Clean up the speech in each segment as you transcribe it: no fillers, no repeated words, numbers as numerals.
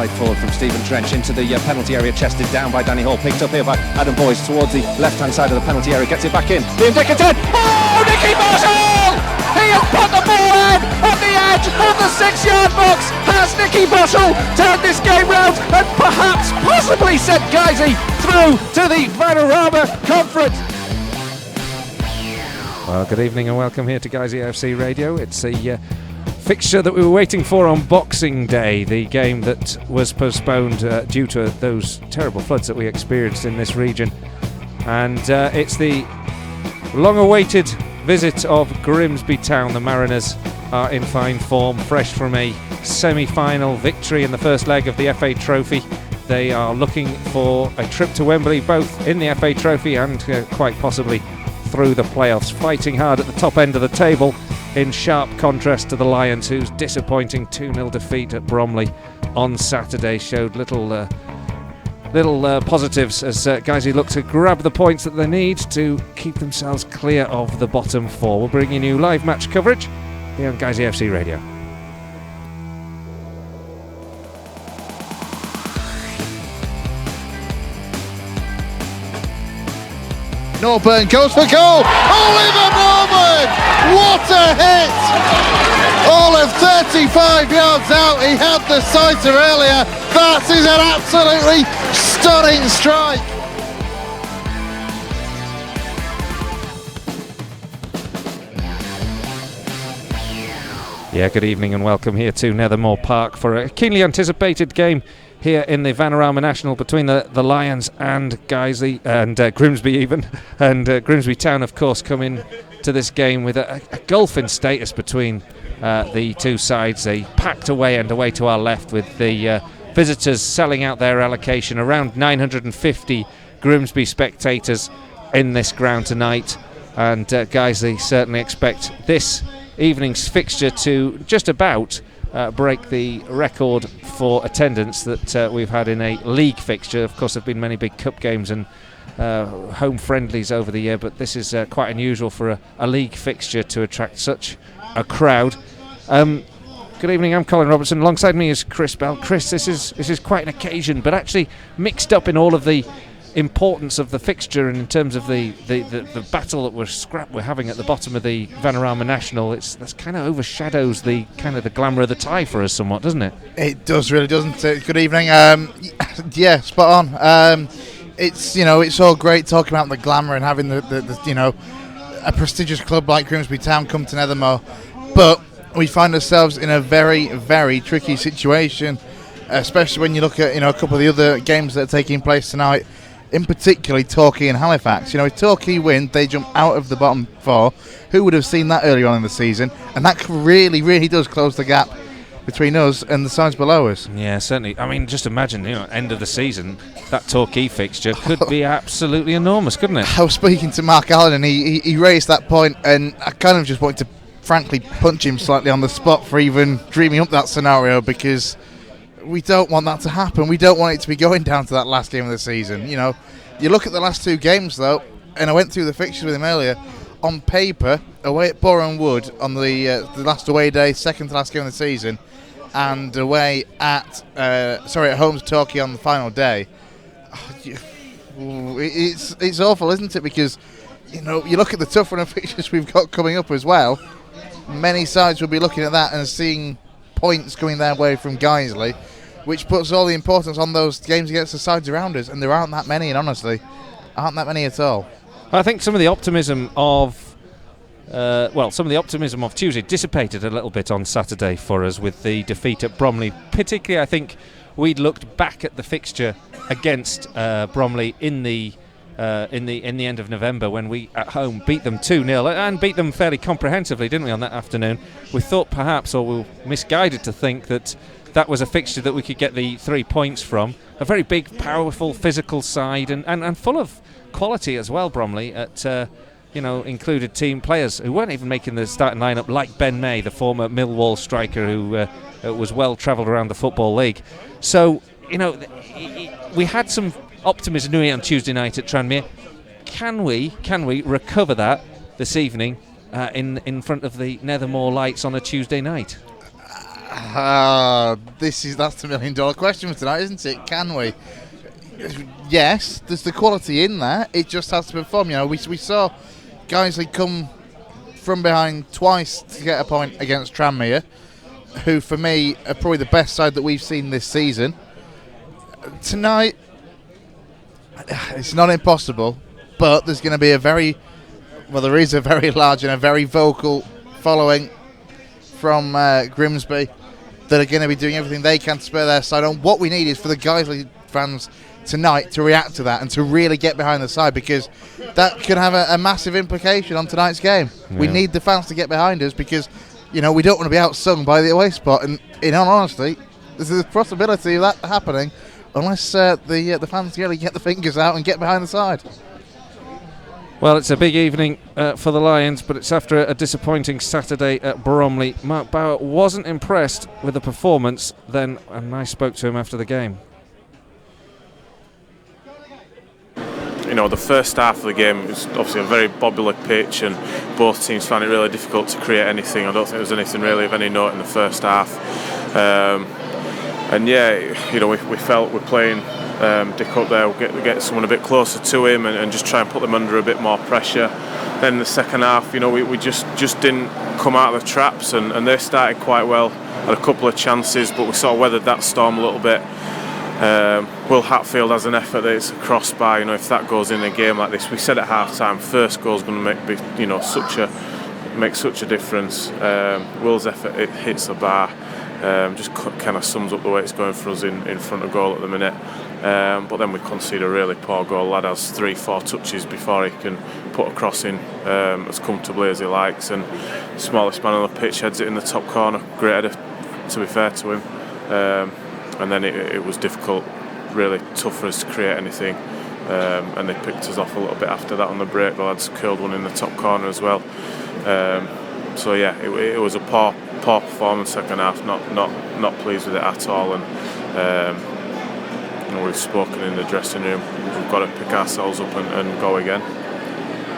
played forward from Stephen Trench into the penalty area, chested down by Danny Hall, picked up here by Adam Boyce towards the left-hand side of the penalty area, gets it back in. Liam Dickinson, oh, Nicky Bottle! He has put the ball in at the edge of the 6-yard box. Has Nicky Bottle turned this game round and perhaps possibly sent Guiseley through to the Vanarama Conference? Well, good evening and welcome here to Guiseley AFC Radio. It's a fixture that we were waiting for on Boxing Day, the game that was postponed due to those terrible floods that we experienced in this region. And it's the long-awaited visit of Grimsby Town. The Mariners are in fine form, fresh from a semi-final victory in the first leg of the FA Trophy. They are looking for a trip to Wembley, both in the FA Trophy and quite possibly through the playoffs, fighting hard at the top end of the table, in sharp contrast to the Lions, whose disappointing 2-0 defeat at Bromley on Saturday showed little positives as Guiseley look to grab the points that they need to keep themselves clear of the bottom four. We're bringing you live match coverage here on Guiseley AFC Radio. Norburn goes for goal. Oliver Norburn! What a hit! All of 35 yards out. He had the sighter earlier. That is an absolutely stunning strike. Yeah, good evening and welcome here to Nethermoor Park for a keenly anticipated game here in the Vanarama National between the Lions and Guiseley and Grimsby even. And Grimsby Town, of course, come in to this game with a gulf in status between the two sides. A packed away end away to our left, with the visitors selling out their allocation. Around 950 Grimsby spectators in this ground tonight. And Guiseley certainly expect this evening's fixture to just about break the record for attendance that we've had in a league fixture. Of course, there have been many big cup games and home friendlies over the year, but this is quite unusual for a league fixture to attract such a crowd. Good evening, I'm Colin Robertson. Alongside me is Chris Bell. Chris, this is quite an occasion, but actually mixed up in all of the importance of the fixture and in terms of the battle that we're having at the bottom of the Vanarama National. That's kind of overshadows the kind of the glamour of the tie for us somewhat, doesn't it? It does, really, doesn't it? Good evening. Yeah, spot on. It's all great talking about the glamour and having the a prestigious club like Grimsby Town come to Nethermoor, but we find ourselves in a very, very tricky situation, especially when you look at a couple of the other games that are taking place tonight. In particular, Torquay and Halifax. If Torquay win, they jump out of the bottom four. Who would have seen that earlier on in the season? And that really, really does close the gap between us and the sides below us. Yeah, certainly. I mean, just imagine, end of the season, that Torquay fixture could be absolutely enormous, couldn't it? I was speaking to Mark Allen, and he raised that point, and I kind of just wanted to frankly punch him slightly on the spot for even dreaming up that scenario, because we don't want that to happen. We don't want it to be going down to that last game of the season. You look at the last two games, though, and I went through the fixtures with him earlier. On paper, away at Boreham Wood on the last away day, second to last game of the season, and away at home to Torquay on the final day. It's awful, isn't it? Because you look at the tough run of fixtures we've got coming up as well. Many sides will be looking at that and seeing points coming their way from Guiseley, which puts all the importance on those games against the sides around us, and there aren't that many, and honestly, aren't that many at all. I think some of the optimism of Tuesday dissipated a little bit on Saturday for us with the defeat at Bromley. Particularly, I think we'd looked back at the fixture against Bromley in the end of November, when we at home beat them 2-0 and beat them fairly comprehensively, didn't we, on that afternoon? We thought perhaps, or we were misguided to think that was a fixture that we could get the 3 points from. A very big, powerful, physical side and full of quality as well, Bromley, at included team players who weren't even making the starting lineup, like Ben May, the former Millwall striker who was well travelled around the Football League. So, we had some optimism on Tuesday night at Tranmere. Can we recover that this evening in front of the Nethermoor lights on a Tuesday night? That's the $1 million question for tonight, isn't it? Can we? Yes, there's the quality in there. It just has to perform. We saw Guiseley come from behind twice to get a point against Tranmere, who for me are probably the best side that we've seen this season. Tonight, it's not impossible, but there's going to be there is a very large and a very vocal following from Grimsby that are going to be doing everything they can to spur their side on. What we need is for the Guiseley fans tonight to react to that and to really get behind the side, because that could have a massive implication on tonight's game. Yeah. We need the fans to get behind us because, we don't want to be outsung by the away spot. And in all honesty, there's a possibility of that happening unless the fans really get the fingers out and get behind the side. Well, it's a big evening for the Lions, but it's after a disappointing Saturday at Bromley. Mark Bauer wasn't impressed with the performance then, and I spoke to him after the game. The first half of the game was obviously a very bobbly pitch, and both teams found it really difficult to create anything. I don't think there was anything really of any note in the first half. We felt we're playing Dick up there, we'll get someone a bit closer to him and just try and put them under a bit more pressure. Then the second half, we just didn't come out of the traps, and they started quite well, had a couple of chances, but we sort of weathered that storm a little bit. Will Hatfield has an effort that it's a crossbar. If that goes in a game like this, we said at half time, first goal's going to make such a difference. Will's effort, it hits the bar, just kind of sums up the way it's going for us in front of goal at the minute. But then we concede a really poor goal. Lad has 3-4 touches before he can put a cross in as comfortably as he likes, and the smallest man on the pitch heads it in the top corner. Great header, to be fair to him. And then it was difficult, really tough for us to create anything, and they picked us off a little bit after that on the break. The lads curled one in the top corner as well. It was a poor performance second half. Not pleased with it at all, and we've spoken in the dressing room. We've got to pick ourselves up and go again.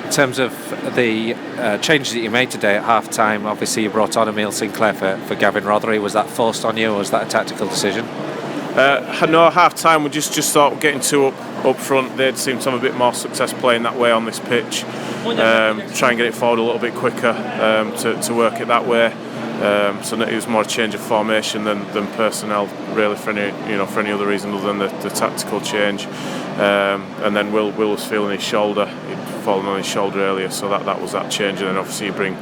In terms of the changes that you made today at half time, obviously you brought on Emile Sinclair for Gavin Rothery. Was that forced on you, or was that a tactical decision? No, half time we just thought getting two up front, they'd seem to have a bit more success playing that way on this pitch. Try and get it forward a little bit quicker to work it that way. So it was more a change of formation than personnel, really, for any other reason other than the tactical change. And then Will was feeling his shoulder. He'd fallen on his shoulder earlier, so that was that change. And then obviously you bring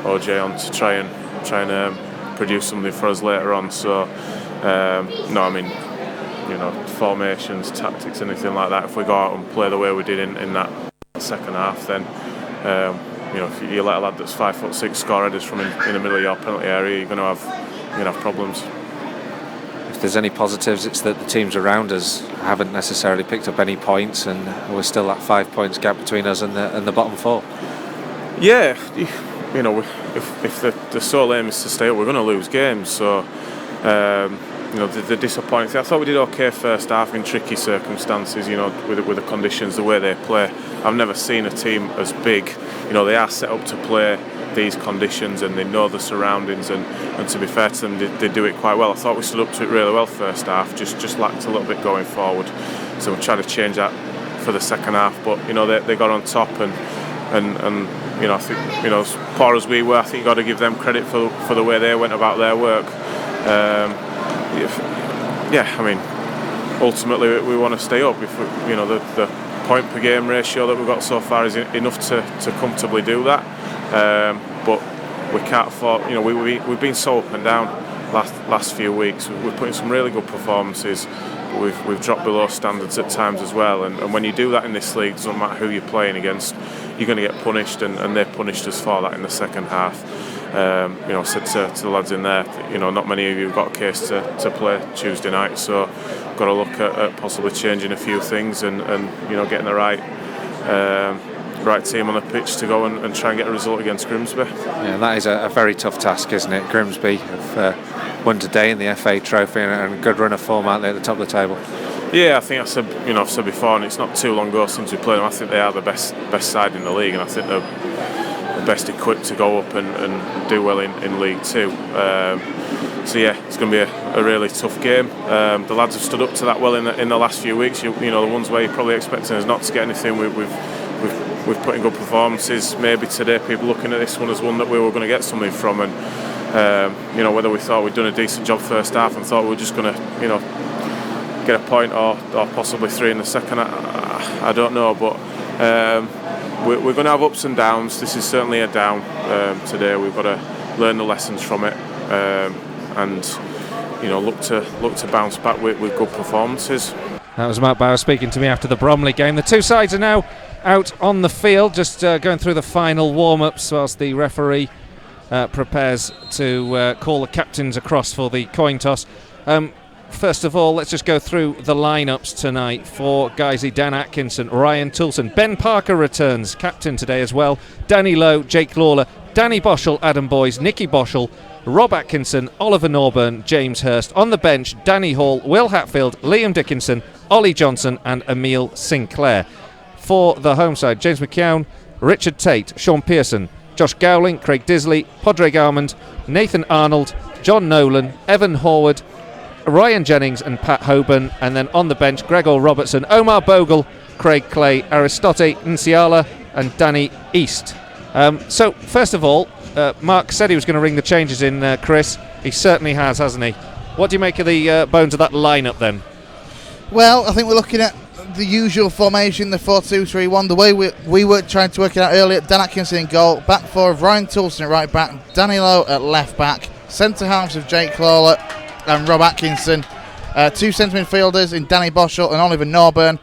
OJ on to try and produce something for us later on. So formations, tactics, anything like that. If we go out and play the way we did in that second half, then. If you let a lad that's 5'6" score headers from in the middle of your penalty area, you're going to have problems. If there's any positives, it's that the teams around us haven't necessarily picked up any points, and we're still at 5 points gap between us and the bottom four. Yeah, if the sole aim is to stay up, we're going to lose games. So the disappointing thing, I thought we did okay first half in tricky circumstances, with the conditions, the way they play. I've never seen a team as big. They are set up to play these conditions and they know the surroundings, and to be fair to them, they do it quite well. I thought we stood up to it really well first half, just lacked a little bit going forward. So we tried to change that for the second half, but they got on top and I think as poor as we were, I think you got to give them credit for the way they went about their work. Ultimately we want to stay up. If the point per game ratio that we've got so far is enough to comfortably do that, but we can't afford. We've been so up and down last few weeks. We're putting some really good performances, but we've dropped below standards at times as well. And when you do that in this league, it doesn't matter who you're playing against, you're going to get punished, and they punished us for that in the second half. I said to the lads in there, not many of you have got a case to play Tuesday night, so got to look at possibly changing a few things and getting the right team on the pitch to go and try and get a result against Grimsby. Yeah, that is a very tough task, isn't it? Grimsby have won today in the FA Trophy and a good run of form out there at the top of the table. Yeah, I think I've said before, and it's not too long ago since we played them. I think they are the best side in the league, and I think they're best equipped to go up and do well in League Two. yeah, it's going to be a really tough game. The lads have stood up to that well in the last few weeks. You know, the ones where you're probably expecting us not to get anything, we've put in good performances. Maybe today people looking at this one as one that we were going to get something from, and you know, whether we thought we'd done a decent job first half and thought we were just going to, you know, get a point or possibly 3 in the second, I don't know, but we're going to have ups and downs. This is certainly a down today. We've got to learn the lessons from it, and you know, look to bounce back with good performances. That was Mark Bauer speaking to me after the Bromley game. The two sides are now out on the field, just going through the final warm-ups whilst the referee prepares to call the captains across for the coin toss. First of all, let's just go through the lineups tonight for Guiseley. Dan Atkinson, Ryan Toulson, Ben Parker returns, captain today as well, Danny Lowe, Jake Lawler, Danny Boschel, Adam Boyes, Nicky Boschel, Rob Atkinson, Oliver Norburn, James Hurst. On the bench, Danny Hall, Will Hatfield, Liam Dickinson, Ollie Johnson and Emile Sinclair. For the home side, James McKeown, Richard Tate, Sean Pearson, Josh Gowling, Craig Disley, Padraig Armand, Nathan Arnold, John Nolan, Evan Horwood, Ryan Jennings and Pat Hoban. And then on the bench, Gregor Robertson, Omar Bogle, Craig Clay, Aristote Nsiala and Danny East. So first of all, Mark said he was going to ring the changes in, Chris. He certainly has, hasn't he? What do you make of the bones of that lineup then? Well, I think we're looking at the usual formation, the 4-2-3-1. The way we were trying to work it out earlier, Dan Atkinson in goal, back four of Ryan Toulson at right back, Danny Lowe at left back, centre halves of Jake Lawler and Rob Atkinson, two centre midfielders in Danny Boschel and Oliver Norburn.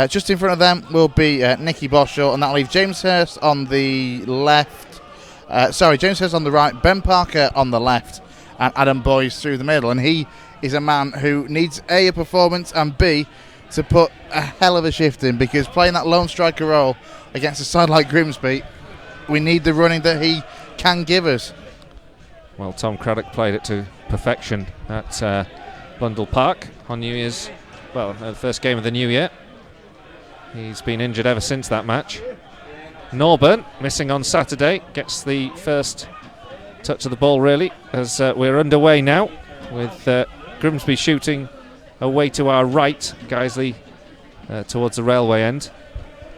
Just in front of them will be Nicky Boschel, and that'll leave James Hurst on the left. James Hurst on the right, Ben Parker on the left, and Adam Boyes through the middle. And he is a man who needs A performance, and B, to put a hell of a shift in, because playing that lone striker role against a side like Grimsby, we need the running that he can give us. Well, Tom Craddock played it to perfection at Blundell Park on New Year's, the first game of the new year. He's been injured ever since that match. Norburn, missing on Saturday, gets the first touch of the ball really, as we're underway now with Grimsby shooting away to our right, Guiseley towards the railway end.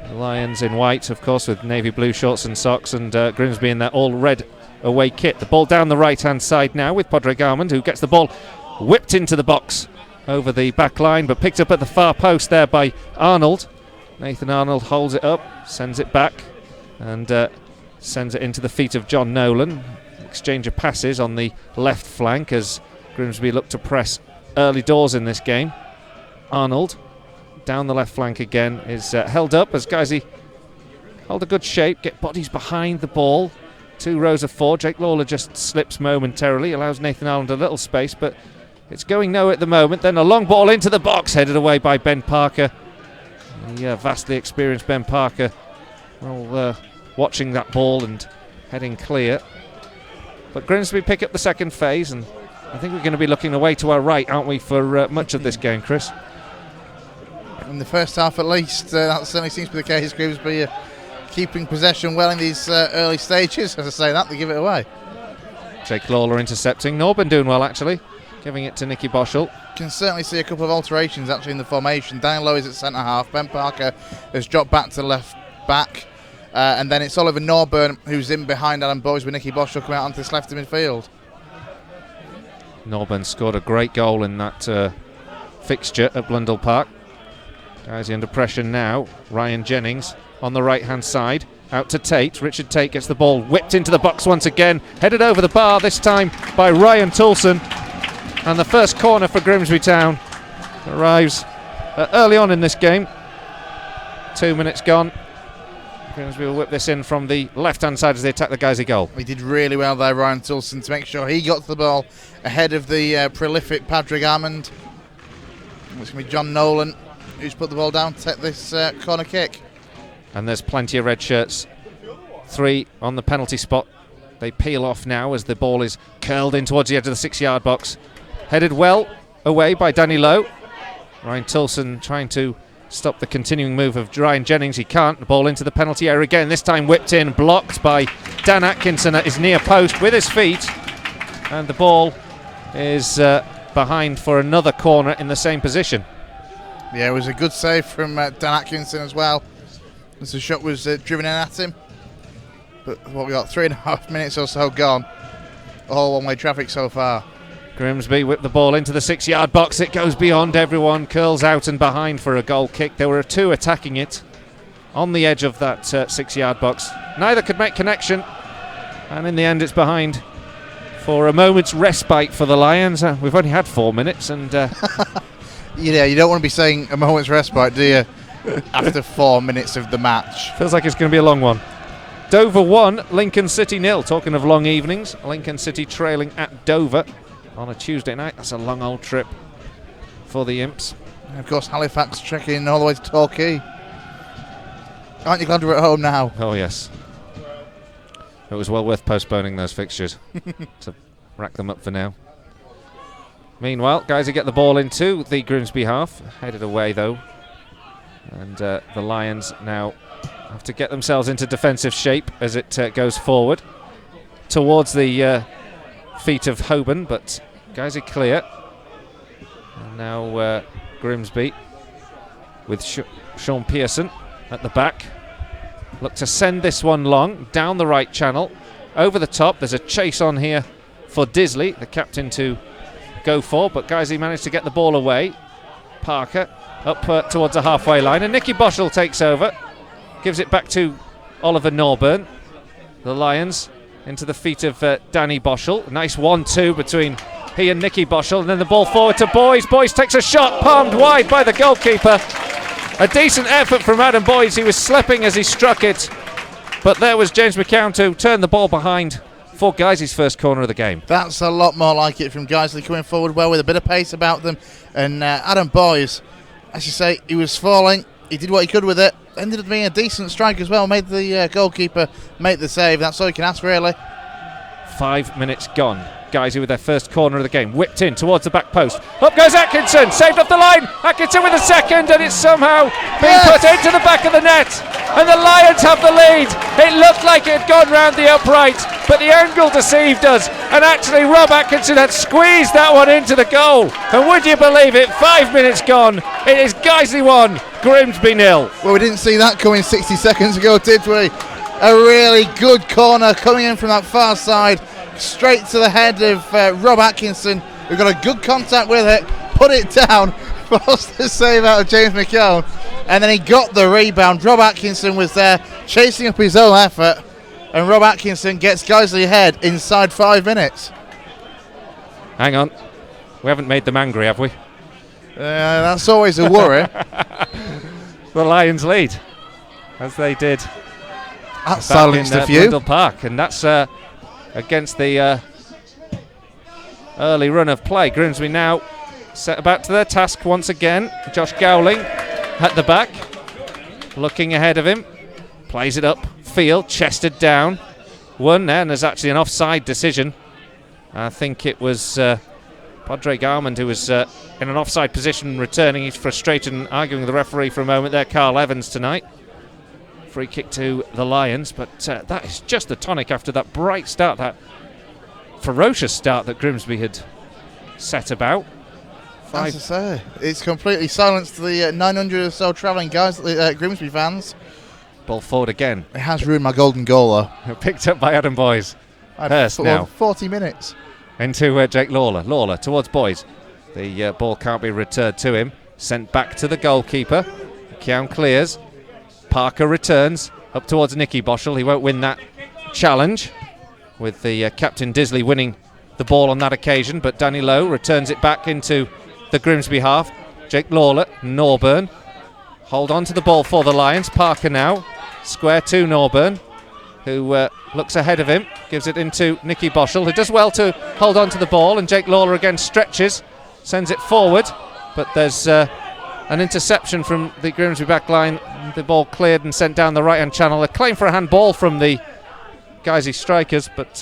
The Lions in white, of course, with navy blue shorts and socks, and Grimsby in their all red away kit. The ball down the right hand side now with Padraig Armand, who gets the ball whipped into the box over the back line, but picked up at the far post there by Arnold. Nathan Arnold holds it up, sends it back, and sends it into the feet of John Nolan. Exchange of passes on the left flank as Grimsby look to press early doors in this game. Arnold down the left flank again is held up as Guiseley hold a good shape, get bodies behind the ball. 2 rows of 4. Jake Lawler just slips momentarily, allows Nathan Arnold a little space, but it's going nowhere at the moment. Then a long ball into the box, headed away by Ben Parker. The vastly experienced Ben Parker, watching that ball and heading clear. But Grimsby pick up the second phase, and I think we're going to be looking away to our right, aren't we, for much of this game, Chris? In the first half at least, that certainly seems to be the case. Grimsby keeping possession well in these early stages. As I say that, they give it away. Jake Lawler intercepting. Norburn doing well, actually, giving it to Nicky Boschel. Can certainly see a couple of alterations actually in the formation. Danny Lowe is at centre half. Ben Parker has dropped back to left back. And then it's Oliver Norburn who's in behind Adam Boyes, with Nicky Boschel coming out onto this left midfield. Norburn scored a great goal in that fixture at Blundell Park. Guys under pressure now. Ryan Jennings on the right hand side, out to Tate. Richard Tate gets the ball whipped into the box once again, headed over the bar, this time by Ryan Toulson. And the first corner for Grimsby Town arrives early on in this game. 2 minutes gone. Grimsby will whip this in from the left-hand side as they attack the Guiseley goal. He did really well there, Ryan Toulson, to make sure he got to the ball ahead of the prolific Padraig Armand. It's going to be John Nolan who's put the ball down to take this corner kick. And there's plenty of red shirts. 3 on the penalty spot. They peel off now as the ball is curled in towards the edge of the 6-yard box. Headed well away by Danny Lowe. Ryan Toulson trying to stop the continuing move of Ryan Jennings. He can't. The ball into the penalty area again. This time whipped in, blocked by Dan Atkinson at his near post with his feet. And the ball is behind for another corner in the same position. Yeah, it was a good save from Dan Atkinson as well, as the shot was driven in at him. But what we got, 3.5 minutes or so gone. All one-way traffic so far. Grimsby whip the ball into the 6-yard box. It goes beyond everyone, curls out and behind for a goal kick. There were two attacking it on the edge of that 6-yard box. Neither could make connection, and in the end it's behind for a moment's respite for the Lions. We've only had 4 minutes, and yeah, you don't want to be saying a moment's respite, do you? After 4 minutes of the match. Feels like it's going to be a long one. Dover 1, Lincoln City 0. Talking of long evenings, Lincoln City trailing at Dover on a Tuesday night. That's a long old trip for the Imps. And of course, Halifax trekking all the way to Torquay. Aren't you glad we're at home now? Oh yes. It was well worth postponing those fixtures to rack them up for now. Meanwhile, guys, who get the ball into the Grimsby half, headed away though, and the Lions now have to get themselves into defensive shape as it goes forward towards the feet of Holborn, but guys are clear. And now Grimsby with Sean Pearson at the back. Look to send this one long down the right channel, over the top. There's a chase on here for Guiseley, the captain, to go for, but Guiseley managed to get the ball away. Parker up towards the halfway line, and Nicky Boschel takes over, gives it back to Oliver Norburn. The Lions into the feet of Danny Boschel. Nice 1-2 between he and Nicky Boschel, and then the ball forward to Boys. Boys takes a shot, palmed wide by the goalkeeper. A decent effort from Adam Boys. He was slipping as he struck it, but there was James McCown to turn the ball behind for Guiseley's first corner of the game. That's a lot more like it from Guiseley, coming forward well with a bit of pace about them. And Adam Boys, as you say, he was falling. He did what he could with it. Ended up being a decent strike as well. Made the goalkeeper make the save. That's all you can ask, really. 5 minutes gone. Guiseley with their first corner of the game. Whipped in towards the back post. Up goes Atkinson. Saved off the line. Atkinson with a second, and it's somehow being put into the back of the net. And the Lions have the lead. It looked like it had gone round the upright, but the angle deceived us. And actually, Rob Atkinson had squeezed that one into the goal. And would you believe it? 5 minutes gone. It is Guiseley 1, Grimsby 0. Well, we didn't see that coming 60 seconds ago, did we? A really good corner coming in from that far side, straight to the head of Rob Atkinson, who got a good contact with it, put it down, forced the save out of James McKeown, and then he got the rebound. Rob Atkinson was there chasing up his own effort, and Rob Atkinson gets Guiseley ahead inside 5 minutes. Hang on, we haven't made them angry, have we? That's always a worry. The Lions lead, as they did That silenced a few. Brundle Park, and that's against the early run of play. Grimsby now set about to their task once again. Josh Gowling at the back, looking ahead of him, plays it up field, chested down, one there, and there's actually an offside decision. I think it was Padraig Armand who was in an offside position returning. He's frustrated and arguing with the referee for a moment there. Carl Evans tonight. Free kick to the Lions, but that is just the tonic after that bright start, that ferocious start that Grimsby had set about. As I say, it's completely silenced the 900 or so travelling guys, Grimsby fans. Ball forward again. It has ruined my golden goal, though. Picked up by Adam Boys. Hurst now. 40 minutes. Into Jake Lawler. Lawler towards Boys. The ball can't be returned to him. Sent back to the goalkeeper. Keown clears. Parker returns up towards Nicky Boschel. He won't win that challenge, with the captain Guiseley winning the ball on that occasion, but Danny Lowe returns it back into the Grimsby half. Jake Lawler, Norburn hold on to the ball for the Lions. Parker now square to Norburn, who looks ahead of him, gives it into Nicky Boschel, who does well to hold on to the ball, and Jake Lawler again stretches, sends it forward, but there's an interception from the Grimsby back line. The ball cleared and sent down the right hand channel. A claim for a handball from the Guiseley strikers, but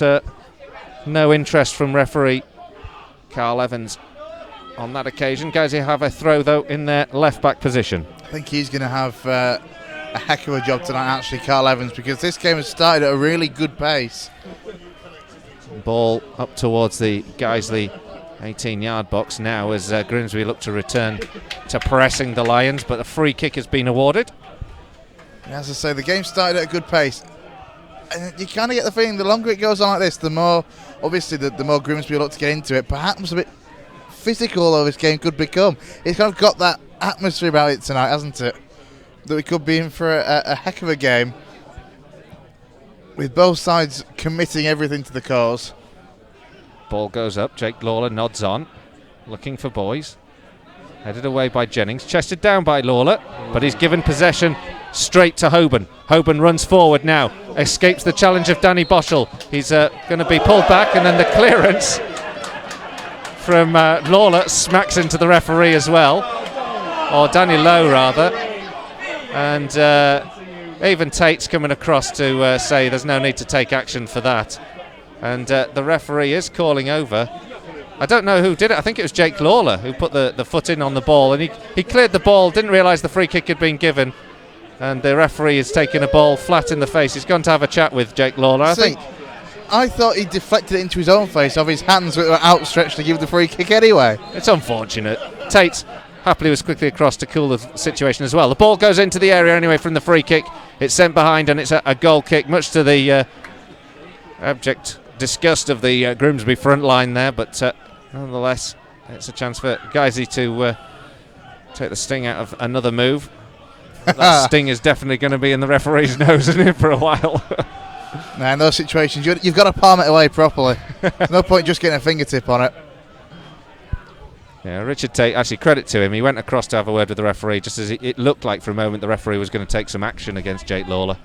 no interest from referee Carl Evans on that occasion. Guiseley have a throw though in their left back position. I think he's going to have a heck of a job tonight, actually, Carl Evans, because this game has started at a really good pace. Ball up towards the Guiseley 18-yard box now as Grimsby look to return to pressing the Lions, but the free kick has been awarded. As I say, the game started at a good pace. And you kind of get the feeling the longer it goes on like this, the more, obviously, the more Grimsby look to get into it. Perhaps a bit physical though this game could become. It's kind of got that atmosphere about it tonight, hasn't it? That we could be in for a heck of a game, with both sides committing everything to the cause. Ball goes up, Jake Lawler nods on, looking for boys. Headed away by Jennings, chested down by Lawler, but he's given possession straight to Hoban. Hoban runs forward now, escapes the challenge of Danny Boschel. He's going to be pulled back, and then the clearance from Lawler smacks into the referee as well, or Danny Lowe rather. And even Tate's coming across to say there's no need to take action for that. And the referee is calling over. I don't know who did it. I think it was Jake Lawler who put the foot in on the ball, and he cleared the ball, didn't realise the free kick had been given, and the referee is taking a ball flat in the face. He's gone to have a chat with Jake Lawler. I thought he deflected it into his own face of his hands that were outstretched to give the free kick anyway. It's unfortunate. Tate happily was quickly across to cool the situation as well. The ball goes into the area anyway from the free kick. It's sent behind, and it's a goal kick, much to the abject disgust of the Grimsby front line there, but nonetheless it's a chance for Guiseley to take the sting out of another move. That sting is definitely going to be in the referee's nose, isn't it, for a while? Now in those situations you've got to palm it away properly. There's no point just getting a fingertip on it. Yeah, Richard Tate, actually credit to him, he went across to have a word with the referee just as it looked like for a moment the referee was going to take some action against Jake Lawler,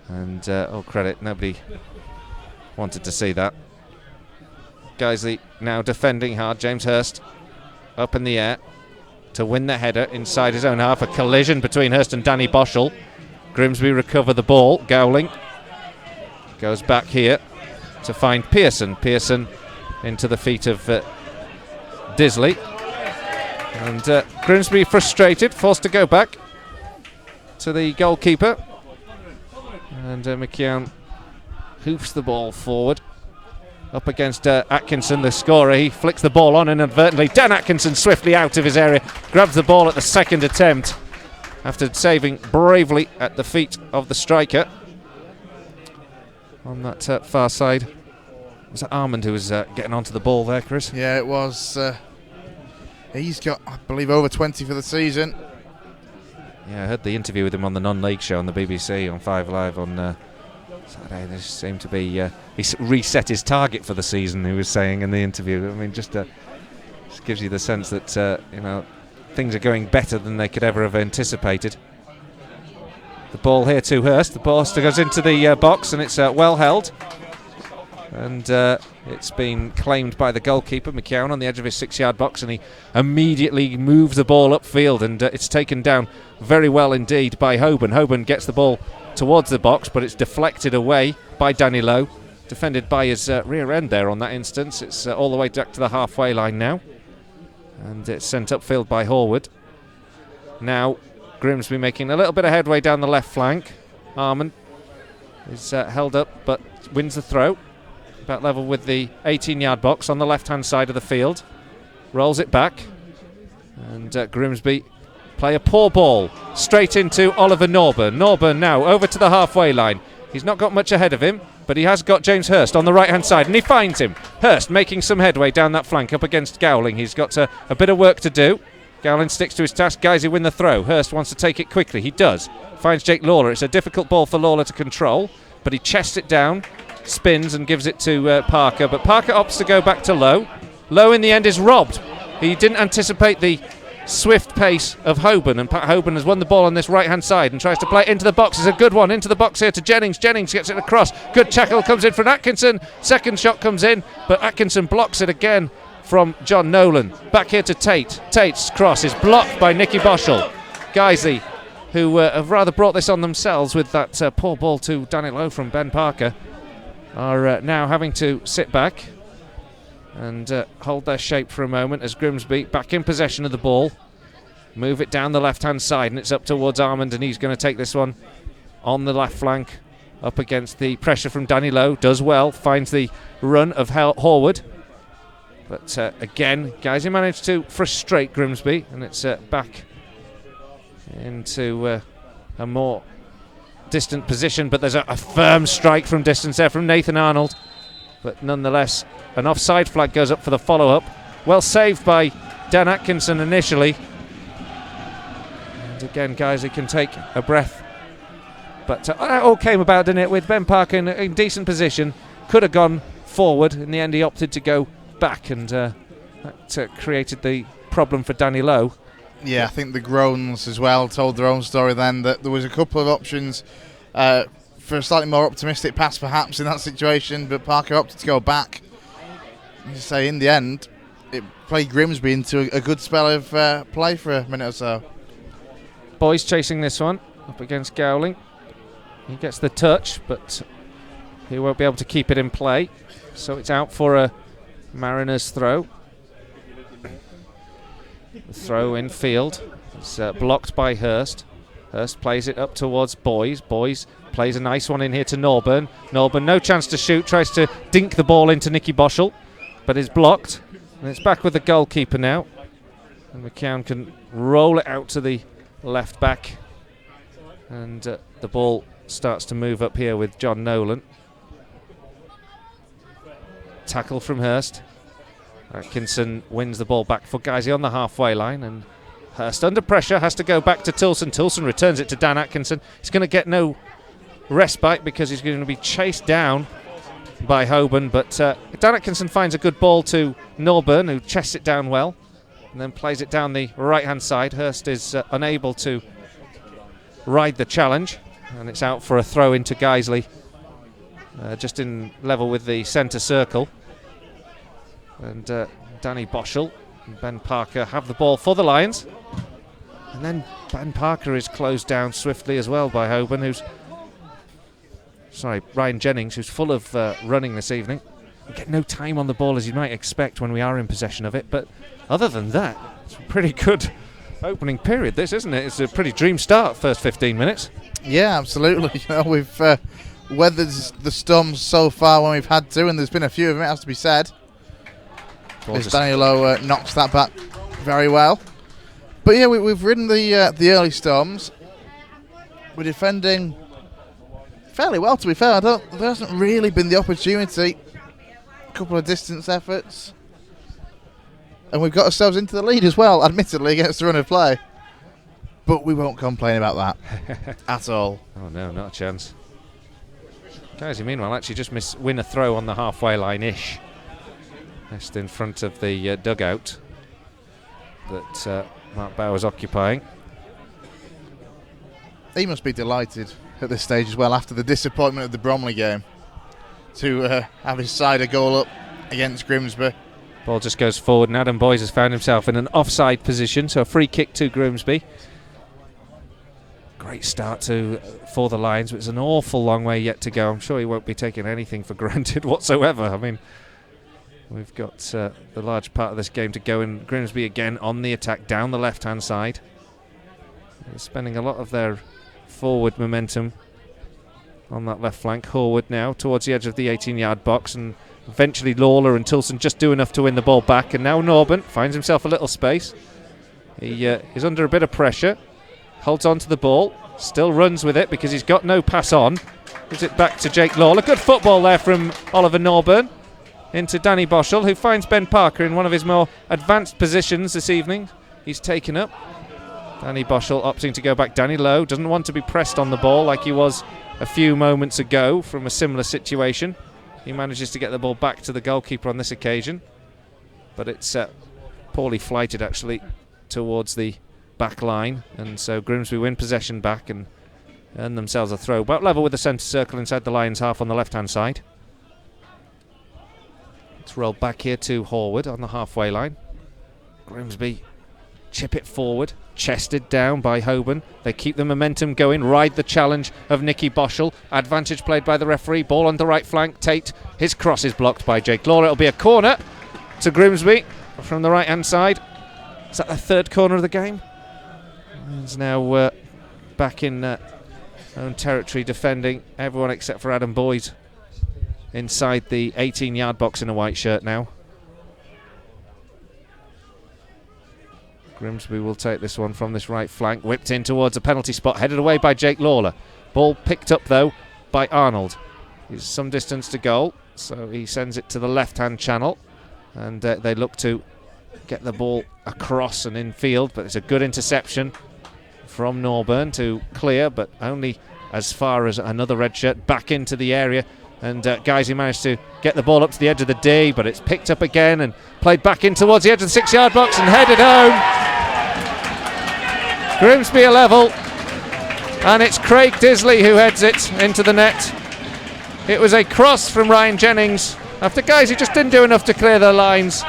and all credit, nobody wanted to see that. Guiseley now defending hard. James Hurst up in the air to win the header inside his own half. A collision between Hurst and Danny Boschel. Grimsby recover the ball. Gowling goes back here to find Pearson. Pearson into the feet of Disley. And Grimsby frustrated, forced to go back to the goalkeeper. And McKeown hoofs the ball forward up against Atkinson, the scorer. He flicks the ball on inadvertently. Dan Atkinson swiftly out of his area, grabs the ball at the second attempt after saving bravely at the feet of the striker. On that far side, was it Armand who was getting onto the ball there, Chris? Yeah, it was. He's got, I believe, over 20 for the season. Yeah, I heard the interview with him on the non-league show on the BBC on 5 Live on Saturday. There seemed to be he reset his target for the season, he was saying in the interview. I mean, just gives you the sense that things are going better than they could ever have anticipated. The ball here to Hurst. The ball goes into the box, and it's well held, and it's been claimed by the goalkeeper McKeown on the edge of his 6-yard box, and he immediately moves the ball upfield, and it's taken down very well indeed by Hoban. Hoban gets the ball towards the box, but it's deflected away by Danny Lowe, defended by his rear end there on that instance. It's all the way back to the halfway line now, and it's sent upfield by Horwood. Now Grimsby making a little bit of headway down the left flank. Armand is held up but wins the throw, about level with the 18-yard box on the left-hand side of the field. Rolls it back, and Grimsby play a poor ball straight into Oliver Norburn. Norburn now over to the halfway line. He's not got much ahead of him, but he has got James Hurst on the right-hand side, and he finds him. Hurst making some headway down that flank up against Gowling. He's got a bit of work to do. Gowling sticks to his task. Guys, who win the throw. Hurst wants to take it quickly. He does. Finds Jake Lawler. It's a difficult ball for Lawler to control, but he chests it down, spins, and gives it to Parker. But Parker opts to go back to Lowe. Lowe, in the end, is robbed. He didn't anticipate the swift pace of Hoban, and Pat Hoban has won the ball on this right-hand side and tries to play it into the box. It's a good one into the box here to Jennings. Jennings gets it across. Good tackle comes in from Atkinson. Second shot comes in, but Atkinson blocks it again from John Nolan. Back here to Tate. Tate's cross is blocked by Nicky Boschel. Guiseley, who have rather brought this on themselves with that poor ball to Danny Lowe from Ben Parker, are now having to sit back and hold their shape for a moment as Grimsby back in possession of the ball. Move it down the left-hand side, and it's up towards Armand, and he's going to take this one on the left flank up against the pressure from Danny Lowe. Does well, finds the run of Horwood. But again, Guiseley managed to frustrate Grimsby, and it's back into a more distant position. But there's a firm strike from distance there from Nathan Arnold. But nonetheless, an offside flag goes up for the follow-up. Well saved by Dan Atkinson initially. And again, Guiseley can take a breath. But that all came about, didn't it, with Ben Parker in decent position. Could have gone forward. In the end, he opted to go back, and that created the problem for Danny Lowe. Yeah, I think the groans as well told their own story then, that there was a couple of options for a slightly more optimistic pass perhaps in that situation, but Parker opted to go back. As you say, in the end, it played Grimsby into a good spell of play for a minute or so. Boys chasing this one up against Gowling. He gets the touch, but he won't be able to keep it in play, so it's out for a Mariners throw. The throw in field. It's blocked by Hurst. Hurst plays it up towards Boys. Boys plays a nice one in here to Norburn. Norburn, no chance to shoot, tries to dink the ball into Nicky Boschel, but is blocked. And it's back with the goalkeeper now. And McCown can roll it out to the left back. And the ball starts to move up here with John Nolan. Tackle from Hurst. Atkinson wins the ball back for Guiseley on the halfway line, and Hurst under pressure has to go back to Tilson. Tilson returns it to Dan Atkinson. He's going to get no respite because he's going to be chased down by Hoban, but Dan Atkinson finds a good ball to Norburn, who chests it down well and then plays it down the right hand side. Hurst is unable to ride the challenge, and it's out for a throw into Guiseley, just in level with the centre circle. And Danny Boschel and Ben Parker have the ball for the Lions. And then Ben Parker is closed down swiftly as well by Hoban, Ryan Jennings, who's full of running this evening. We get no time on the ball as you might expect when we are in possession of it. But other than that, it's a pretty good opening period, this, isn't it? It's a pretty dream start, first 15 minutes. Yeah, absolutely. We've weathered the storms so far when we've had to, and there's been a few of them, it has to be said. As Danny Lowe knocks that back very well. But yeah, we've ridden the early storms. We're defending fairly well, to be fair. There hasn't really been the opportunity. A couple of distance efforts. And we've got ourselves into the lead as well, admittedly, against the run of play. But we won't complain about that at all. Oh no, not a chance. Guys, meanwhile, actually just win a throw on the halfway line-ish. Just in front of the dugout that Mark Bauer's occupying. He must be delighted at this stage as well, after the disappointment of the Bromley game, to have his side a goal up against Grimsby. Ball just goes forward, and Adam Boys has found himself in an offside position, so a free kick to Grimsby. Great start for the Lions, but it's an awful long way yet to go. I'm sure he won't be taking anything for granted whatsoever. I mean, we've got the large part of this game to go, and Grimsby again on the attack down the left-hand side. They're spending a lot of their forward momentum on that left flank. Horwood now towards the edge of the 18-yard box, and eventually Lawler and Tilson just do enough to win the ball back. And now Norburn finds himself a little space. He is under a bit of pressure, holds on to the ball, still runs with it because he's got no pass on. Gives it back to Jake Lawler. Good football there from Oliver Norburn into Danny Boschel, who finds Ben Parker in one of his more advanced positions this evening. He's taken up. Danny Boschel opting to go back. Danny Lowe doesn't want to be pressed on the ball like he was a few moments ago from a similar situation. He manages to get the ball back to the goalkeeper on this occasion, but it's poorly flighted actually towards the back line, and so Grimsby win possession back and earn themselves a throw about level with the centre circle inside the Lions half on the left hand side. It's rolled back here to Horwood on the halfway line. Grimsby chip it forward, chested down by Hoban. They keep the momentum going, ride the challenge of Nicky Boschel. Advantage played by the referee, ball on the right flank. Tate, his cross is blocked by Jake Lawler. It'll be a corner to Grimsby from the right hand side. Is that the third corner of the game? He's now back in own territory, defending everyone except for Adam Boyd inside the 18-yard box in a white shirt now. Grimsby will take this one from this right flank, whipped in towards a penalty spot, headed away by Jake Lawler. Ball picked up though by Arnold. He's some distance to goal, so he sends it to the left-hand channel, and they look to get the ball across and infield, but it's a good interception from Norburn to clear, but only as far as another red shirt back into the area. And Guiseley managed to get the ball up to the edge of the D, but it's picked up again and played back in towards the edge of the 6-yard box and headed home. Grimsby are level, and it's Craig Guiseley who heads it into the net. It was a cross from Ryan Jennings after Guiseley just didn't do enough to clear their lines.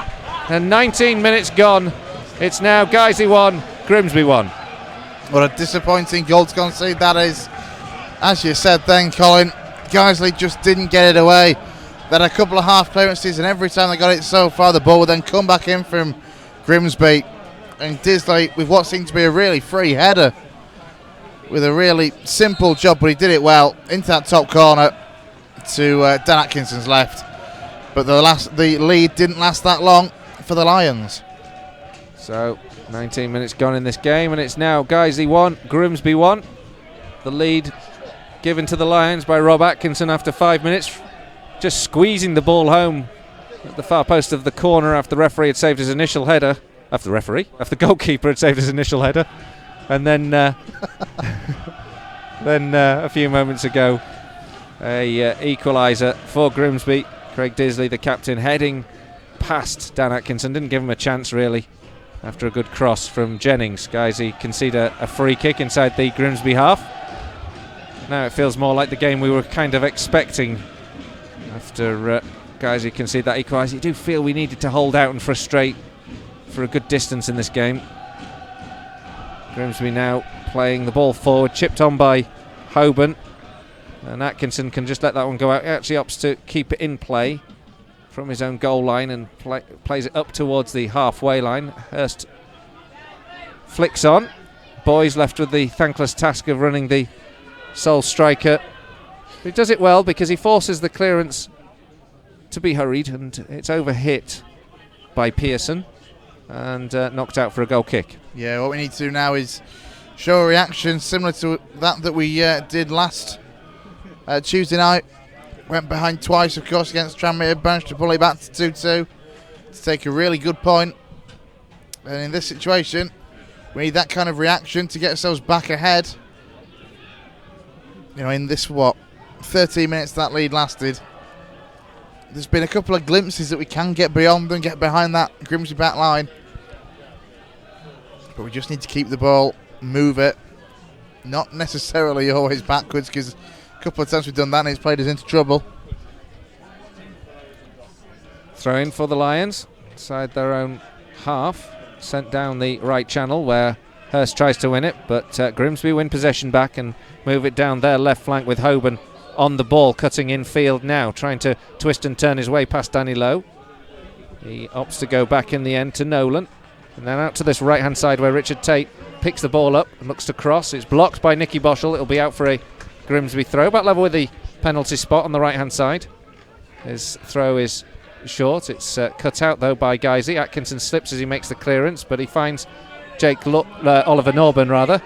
And 19 minutes gone. It's now Guiseley 1, Grimsby 1. What a disappointing goal to concede that is. As you said then, Colin, Guiseley just didn't get it away. They had a couple of half clearances, and every time they got it so far, the ball would then come back in from Grimsby. And Guiseley, with what seemed to be a really free header, with a really simple job, but he did it well, into that top corner to Dan Atkinson's left. But the lead didn't last that long for the Lions. So 19 minutes gone in this game, and it's now Guiseley 1, Grimsby 1. The lead given to the Lions by Rob Atkinson after 5 minutes, just squeezing the ball home at the far post of the corner after the referee had saved his initial header. After the goalkeeper had saved his initial header, and then a few moments ago, a equaliser for Grimsby. Craig Guiseley, the captain, heading past Dan Atkinson, didn't give him a chance really after a good cross from Jennings. Guiseley concede a free kick inside the Grimsby half. Now it feels more like the game we were kind of expecting after Guiseley concede that equaliser. You do feel we needed to hold out and frustrate for a good distance in this game. Grimsby now playing the ball forward, chipped on by Hoban, and Atkinson can just let that one go out. He actually opts to keep it in play from his own goal line and plays it up towards the halfway line. Hurst flicks on. Boys left with the thankless task of running the sole striker. But he does it well because he forces the clearance to be hurried, and it's overhit by Pearson and knocked out for a goal kick. Yeah, what we need to do now is show a reaction similar to that we did last Tuesday night. Went behind twice, of course, against Tranmere, managed to pull it back to 2-2 to take a really good point. And in this situation, we need that kind of reaction to get ourselves back ahead. You know, in this, 13 minutes that lead lasted. There's been a couple of glimpses that we can get beyond and get behind that Grimsby back line. But we just need to keep the ball, move it. Not necessarily always backwards, because a couple of times we've done that and it's played us into trouble. Throw in for the Lions, inside their own half. Sent down the right channel where Hurst tries to win it, but Grimsby win possession back and move it down their left flank with Hoban on the ball, cutting in field now, trying to twist and turn his way past Danny Lowe. He opts to go back in the end to Nolan, and then out to this right hand side where Richard Tate picks the ball up and looks to cross. It's blocked by Nicky Boschel. It'll be out for a Grimsby throw, about level with the penalty spot on the right hand side. His throw is short. It's cut out though by Guiseley. Atkinson slips as he makes the clearance, but he finds Oliver Norburn rather,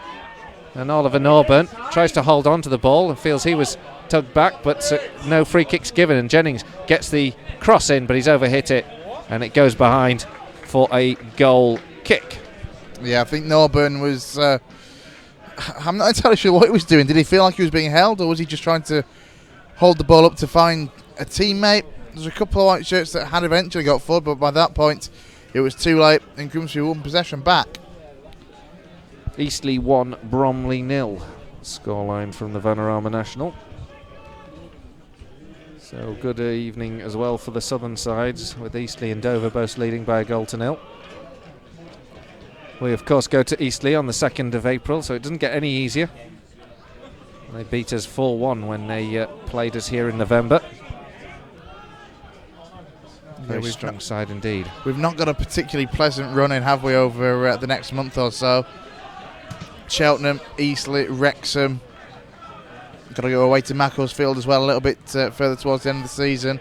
and Oliver Norburn tries to hold on to the ball and feels he was tugged back, but no free kicks given, and Jennings gets the cross in, but he's overhit it and it goes behind for a goal kick. Yeah, I think Norburn was I'm not entirely sure what he was doing. Did he feel like he was being held, or was he just trying to hold the ball up to find a teammate? There's a couple of white shirts that had eventually got forward, but by that point it was too late and Grimsby won possession back. Eastleigh 1, Bromley 0 scoreline from the Vanarama National. So good evening as well for the southern sides, with Eastleigh and Dover both leading by a goal to 0. We of course go to Eastleigh on the 2nd of April, so it doesn't get any easier. They beat us 4-1 when they played us here in November. Very strong side indeed. We've not got a particularly pleasant run in, have we, over the next month or so. Cheltenham, Eastleigh, Wrexham. Got to go away to Macclesfield as well a little bit further towards the end of the season.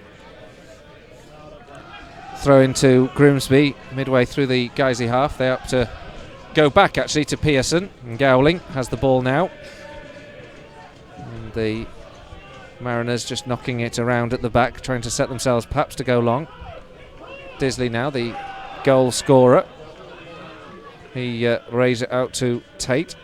Throw into Grimsby midway through the Guiseley half. They up to go back actually to Pearson, and Gowling has the ball now. And the Mariners just knocking it around at the back, trying to set themselves perhaps to go long. Disley now, the goal scorer. He raised it out to Tate.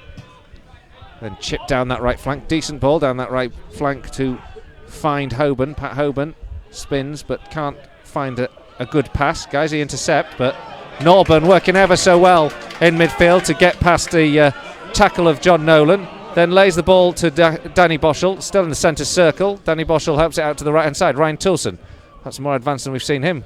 Then chipped down that right flank. Decent ball down that right flank to find Hoban. Pat Hoban spins but can't find a good pass. Guiseley intercept, but Norburn working ever so well in midfield to get past the tackle of John Nolan. Then lays the ball to Danny Boschel, still in the centre circle. Danny Boschel helps it out to the right hand side. Ryan Toulson, that's more advanced than we've seen him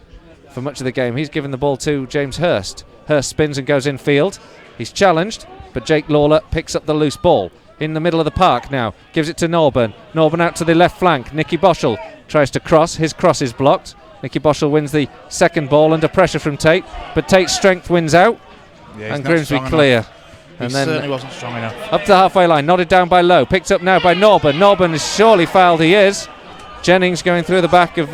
for much of the game. He's given the ball to James Hurst. Hurst spins and goes infield. He's challenged, but Jake Lawler picks up the loose ball. In the middle of the park now, gives it to Norburn. Norburn out to the left flank. Nicky Boschel tries to cross. His cross is blocked. Nicky Boschel wins the second ball under pressure from Tate, but Tate's strength wins out, and Grimsby clear. And then certainly wasn't strong enough. Up to the halfway line, nodded down by Lowe, picked up now by Norburn. Norburn is surely fouled, he is. Jennings going through the back of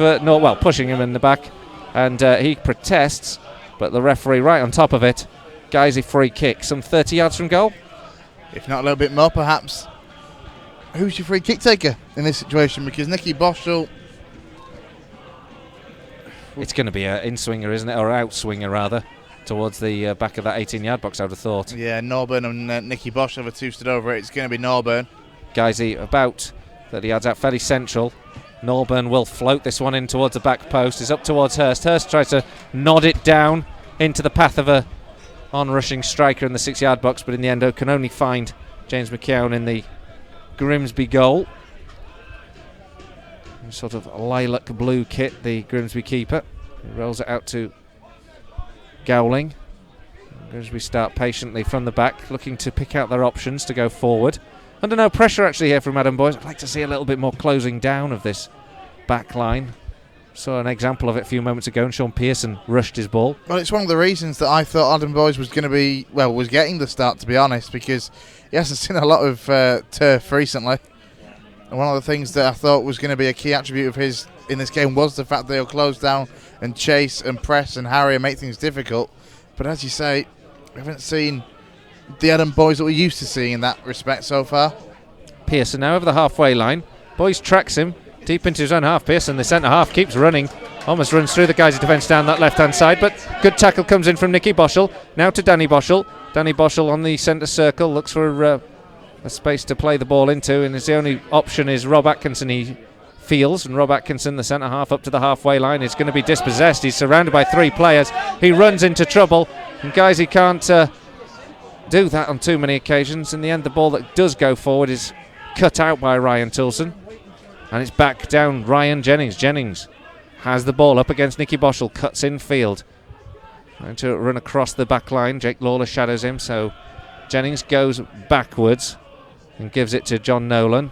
pushing him in the back, and he protests, but the referee right on top of it. Guiseley free kick, some 30 yards from goal. If not a little bit more, perhaps. Who's your free kick taker in this situation? Because Nicky Boschel... It's going to be an in-swinger, isn't it? Or out-swinger, rather, towards the back of that 18-yard box, I would have thought. Yeah, Norburn and Nicky Boschel, the two stood over it. It's going to be Norburn. Guiseley about 30 yards out, fairly central. Norburn will float this one in towards the back post. Is up towards Hurst. Hurst tries to nod it down into the path of a on-rushing striker in the 6-yard box, but in the end can only find James McKeown in the Grimsby goal. Sort of lilac blue kit, the Grimsby keeper. He rolls it out to Gowling. Grimsby start patiently from the back, looking to pick out their options to go forward. Under no pressure actually here from Adam Boyes. I'd like to see a little bit more closing down of this back line. Saw an example of it a few moments ago, and Sean Pearson rushed his ball. Well, it's one of the reasons that I thought Adam Boyes was going to be, was getting the start, to be honest, because he hasn't seen a lot of turf recently. And one of the things that I thought was going to be a key attribute of his in this game was the fact that he'll close down and chase and press and harry and make things difficult. But as you say, we haven't seen the Adam Boyes that we're used to seeing in that respect so far. Pearson now over the halfway line. Boyes tracks him deep into his own half. Pearson, the centre half, keeps running. Almost runs through the guys' defence down that left-hand side, but good tackle comes in from Nicky Boschel. Now to Danny Boschel. Danny Boschel on the centre circle, looks for a space to play the ball into, and his only option is Rob Atkinson. He feels, and Rob Atkinson, the centre half, up to the halfway line, is going to be dispossessed. He's surrounded by 3 players. He runs into trouble, and guys, he can't do that on too many occasions. In the end, the ball that does go forward is cut out by Ryan Toulson, and it's back down Ryan Jennings. Jennings has the ball up against Nicky Boschel, cuts in field, trying to run across the back line. Jake Lawler shadows him, so Jennings goes backwards and gives it to John Nolan.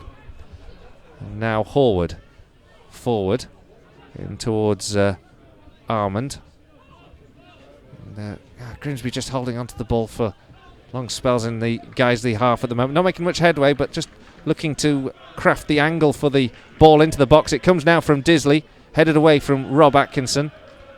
And now forward in towards Armand. And, Grimsby just holding onto the ball for long spells in the Guiseley half at the moment. Not making much headway, but just looking to craft the angle for the ball into the box. It comes now from Disley, headed away from Rob Atkinson,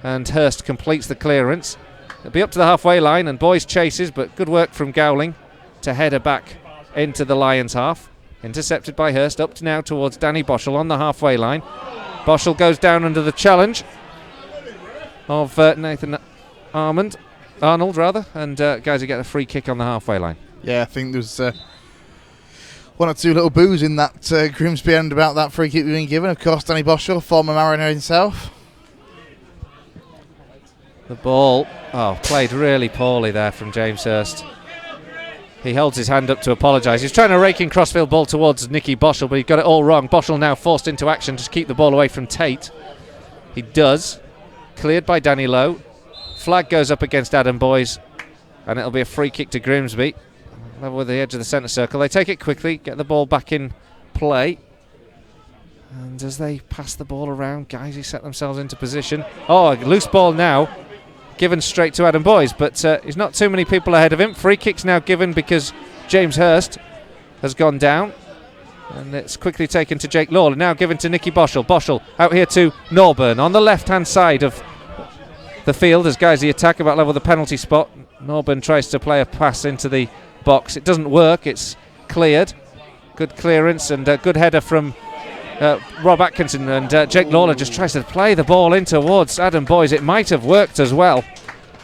and Hurst completes the clearance. It'll be up to the halfway line, and Boyes chases, but good work from Gowling to header back into the Lions half. Intercepted by Hurst, up to now towards Danny Boschel on the halfway line. Boschel goes down under the challenge of Nathan Arnold, and guys who get a free kick on the halfway line. Yeah, I think there's one or two little boos in that Grimsby end about that free kick being given. Of course, Danny Boschel, former Mariner himself. The ball, played really poorly there from James Hurst. He holds his hand up to apologise. He's trying to rake in crossfield ball towards Nicky Boschel, but he got it all wrong. Boschel now forced into action to keep the ball away from Tate. He does. Cleared by Danny Lowe. Flag goes up against Adam Boyes, and it'll be a free kick to Grimsby. Level with the edge of the centre circle. They take it quickly, get the ball back in play. And as they pass the ball around, Guiseley set themselves into position. A loose ball now, given straight to Adam Boyes, but there's not too many people ahead of him. Free kick's now given because James Hurst has gone down, and it's quickly taken to Jake Lawler, now given to Nicky Boschel. Boschel out here to Norburn on the left hand side of the field as Guiseley attack about level the penalty spot. Norburn tries to play a pass into the box. It doesn't work. It's cleared. Good clearance and a good header from Rob Atkinson, and Jake Lawler just tries to play the ball in towards Adam Boyes. It might have worked as well,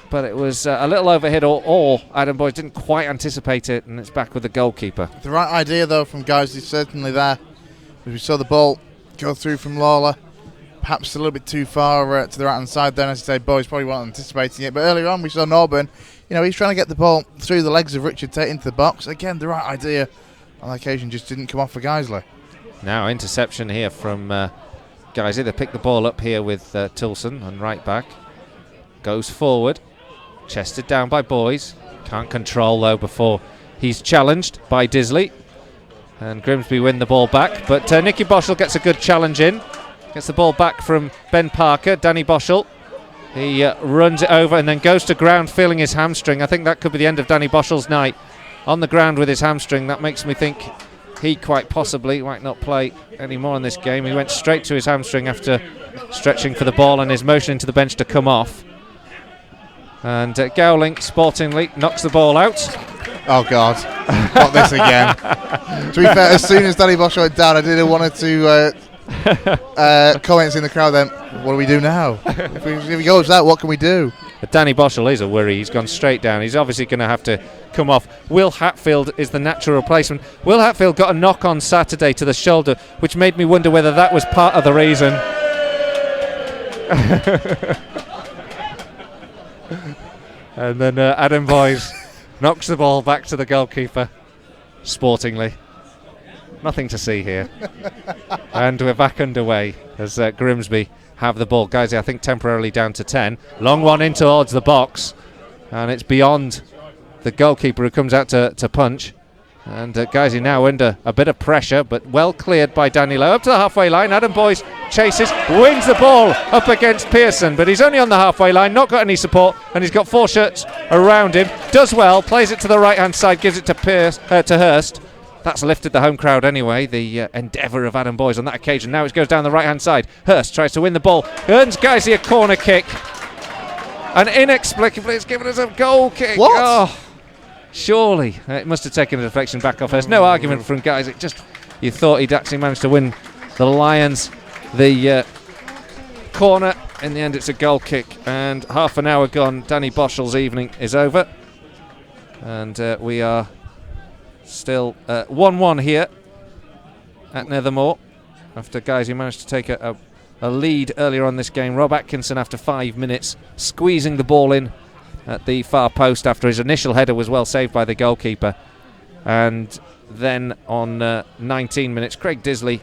but it was a little overhit, or Adam Boyes didn't quite anticipate it, and it's back with the goalkeeper. The right idea, though, from Guiseley certainly there. As we saw the ball go through from Lawler, perhaps a little bit too far to the right-hand side then, as you say, Boyes probably wasn't anticipating it. But earlier on we saw Norburn, he's trying to get the ball through the legs of Richard Tate into the box. Again, the right idea on that occasion just didn't come off for Guiseley. Now interception here from Guiseley. They pick the ball up here with Tilson on right back. Goes forward, chested down by Boyes. Can't control though before he's challenged by Disley. And Grimsby win the ball back, but Nicky Boschel gets a good challenge in. Gets the ball back from Ben Parker, Danny Boschel. He runs it over and then goes to ground feeling his hamstring. I think that could be the end of Danny Boschel's night. On the ground with his hamstring, that makes me think he quite possibly might not play anymore in this game. He went straight to his hamstring after stretching for the ball and is motioning to the bench to come off. And Gowling sportingly knocks the ball out. Oh God, not this again. To be fair, as soon as Danny Bosch went down, I didn't want to comments in the crowd then, what do we do now? if he goes out, what can we do? But Danny Boschel is a worry. He's gone straight down. He's obviously going to have to come off. Will Hatfield is the natural replacement. Will Hatfield got a knock on Saturday to the shoulder, which made me wonder whether that was part of the reason. And then Adam Boyes knocks the ball back to the goalkeeper, sportingly. Nothing to see here. And we're back underway as Grimsby have the ball. Guys, I think temporarily down to 10. Long one in towards the box, and it's beyond the goalkeeper who comes out to punch. And guys are now under a bit of pressure, but well cleared by Danny Lowe. Up to the halfway line, Adam Boyes chases, wins the ball up against Pearson, but he's only on the halfway line, not got any support, and he's got four shirts around him. Does well, plays it to the right hand side, gives it to Hurst. That's lifted the home crowd anyway, the endeavour of Adam Boyes on that occasion. Now it goes down the right-hand side. Hurst tries to win the ball. Earns Guiseley a corner kick. And inexplicably, it's given us a goal kick. What? Oh, surely. It must have taken a deflection back off Hurst. No argument from Guiseley. Just you thought he'd actually managed to win the Lions the corner. In the end, it's a goal kick. And half an hour gone. Danny Boschel's evening is over. And we are still 1-1 here at Nethermoor after Guiseley managed to take a lead earlier on this game. Rob Atkinson, after 5 minutes, squeezing the ball in at the far post after his initial header was well saved by the goalkeeper. And then on 19 minutes, Craig Disley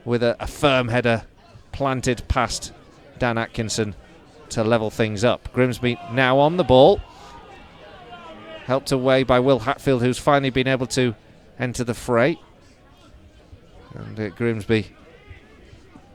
with a firm header planted past Dan Atkinson to level things up. Grimsby now on the ball, helped away by Will Hatfield, who's finally been able to enter the fray. And Grimsby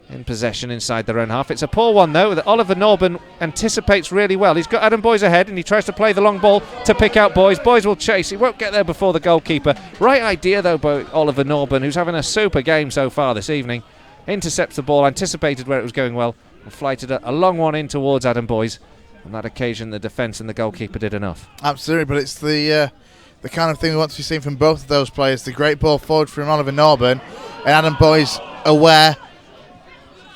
in possession inside their own half. It's a poor one, though, that Oliver Norburn anticipates really well. He's got Adam Boyes ahead, and he tries to play the long ball to pick out Boyes. Boyes will chase. He won't get there before the goalkeeper. Right idea, though, by Oliver Norburn, who's having a super game so far this evening. Intercepts the ball, anticipated where it was going well, and flighted a long one in towards Adam Boyes. On that occasion, the defence and the goalkeeper did enough. Absolutely, but it's the kind of thing we want to be seeing from both of those players. The great ball forward from Oliver Norburn, and Adam Boyes aware,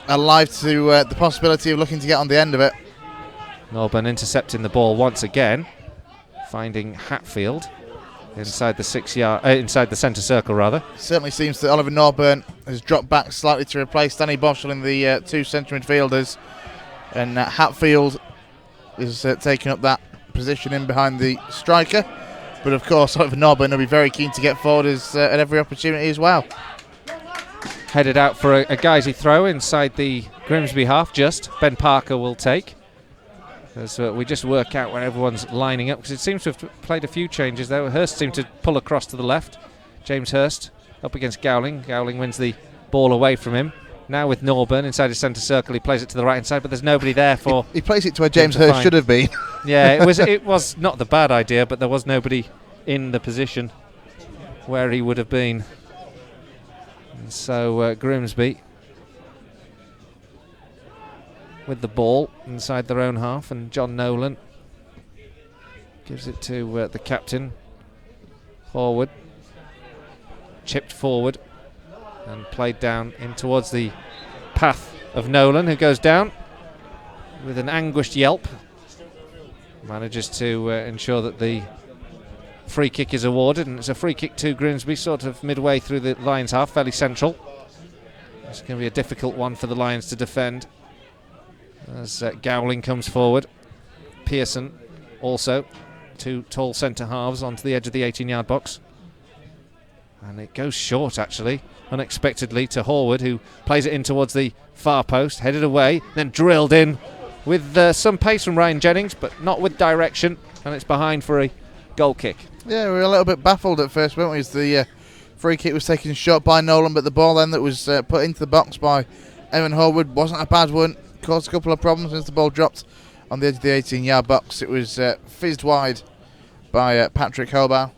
alive to the possibility of looking to get on the end of it. Norburn intercepting the ball once again, finding Hatfield inside the inside the centre circle rather. Certainly seems that Oliver Norburn has dropped back slightly to replace Danny Boschel in the two centre midfielders, and Hatfield is taking up that position in behind the striker. But of course, Oliver Norburn will be very keen to get forward at every opportunity as well. Headed out for a Guiseley throw inside the Grimsby half. Just Ben Parker will take. As we just work out where everyone's lining up, because it seems to have played a few changes there. Hurst seemed to pull across to the left. James Hurst up against Gowling. Gowling wins the ball away from him. Now with Norburn inside his centre circle, he plays it to the right hand side, but there's nobody there for. He plays it to where James Hurst should have been. Yeah, it was not the bad idea, but there was nobody in the position where he would have been. And so Grimsby with the ball inside their own half, and John Nolan gives it to the captain, Horwood. Chipped forward and played down in towards the path of Nolan, who goes down with an anguished yelp. Manages to ensure that the free kick is awarded, and it's a free kick to Grimsby, sort of midway through the Lions half, fairly central. It's going to be a difficult one for the Lions to defend as Gowling comes forward. Pearson also, two tall centre halves onto the edge of the 18-yard box. And it goes short, actually, unexpectedly, to Horwood, who plays it in towards the far post, headed away, then drilled in with some pace from Ryan Jennings, but not with direction, and it's behind for a goal kick. Yeah, we were a little bit baffled at first, weren't we, as the free kick was taken short by Nolan, but the ball then that was put into the box by Evan Horwood wasn't a bad one. Caused a couple of problems as the ball dropped on the edge of the 18-yard box. It was fizzed wide by Patrick Hobaugh.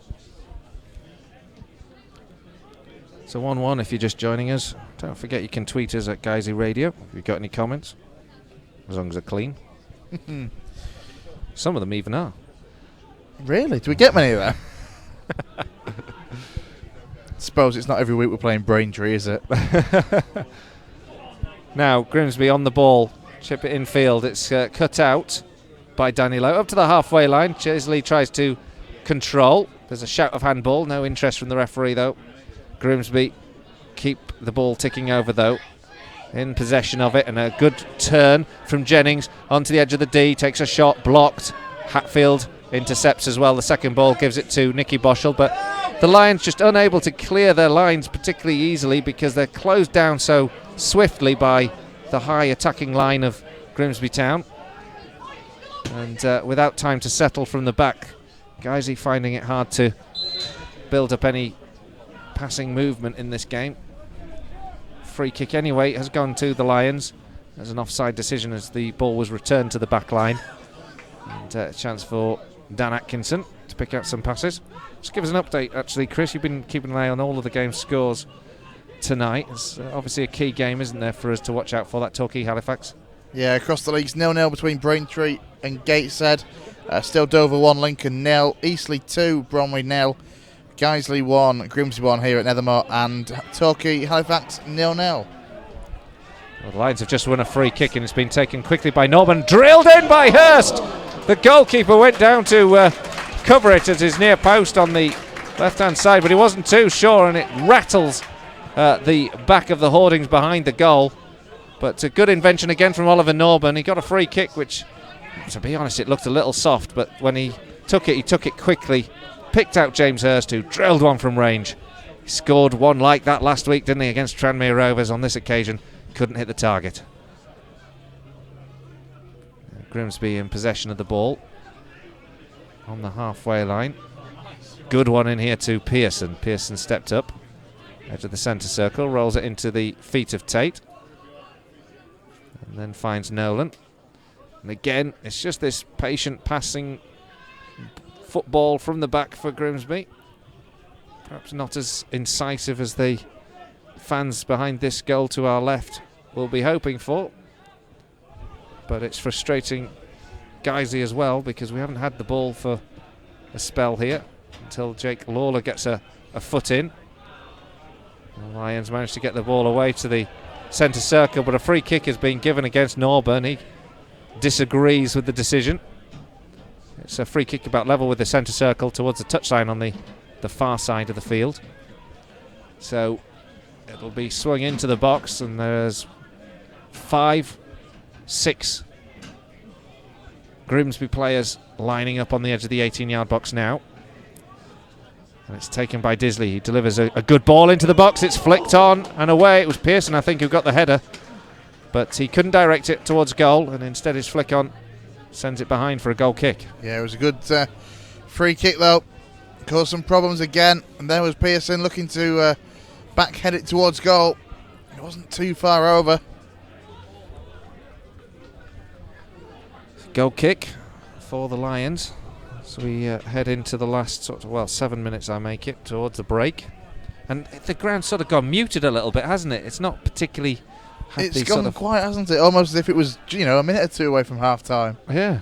So 1-1 if you're just joining us. Don't forget you can tweet us at Guiseley Radio if you've got any comments, as long as they're clean. Some of them even are. Really? Do we get many of them? Suppose it's not every week we're playing Braintree, is it? Now Grimsby on the ball, chip it infield. It's cut out by Danilo up to the halfway line. Guiseley tries to control. There's a shout of handball. No interest from the referee though. Grimsby keep the ball ticking over though, in possession of it, and a good turn from Jennings onto the edge of the D, takes a shot, blocked. Hatfield intercepts as well. The second ball gives it to Nicky Boschel, but the Lions just unable to clear their lines particularly easily because they're closed down so swiftly by the high attacking line of Grimsby Town, and without time to settle from the back, Guiseley finding it hard to build up any passing movement in this game. Free kick anyway has gone to the Lions as an offside decision as the ball was returned to the back line, and a chance for Dan Atkinson to pick out some passes. Just give us an update actually, Chris. You've been keeping an eye on all of the game's scores tonight. It's obviously a key game, isn't there, for us to watch out for, that Torquay Halifax? Yeah, across the leagues 0-0 between Braintree and Gateshead. Still Dover 1, Lincoln 0, Eastleigh 2, Bromley 0, Guiseley 1, Grimsby 1 here at Nethermore, and Torquay Halifax 0-0. Well, the Lions have just won a free kick and it's been taken quickly by Norman, drilled in by Hurst. The goalkeeper went down to cover it at his near post on the left-hand side, but he wasn't too sure, and it rattles the back of the hoardings behind the goal. But a good invention again from Oliver Norman. He got a free kick, which, to be honest, it looked a little soft, but when he took it quickly. Picked out James Hurst, who drilled one from range. He scored one like that last week, didn't he, against Tranmere Rovers. On this occasion, couldn't hit the target. Grimsby in possession of the ball on the halfway line. Good one in here to Pearson. Pearson stepped up, edge of the centre circle, rolls it into the feet of Tate, and then finds Nolan. And again, it's just this patient passing football from the back for Grimsby. Perhaps not as incisive as the fans behind this goal to our left will be hoping for, but it's frustrating Guiseley as well because we haven't had the ball for a spell here until Jake Lawler gets a foot in. The Lions managed to get the ball away to the centre circle, but a free kick has been given against Norburn. He disagrees with the decision. It's a free kick about level with the centre circle towards the touchline on the far side of the field. So it'll be swung into the box, and there's 5-6 Grimsby players lining up on the edge of the 18-yard box now. And it's taken by Disley. He delivers a good ball into the box. It's flicked on and away. It was Pearson, I think, who got the header, but he couldn't direct it towards goal, and instead his flick on sends it behind for a goal kick. Yeah, it was a good free kick though. Caused some problems again, and there was Pearson looking to backhead it towards goal. It wasn't too far over. Goal kick for the Lions. So we head into the last 7 minutes, I make it, towards the break. And the ground's sort of gone muted a little bit, hasn't it? It's not particularly It's gone quiet, hasn't it? Almost as if it was, a minute or two away from half time. Yeah.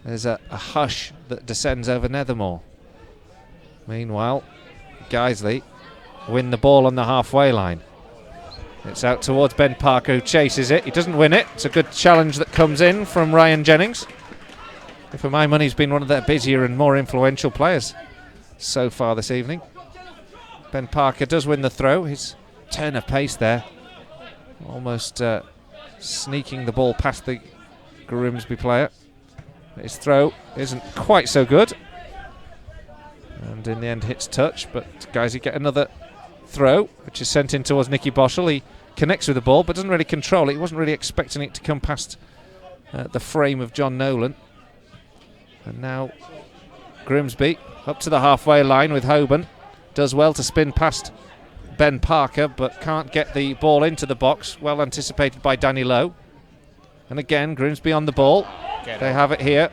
There's a hush that descends over Nethermore. Meanwhile, Guiseley win the ball on the halfway line. It's out towards Ben Parker, who chases it. He doesn't win it. It's a good challenge that comes in from Ryan Jennings, who for my money has been one of their busier and more influential players so far this evening. Ben Parker does win the throw. His turn of pace there, almost sneaking the ball past the Grimsby player. His throw isn't quite so good, and in the end hits touch, but Guiseley get another throw, which is sent in towards Nicky Boschel. He connects with the ball but doesn't really control it. He wasn't really expecting it to come past the frame of John Nolan. And now Grimsby up to the halfway line with Hoban. Does well to spin past Ben Parker, but can't get the ball into the box. Well anticipated by Danny Lowe. And again, Grimsby on the ball. They have it here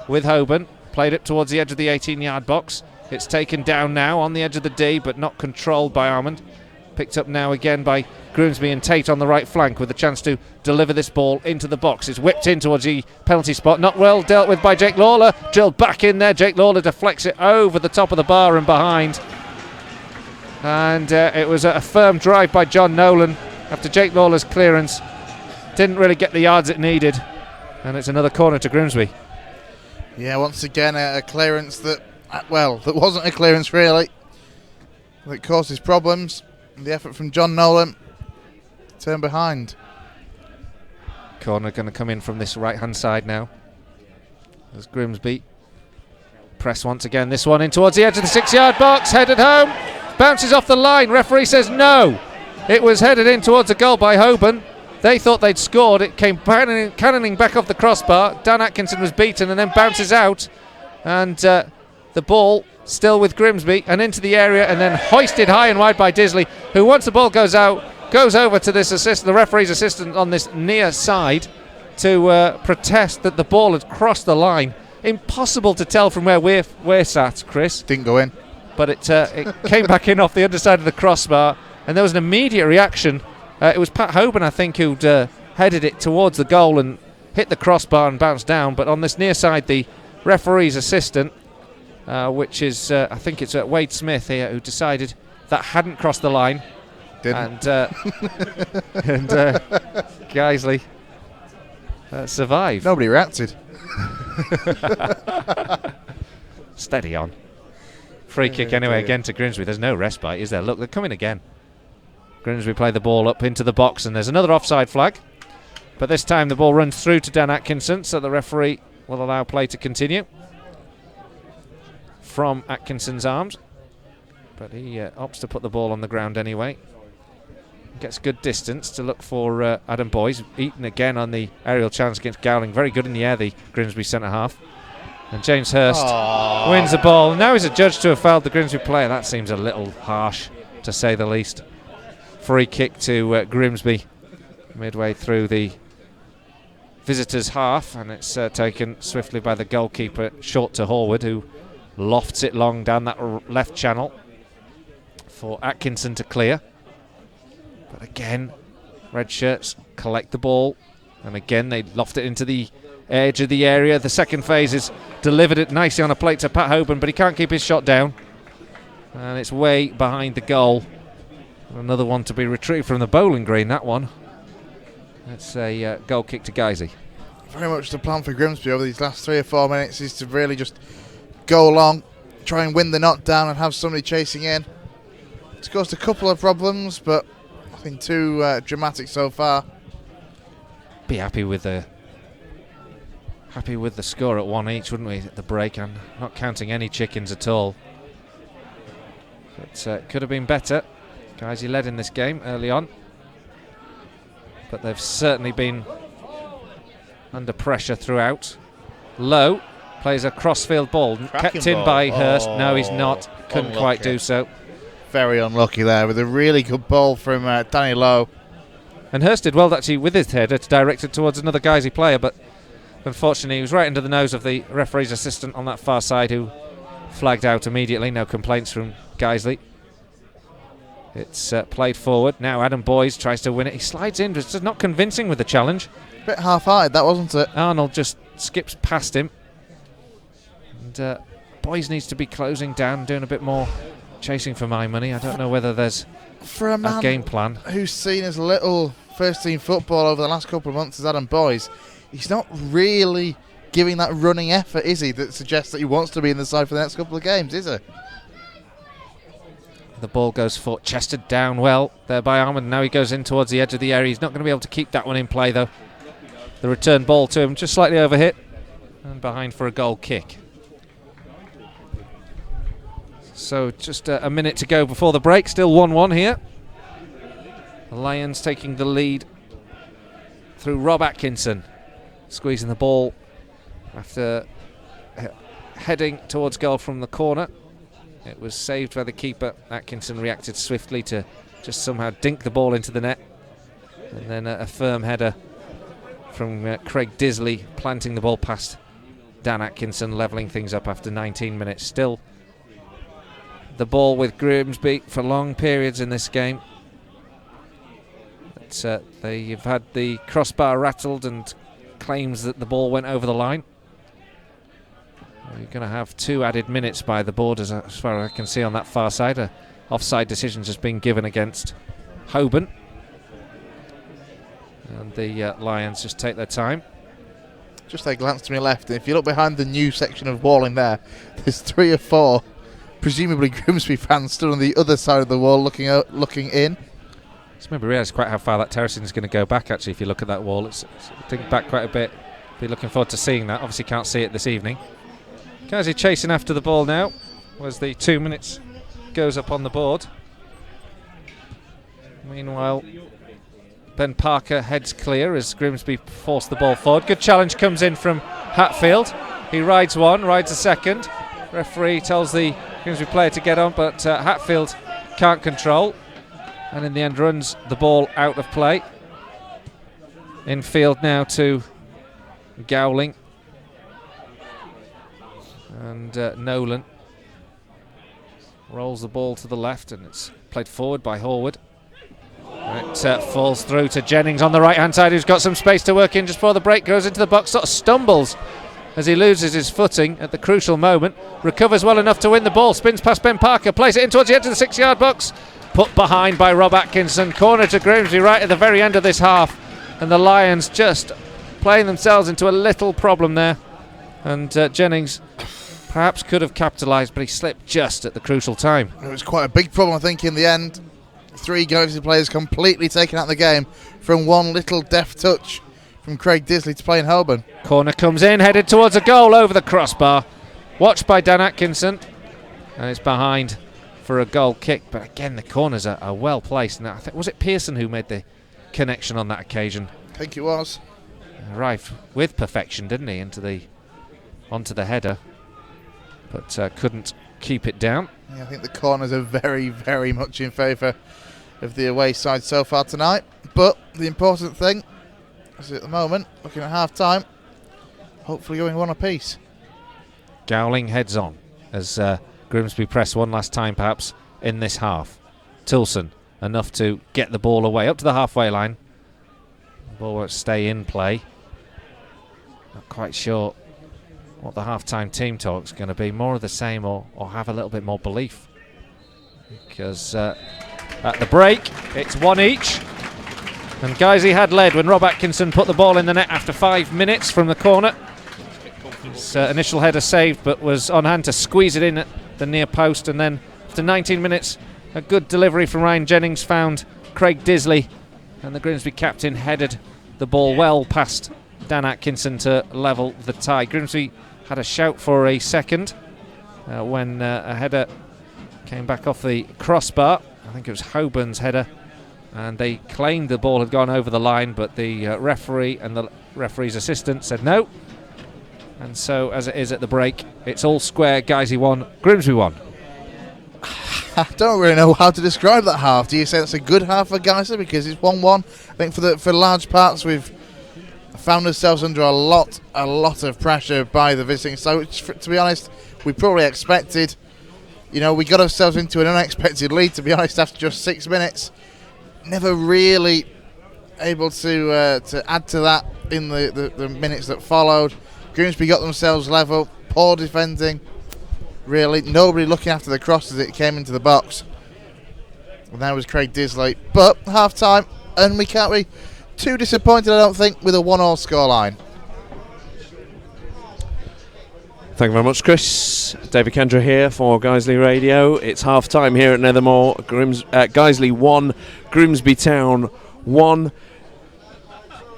with Hoban. Played it towards the edge of the 18-yard box. It's taken down now on the edge of the D, but not controlled by Armand. Picked up now again by Grimsby and Tate on the right flank with a chance to deliver this ball into the box. It's whipped in towards the penalty spot. Not well dealt with by Jake Lawler. Drilled back in there. Jake Lawler deflects it over the top of the bar and behind. And it was a firm drive by John Nolan after Jake Lawler's clearance. Didn't really get the yards it needed. And it's another corner to Grimsby. Yeah, once again a clearance that wasn't a clearance really. That causes problems. The effort from John Nolan. Turn behind. Corner going to come in from this right-hand side now. As Grimsby press once again. This one in towards the edge of the 6-yard box. Headed home. Bounces off the line. Referee says no. It was headed in towards a goal by Hoban. They thought they'd scored. It came cannoning back off the crossbar. Dan Atkinson was beaten and then bounces out. And the ball still with Grimsby and into the area and then hoisted high and wide by Disley, who once the ball goes out, goes over to this the referee's assistant on this near side to protest that the ball had crossed the line. Impossible to tell from where we're sat, Chris. Didn't go in. But it came back in off the underside of the crossbar, and there was an immediate reaction. It was Pat Hoban, I think, who'd headed it towards the goal and hit the crossbar and bounced down. But on this near side, the referee's assistant, which is, I think it's Wade Smith here, who decided that hadn't crossed the line. Didn't. And Guiseley survived. Nobody reacted. Steady on. Free kick anyway, again to Grimsby. There's no respite, is there? Look, they're coming again. Grimsby play the ball up into the box, and there's another offside flag. But this time the ball runs through to Dan Atkinson, so the referee will allow play to continue from Atkinson's arms. But he opts to put the ball on the ground anyway. Gets good distance to look for Adam Boyes. Eaton again on the aerial challenge against Gowling. Very good in the air, the Grimsby centre-half. And James Hurst wins the ball. Now he's adjudged to have fouled the Grimsby player. That seems a little harsh, to say the least. Free kick to Grimsby midway through the visitors' half, and it's taken swiftly by the goalkeeper, short to Horwood, who lofts it long down that left channel for Atkinson to clear. But again, red shirts collect the ball, and again they loft it into the edge of the area. The second phase is delivered it nicely on a plate to Pat Hoban, but he can't keep his shot down, and it's way behind the goal. Another one to be retrieved from the bowling green, that one. It's a goal kick to Guiseley. Very much the plan for Grimsby over these last 3 or 4 minutes is to really just go along, try and win the knockdown and have somebody chasing in. It's caused a couple of problems, but nothing too dramatic so far. Be happy with the score at 1 each, wouldn't we, at the break? I'm not counting any chickens at all. But could have been better. Guiseley led in this game early on, but they've certainly been under pressure throughout. Lowe plays a crossfield ball, kept in by Hurst. No, he's not. Couldn't quite do so. Very unlucky there with a really good ball from Danny Lowe. And Hurst did well actually with his header to direct it towards another Guiseley player, but unfortunately he was right under the nose of the referee's assistant on that far side, who flagged out immediately. No complaints from Guiseley. It's played forward. Now Adam Boyes tries to win it. He slides in, but it's just not convincing with the challenge. A bit half-hearted, that wasn't it? Arnold just skips past him. And Boyes needs to be closing down, doing a bit more chasing for my money. I don't know whether there's for a man game plan. Who's seen as little first-team football over the last couple of months as Adam Boyes, he's not really giving that running effort, is he, that suggests that he wants to be in the side for the next couple of games, is he? The ball goes for chested down well there by Ahmed. Now he goes in towards the edge of the area. He's not going to be able to keep that one in play, though. The return ball to him just slightly overhit and behind for a goal kick. So just a minute to go before the break. Still 1-1 here. The Lions taking the lead through Rob Atkinson, squeezing the ball after heading towards goal from the corner. It was saved by the keeper. Atkinson reacted swiftly to just somehow dink the ball into the net. And then a firm header from Craig Disley, planting the ball past Dan Atkinson, levelling things up after 19 minutes. Still the ball with Grimsby for long periods in this game. But they've had the crossbar rattled and claims that the ball went over the line. You're going to have 2 added minutes by the board, as far as I can see on that far side. Offside decisions has been given against Holborn. And the Lions just take their time. Just a glance to my left, and if you look behind the new section of wall in there, there's 3 or 4, presumably Grimsby fans, stood on the other side of the wall looking in. It's made me realise quite how far that terracing is going to go back, actually, if you look at that wall. It's digged back quite a bit. Be looking forward to seeing that. Obviously can't see it this evening. Guiseley chasing after the ball now as the 2 minutes goes up on the board. Meanwhile, Ben Parker heads clear as Grimsby force the ball forward. Good challenge comes in from Hatfield. He rides one, rides a second. Referee tells the Grimsby player to get on, but Hatfield can't control. And in the end runs the ball out of play. Infield now to Gowling. And Nolan rolls the ball to the left, and it's played forward by Horwood. It falls through to Jennings on the right hand side, who's got some space to work in just before the break. Goes into the box, sort of stumbles as he loses his footing at the crucial moment. Recovers well enough to win the ball, spins past Ben Parker, plays it in towards the edge of the 6-yard box. Put behind by Rob Atkinson. Corner to Grimsby right at the very end of this half, and the Lions just playing themselves into a little problem there. And Jennings perhaps could have capitalised, but he slipped just at the crucial time. It was quite a big problem, I think, in the end. 3 Galaxy players completely taken out of the game from one little deft touch from Craig Disley to play in Holborn. Corner comes in, headed towards a goal over the crossbar. Watched by Dan Atkinson, and it's behind for a goal kick. But again, the corners are well placed. And I think, was it Pearson who made the connection on that occasion? I think it was. Arrived with perfection, didn't he, onto the header, but couldn't keep it down. Yeah, I think the corners are very, very much in favour of the away side so far tonight. But the important thing is, at the moment, looking at half-time, hopefully going 1 apiece. Gowling heads on as Grimsby press one last time, perhaps, in this half. Tilson, enough to get the ball away up to the halfway line. The ball won't stay in play. Not quite sure what the half-time team talk's going to be. More of the same, or have a little bit more belief. Because at the break, it's 1 each. And Guiseley had led when Rob Atkinson put the ball in the net after 5 minutes from the corner. His initial header saved, but was on hand to squeeze it in at the near post. And then after 19 minutes, a good delivery from Ryan Jennings found Craig Disley. And the Grimsby captain headed the ball well past Dan Atkinson to level the tie. Grimsby had a shout for a second when a header came back off the crossbar. I think it was Holborn's header, and they claimed the ball had gone over the line, but the referee and the referee's assistant said no. And so, as it is at the break, it's all square. Guiseley 1, Grimsby 1. I don't really know how to describe that half. Do you say that's a good half for Guiseley because it's 1-1? I think for large parts we've found ourselves under a lot of pressure by the visiting. So to be honest, we probably expected You know, we got ourselves into an unexpected lead, to be honest, after just 6 minutes. Never really able to add to that in the minutes that followed. Grimsby got themselves level, poor defending, really. Nobody looking after the cross as it came into the box. And that was Craig Guiseley. But half-time, and we can't be too disappointed, I don't think, with a 1-1 scoreline. Thank you very much, Chris. David Kendra here for Guiseley Radio. It's half-time here at Nethermore. Guiseley 1, Grimsby Town 1.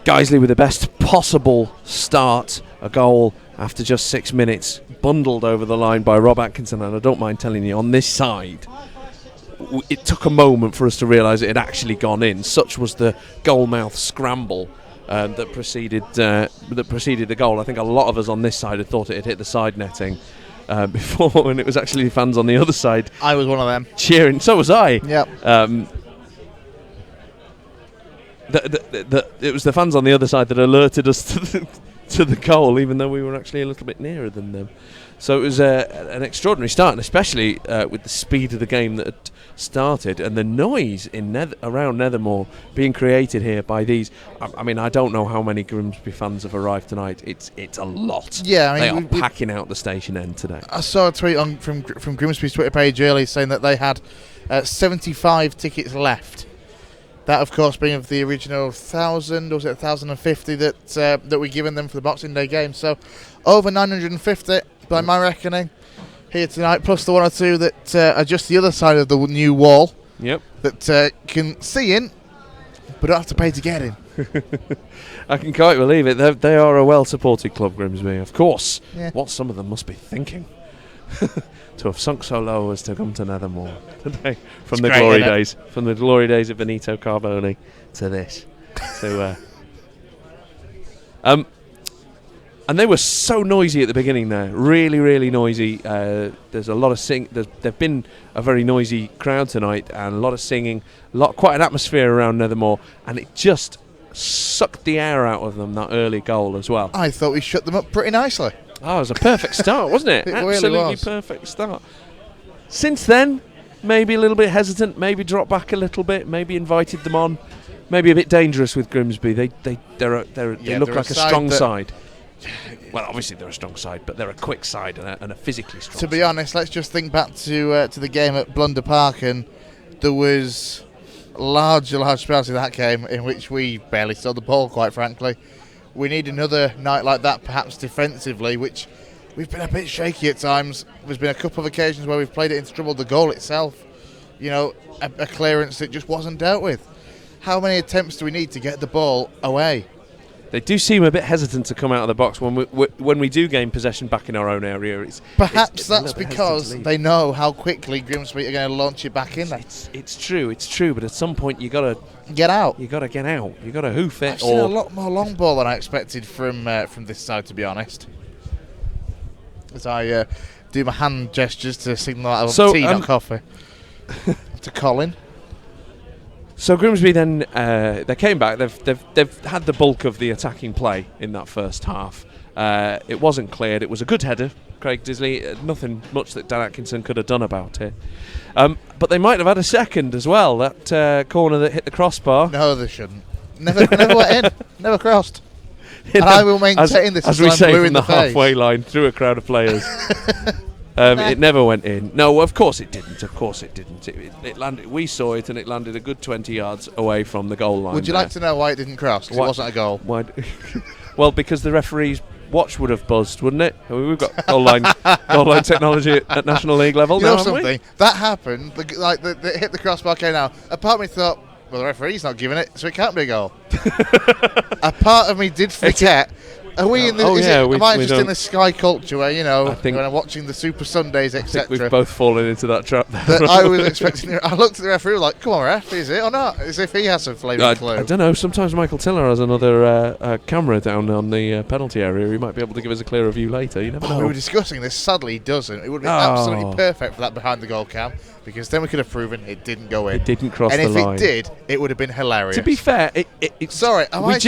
Guiseley with the best possible start. A goal after just 6 minutes, bundled over the line by Rob Atkinson. And I don't mind telling you, on this side, it took a moment for us to realise it had actually gone in. Such was the goalmouth scramble that preceded the goal. I think a lot of us on this side had thought it had hit the side netting before, when it was actually fans on the other side. I was one of them. Cheering. So was I. Yep. It was the fans on the other side that alerted us to the goal, even though we were actually a little bit nearer than them. So it was an extraordinary start, and especially with the speed of the game that had started and the noise in around Nethermore being created here by these. I mean, I don't know how many Grimsby fans have arrived tonight. It's a lot. Yeah, I mean, they are packing out the station end today. I saw a tweet from Grimsby's Twitter page earlier saying that they had 75 tickets left. That, of course, being of the original 1,000, or was it 1,050 that we given them for the Boxing Day game. So over 950 by my reckoning here tonight, plus the one or two that are just the other side of the new wall. Yep. That can see in, but don't have to pay to get in. I can quite believe it. They are a well-supported club, Grimsby. Of course. Yeah. What some of them must be thinking. To have sunk so low as to come to Nethermore today, from the glory days of Benito Carboni to this. So, and they were so noisy at the beginning there, really, really noisy. There's a lot of There've been a very noisy crowd tonight, and a lot of singing, quite an atmosphere around Nethermore, and it just sucked the air out of them, that early goal as well. I thought we shut them up pretty nicely. Oh, it was a perfect start, wasn't it? It Absolutely really was. Perfect start. Since then, maybe a little bit hesitant, maybe dropped back a little bit, maybe invited them on, maybe a bit dangerous with Grimsby. They look like a strong side. Well, obviously they're a strong side, but they're a quick side and a physically strong To be honest, let's just think back to the game at Blunder Park, and there was large spells in that game in which we barely saw the ball, quite frankly. We need another night like that, perhaps defensively, which we've been a bit shaky at times. There's been a couple of occasions where we've played it into trouble. The goal itself, a clearance that just wasn't dealt with. How many attempts do we need to get the ball away? They do seem a bit hesitant to come out of the box when we do gain possession back in our own area. Perhaps that's because they know how quickly Grimsby are going to launch it back in there. It's true, but at some point you got to get out. You got to get out. You got to hoof it. I've seen a lot more long ball than I expected from this side, to be honest. As I do my hand gestures to signal that I want tea, not coffee. To Colin. So Grimsby then they came back. They've had the bulk of the attacking play in that first half. It wasn't cleared. It was a good header, Craig Guiseley. Nothing much that Dan Atkinson could have done about it. But they might have had a second as well. That corner that hit the crossbar. No, they shouldn't. Never went in. Never crossed. And I will maintain this as we say from the halfway line through a crowd of players. It never went in. No, of course it didn't. It landed. We saw it, and it landed a good 20 yards away from the goal line. Would you like to know why it didn't cross? 'Cause it wasn't a goal. Why? Well, because the referee's watch would have buzzed, wouldn't it? I mean, we've got goal line technology at National League level. You know something? That happened. The hit the crossbar came out. A part of me thought, well, the referee's not giving it, so it can't be a goal. A part of me did forget. Are we in the? Am I just in the Sky culture where when I'm watching the Super Sundays, etc.? I think we've both fallen into that trap. That I was expecting. I looked at the referee like, "Come on, ref, is it or not?" As if he has some flaming clue. I don't know. Sometimes Michael Tiller has another camera down on the penalty area. He might be able to give us a clearer view later. You never know. We were discussing this. Sadly, he doesn't. It would be absolutely perfect for that behind the goal cam, because then we could have proven it didn't go in. It didn't cross the line. And if it did, it would have been hilarious. To be fair, sorry, we're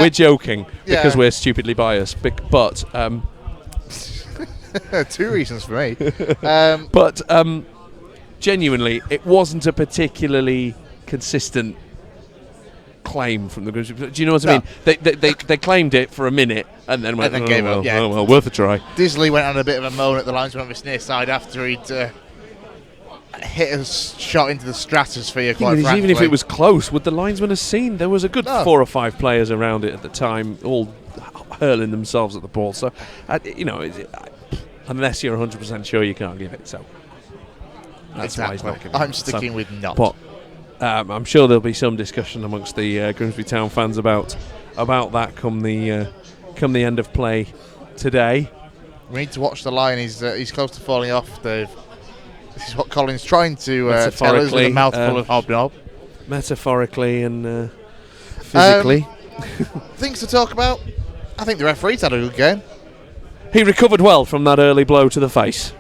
joking because we're stupidly biased. But Two reasons for me. But genuinely, it wasn't a particularly consistent claim from the Grimsby. Do you know what I mean? They claimed it for a minute and then went, gave up. Yeah. Oh, well, worth a try. Guiseley went on a bit of a moan at the linesman on this near side after he'd hit a shot into the stratosphere. Quite frankly, even if it was close, would the linesman have seen? There was a good 4 or 5 players around it at the time, all hurling themselves at the ball. So, unless you're 100% sure, you can't give it. So that's why he's not giving it. I'm sticking with not. But I'm sure there'll be some discussion amongst the Grimsby Town fans about that come the end of play today. We need to watch the line. He's close to falling off, Dave. This is what Colin's trying to tell us with a mouthful of hobnob. Metaphorically and physically. Things to talk about. I think the referee's had a good game. He recovered well from that early blow to the face.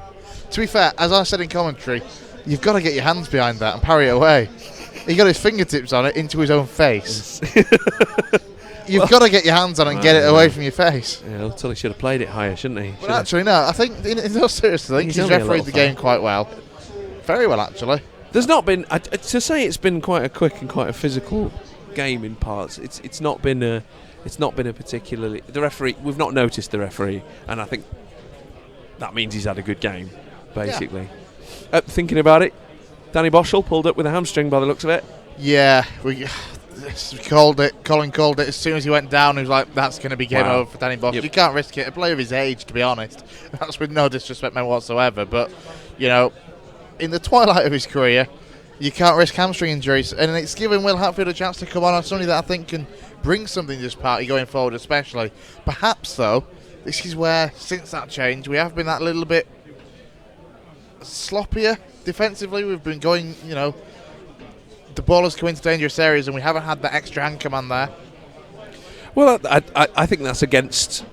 To be fair, as I said in commentary, you've got to get your hands behind that and parry it away. He got his fingertips on it into his own face. You've got to get your hands on it and get it away from your face. Yeah, until he should have played it higher, shouldn't he? But actually, no. I think, in all seriousness, I think he's refereed the game quite well. Very well, actually. There's not been to say it's been quite a quick and quite a physical game in parts. It's not been a particularly the referee. We've not noticed the referee, and I think that means he's had a good game, basically. Yeah. Thinking about it, Danny Boschel pulled up with a hamstring by the looks of it. Yeah, we called it. Colin called it as soon as he went down. He was like, "That's going to be game over for Danny Boschel." Yep. You can't risk it. A player of his age, to be honest. That's with no disrespect meant whatsoever, but in the twilight of his career, you can't risk hamstring injuries, and it's given Will Hatfield a chance to come on somebody that I think can bring something to this party going forward, especially. Perhaps, though, this is where, since that change, we have been that little bit sloppier defensively. We've been going, the ball has come into dangerous areas, and we haven't had that extra hand command there. Well, I think that's against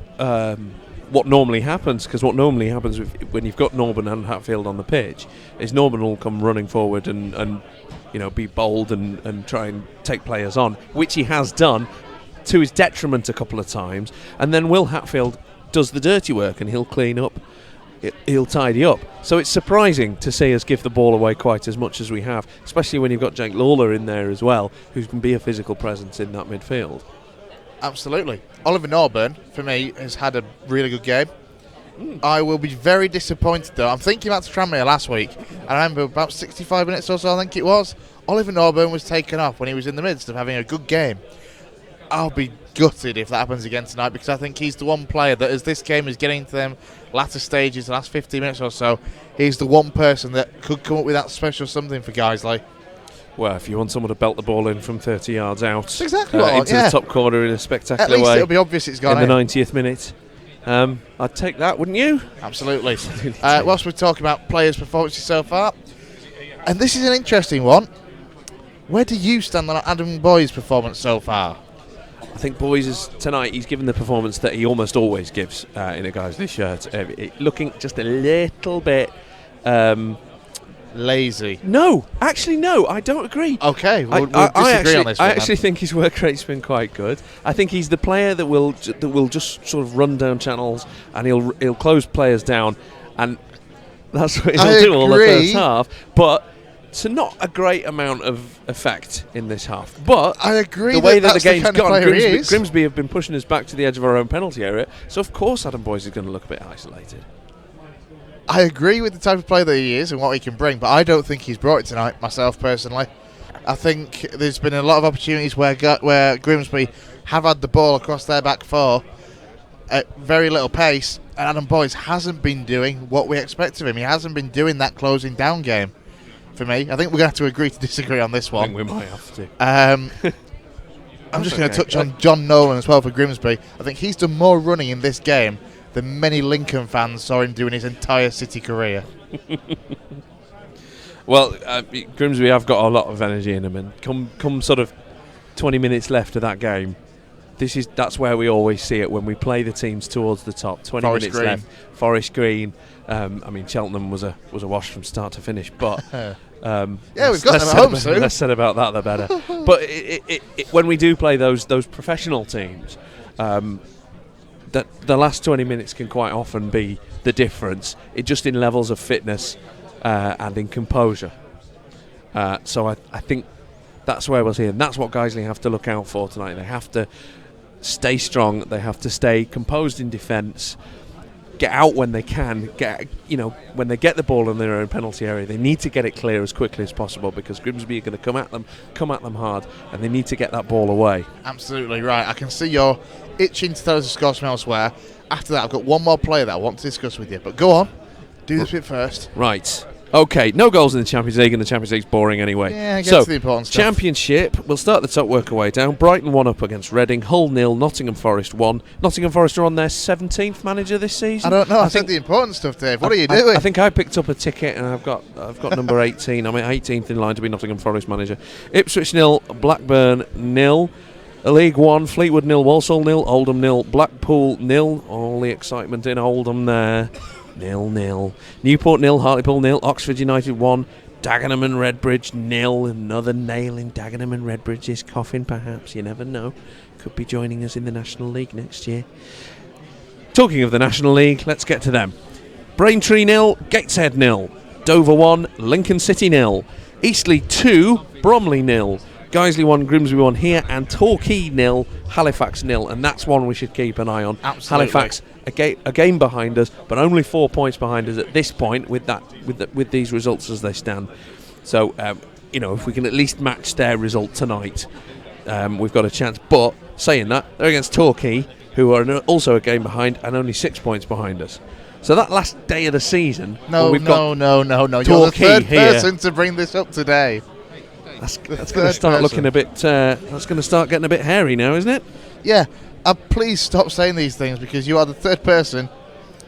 what normally happens, because what normally happens when you've got Norburn and Hatfield on the pitch is Norburn will come running forward and be bold and try and take players on, which he has done to his detriment a couple of times, and then Will Hatfield does the dirty work and he'll clean up, he'll tidy up. So it's surprising to see us give the ball away quite as much as we have, especially when you've got Jake Lawler in there as well, who can be a physical presence in that midfield. Absolutely. Oliver Norburn, for me, has had a really good game. I will be very disappointed, though. I'm thinking about Tranmere last week. I remember about 65 minutes or so, I think it was. Oliver Norburn was taken off when he was in the midst of having a good game. I'll be gutted if that happens again tonight, because I think he's the one player that, as this game is getting to them latter stages, the last 15 minutes or so, he's the one person that could come up with that special something for Guiseley. Well, if you want someone to belt the ball in from 30 yards out, that's exactly what into the top corner in a spectacular way, at least it'll be obvious it's gone in the 90th minute. I'd take that, wouldn't you? Absolutely. Whilst we're talking about players' performances so far, and this is an interesting one, where do you stand on Adam Boy's performance so far? I think Boyes tonight, he's given the performance that he almost always gives in a Guiseley shirt. Looking just a little bit lazy. No, actually, no, I don't agree. Okay, we'll disagree on this one. I actually think his work rate's been quite good. I think he's the player that will just sort of run down channels and he'll close players down, and that's what he'll do all the first half. But so not a great amount of effect in this half. But I agree. The way that the game's gone, Grimsby have been pushing us back to the edge of our own penalty area. So of course Adam Boyes is going to look a bit isolated. I agree with the type of player that he is and what he can bring, but I don't think he's brought it tonight, myself personally. I think there's been a lot of opportunities where Grimsby have had the ball across their back four at very little pace, and Adam Boyes hasn't been doing what we expect of him. He hasn't been doing that closing down game for me. I think we're going to have to agree to disagree on this one. I think we might have to. I'm just going to touch on John Nolan as well for Grimsby. I think he's done more running in this game than many Lincoln fans saw him do in his entire City career. Well, Grimsby have got a lot of energy in them, and come sort of 20 minutes left of that game, that's where we always see it when we play the teams towards the top. 20 Forest minutes Green. left. Forest Green. Cheltenham was a wash from start to finish, but we've got them at home soon. Less said about that, the better. But when we do play those professional teams, that the last 20 minutes can quite often be the difference. It just in levels of fitness and in composure. So I think that's where we'll see, and that's what Guiseley have to look out for tonight. They have to stay strong. They have to stay composed in defence. Get out when they can. When they get the ball in their own penalty area, they need to get it clear as quickly as possible, because Grimsby are going to come at them hard, and they need to get that ball away. Absolutely right. I can see you're itching to tell us to score from elsewhere. After that, I've got one more player that I want to discuss with you. But go on, do this bit first. Right. Okay, no goals in the Champions League, and the Champions League's boring anyway. Yeah, get to the important stuff. Championship, we'll start the top, work our way down. Brighton 1 up against Reading, Hull 0, Nottingham Forest 1. Nottingham Forest are on their 17th manager this season. I don't know, I think the important stuff, Dave. What are you doing? I think I picked up a ticket, and I've got number 18. I'm at 18th in line to be Nottingham Forest manager. Ipswich 0, Blackburn 0. League 1, Fleetwood 0, Walsall 0, Oldham 0, Blackpool 0. All the excitement in Oldham there. 0-0. Newport 0, Hartlepool 0, Oxford United 1, Dagenham and Redbridge 0. Another nail in Dagenham and Redbridge's coffin, perhaps. You never know. Could be joining us in the National League next year. Talking of the National League, let's get to them. Braintree 0, Gateshead 0, Dover 1, Lincoln City 0, Eastleigh 2, Bromley 0, Guiseley 1, Grimsby 1 here, and Torquay 0, Halifax 0, and that's one we should keep an eye on. Absolutely. Halifax a game behind us, but only 4 points behind us at this point with these results as they stand. So if we can at least match their result tonight, we've got a chance. But saying that, they're against Torquay, who are also a game behind and only 6 points behind us. So that last day of the season, no. You're the third person to bring this up today. That's going to start looking a bit. That's going to start getting a bit hairy now, isn't it? Yeah. Please stop saying these things, because you are the third person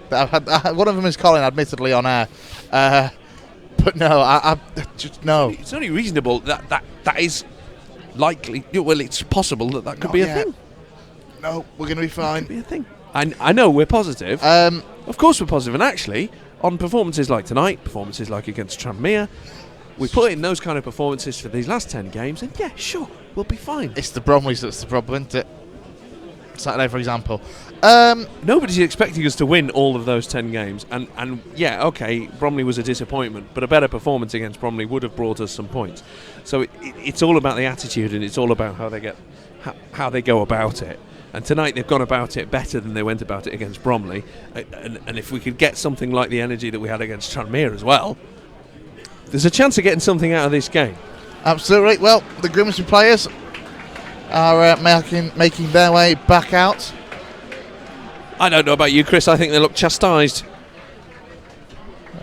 that I've had. One of them is Colin, admittedly on air. But no, I just no. It's only reasonable that is likely. Well, it's possible that could be a thing. No, we're going to be fine. Could be a thing. I know we're positive. Of course we're positive, and actually, on performances like tonight, performances like against Tranmere, we put in those kind of performances for these last 10 games, and yeah, sure, we'll be fine. It's the Bromleys that's the problem, isn't it? Saturday, for example. Nobody's expecting us to win all of those 10 games, and yeah, okay, Bromley was a disappointment, but a better performance against Bromley would have brought us some points. So it's all about the attitude, and it's all about how they go about it. And tonight they've gone about it better than they went about it against Bromley, and if we could get something like the energy that we had against Tranmere as well, there's a chance of getting something out of this game. Absolutely. Well, the Grimsby players are making their way back out. I don't know about you, Chris. I think they look chastised.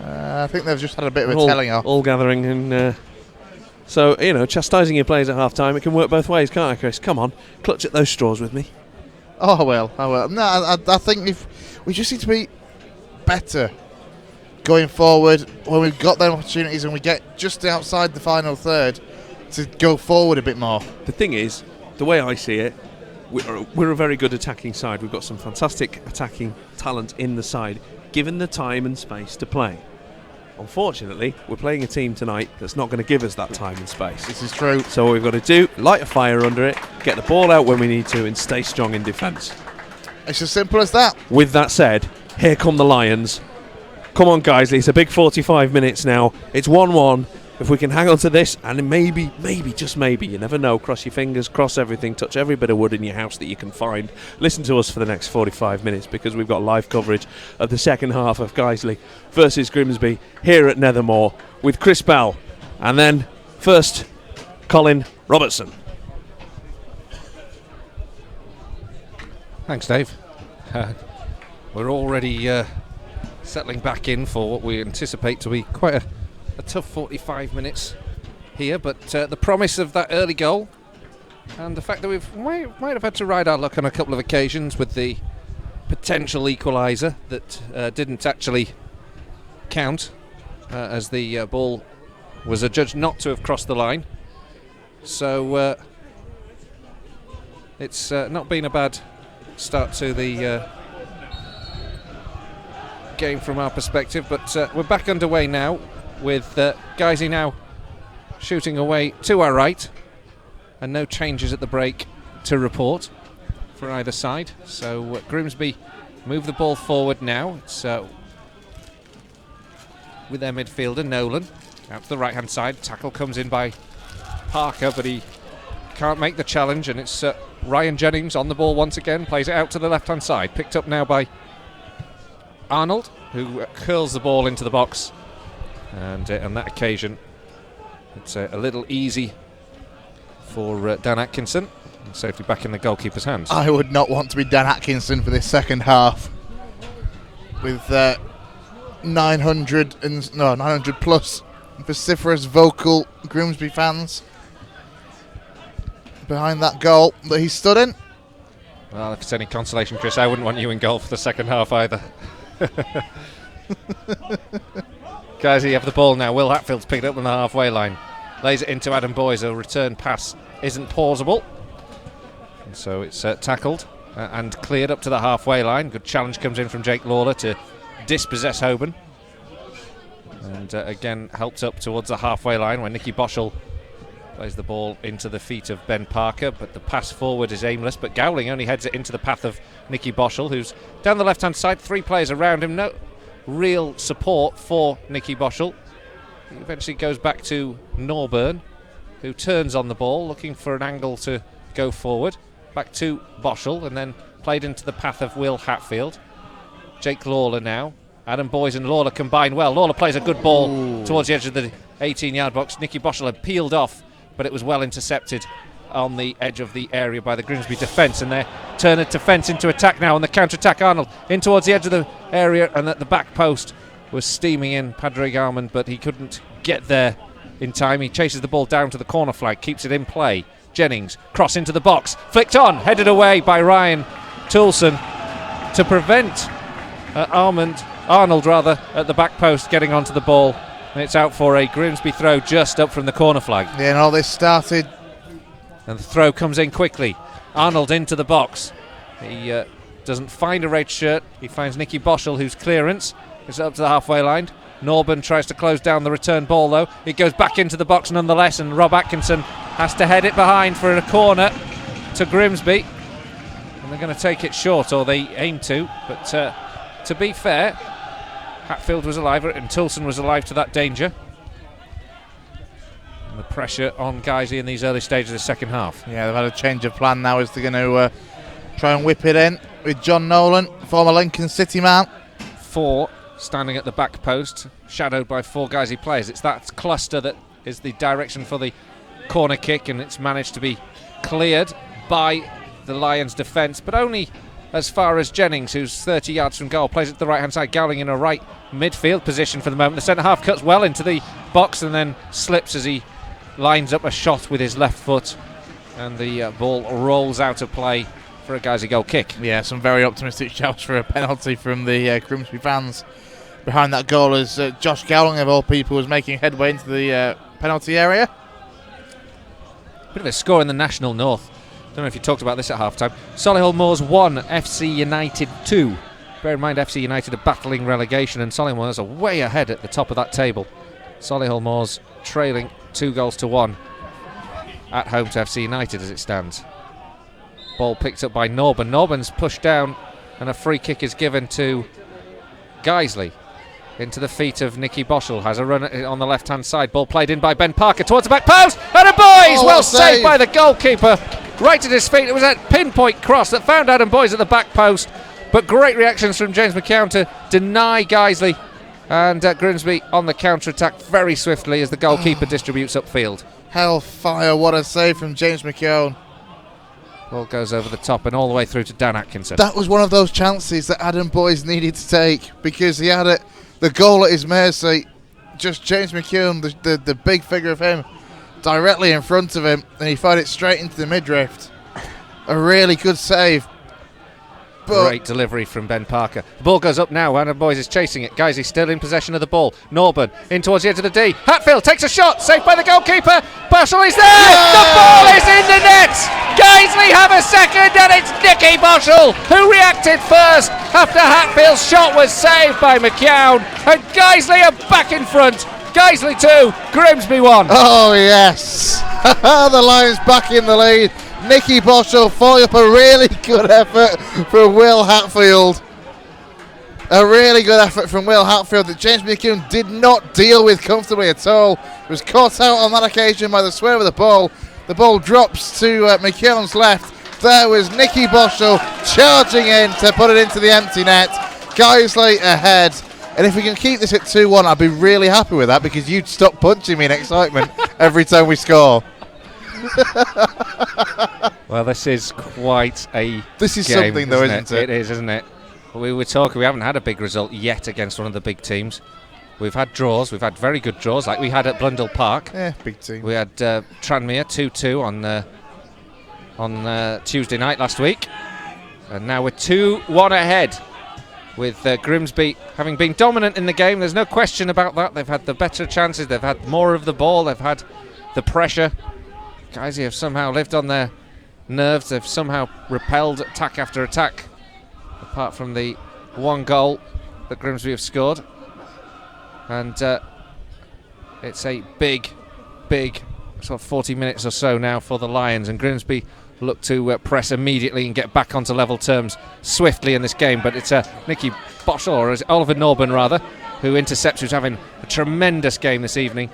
I think they've just had a bit of a telling off. All gathering, and so chastising your players at half time, it can work both ways, can't it, Chris? Come on, clutch at those straws with me. Oh, I will. No, I think if we just need to be better going forward when we've got them opportunities and we get just outside the final third to go forward a bit more. The thing is, the way I see it, we're a very good attacking side. We've got some fantastic attacking talent in the side, given the time and space to play. Unfortunately, we're playing a team tonight that's not going to give us that time and space. This is true. So what we've got to do, light a fire under it, get the ball out when we need to, and stay strong in defence. It's as simple as that. With that said, here come the Lions. Come on, Guiseley, it's a big 45 minutes now. It's 1-1. If we can hang on to this, and maybe, just maybe, you never know, cross your fingers, cross everything, touch every bit of wood in your house that you can find. Listen to us for the next 45 minutes, because we've got live coverage of the second half of Guiseley versus Grimsby here at Nethermoor with Chris Bell. And then, first, Colin Robertson. Thanks, Dave. We're already settling back in for what we anticipate to be quite a tough 45 minutes here, but the promise of that early goal and the fact that we might have had to ride our luck on a couple of occasions with the potential equaliser that didn't actually count as the ball was adjudged not to have crossed the line. So it's not been a bad start to the game from our perspective, but we're back underway now with Guiseley now shooting away to our right, and no changes at the break to report for either side. So Grimsby move the ball forward now. It's with their midfielder, Nolan. Out to the right-hand side. Tackle comes in by Parker, but he can't make the challenge, and it's Ryan Jennings on the ball once again. Plays it out to the left-hand side. Picked up now by Arnold, who curls the ball into the box. And on that occasion, it's a little easy for Dan Atkinson. And safely back in the goalkeeper's hands. I would not want to be Dan Atkinson for this second half. With 900 plus vociferous vocal Grimsby fans behind that goal that he stood in. Well, if it's any consolation, Chris, I wouldn't want you in goal for the second half either. Guys, you have the ball now. Will Hatfield's picked up on the halfway line. Lays it into Adam Boyes. A return pass isn't plausible. And so it's tackled and cleared up to the halfway line. Good challenge comes in from Jake Lawler to dispossess Hoban. And again, helped up towards the halfway line when Nicky Boschel plays the ball into the feet of Ben Parker, but the pass forward is aimless. But Gowling only heads it into the path of Nicky Boschel, who's down the left-hand side. 3 players around him. No real support for Nicky Boschel. He eventually goes back to Norburn, who turns on the ball, looking for an angle to go forward. Back to Boschel, and then played into the path of Will Hatfield. Jake Lawler now. Adam Boyes and Lawler combine well. Lawler plays a good ball towards the edge of the 18-yard box. Nicky Boschel had peeled off, but it was well intercepted on the edge of the area by the Grimsby defence, and they're turning defence into attack now on the counter-attack. Arnold in towards the edge of the area, and at the back post was steaming in Padraig Armand, but he couldn't get there in time. He chases the ball down to the corner flag, keeps it in play. Jennings, cross into the box, flicked on, headed away by Ryan Toulson to prevent Arnold at the back post getting onto the ball. And it's out for a Grimsby throw just up from the corner flag. Yeah, and all this started. And the throw comes in quickly. Arnold into the box. He doesn't find a red shirt. He finds Nicky Boschel, whose clearance is up to the halfway line. Norburn tries to close down the return ball, though. It goes back into the box nonetheless, and Rob Atkinson has to head it behind for a corner to Grimsby. And they're going to take it short, or they aim to. But to be fair, Hatfield was alive, and Toulson was alive to that danger. And the pressure on Guiseley in these early stages of the second half. Yeah, they've had a change of plan now as they're going to try and whip it in with John Nolan, former Lincoln City man. 4 standing at the back post, shadowed by 4 Guiseley players. It's that cluster that is the direction for the corner kick, and it's managed to be cleared by the Lions defence, but only as far as Jennings, who's 30 yards from goal, plays it to the right-hand side. Gowling in a right midfield position for the moment. The centre-half cuts well into the box and then slips as he lines up a shot with his left foot, and the ball rolls out of play for a Guiseley goal kick. Yeah, some very optimistic shouts for a penalty from the Grimsby fans behind that goal, as Josh Gowling, of all people, was making headway into the penalty area. Bit of a score in the National North. Don't know if you talked about this at half-time. Solihull Moors 1, FC United 2. Bear in mind, FC United are battling relegation, and Solihull Moors are way ahead at the top of that table. Solihull Moors trailing 2-1 at home to FC United as it stands. Ball picked up by Norburn. Norburn's pushed down, and a free kick is given to Guiseley. Into the feet of Nicky Boschel. Has a run on the left-hand side. Ball played in by Ben Parker towards the back post. And a Boyes! Well saved by the goalkeeper. Right at his feet. It was a pinpoint cross that found Adam Boyes at the back post. But great reactions from James McKeown to deny Guiseley. And Grimsby on the counter-attack very swiftly as the goalkeeper distributes upfield. Hellfire, what a save from James McKeown. Ball goes over the top and all the way through to Dan Atkinson. That was one of those chances that Adam Boyes needed to take, because he had the goal at his mercy. Just James McKeown, the big figure of him, directly in front of him, and he fired it straight into the midriff. A really good save. But great delivery from Ben Parker. The ball goes up now. Adam Boyes is chasing it. Guiseley still in possession of the ball. Norburn in towards the edge of the D. Hatfield takes a shot. Saved by the goalkeeper. Boschel is there. No! The ball is in the net. Guiseley have a second, and it's Nicky Boschel who reacted first after Hatfield's shot was saved by McKeown. And Guiseley are back in front. Guiseley 2, Grimsby 1. Oh, yes. The Lions back in the lead. Nicky Boschel following up a really good effort from Will Hatfield. A really good effort from Will Hatfield that James McCune did not deal with comfortably at all. Was caught out on that occasion by the swerve of the ball. The ball drops to McKeown's left. There was Nicky Boschel charging in to put it into the empty net. Guiseley ahead. And if we can keep this at 2-1, I'd be really happy with that, because you'd stop punching me in excitement every time we score. Well, this is quite a This is game, something, though, isn't it? It is, isn't it? We were talking, we haven't had a big result yet against one of the big teams. We've had draws, we've had very good draws, like we had at Blundell Park. Yeah, big team. We had Tranmere 2-2 on Tuesday night last week. And now we're 2-1 ahead, with Grimsby having been dominant in the game. There's no question about that. They've had the better chances, they've had more of the ball, they've had the pressure. Guys have somehow lived on their nerves, they've somehow repelled attack after attack, apart from the one goal that Grimsby have scored. And it's a big sort of 40 minutes or so now for the Lions, and Grimsby look to press immediately and get back onto level terms swiftly in this game. But it's Nicky Boschel, or is it Oliver Norburn rather, who intercepts, who's having a tremendous game this evening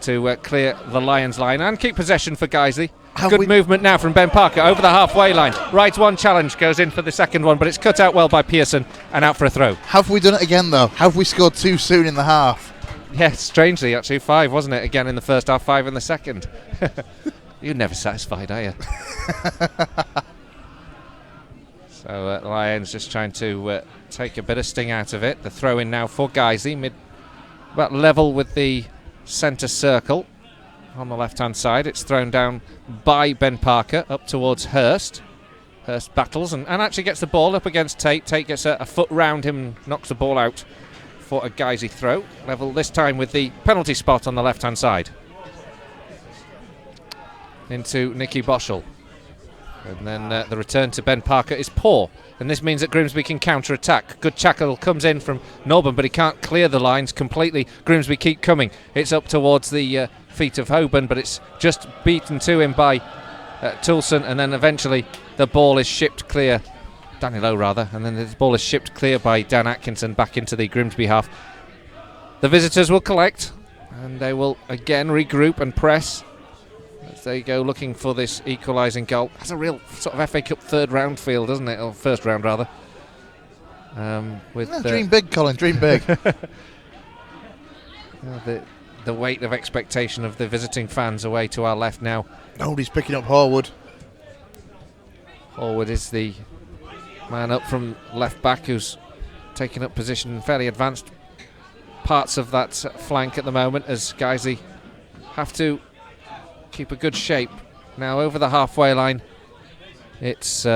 to clear the Lions line and keep possession for Guiseley. Good movement now from Ben Parker over the halfway line. Right one challenge, goes in for the second one, but it's cut out well by Pearson and out for a throw. Have we done it again, though? Have we scored too soon in the half? Yeah, strangely, actually, 5, wasn't it? Again in the first half, 5 in the second. You're never satisfied, are you? So the Lions just trying to take a bit of sting out of it. The throw in now for Guiseley, about level with the centre circle on the left hand side. It's thrown down by Ben Parker up towards Hurst. Hurst battles and actually gets the ball up against Tate. Tate gets a foot round him and knocks the ball out for a Guiseley throw. Level this time with the penalty spot on the left hand side. Into Nicky Boschel. And then the return to Ben Parker is poor, and this means that Grimsby can counter-attack. Good tackle comes in from Norburn, but he can't clear the lines completely. Grimsby keep coming. It's up towards the feet of Hoban, but it's just beaten to him by Toulson, and then eventually the ball is shipped clear. Danny Lowe rather, and then the ball is shipped clear by Dan Atkinson back into the Grimsby half. The visitors will collect, and they will again regroup and press. They go looking for this equalising goal. That's a real sort of FA Cup third round feel, doesn't it? Or first round rather. Dream big, Colin, dream big. The weight of expectation of the visiting fans away to our left now. Nobody's picking up Horwood. Horwood is the man up from left back who's taking up position in fairly advanced parts of that flank at the moment, as Guiseley have to keep a good shape. Now over the halfway line, it's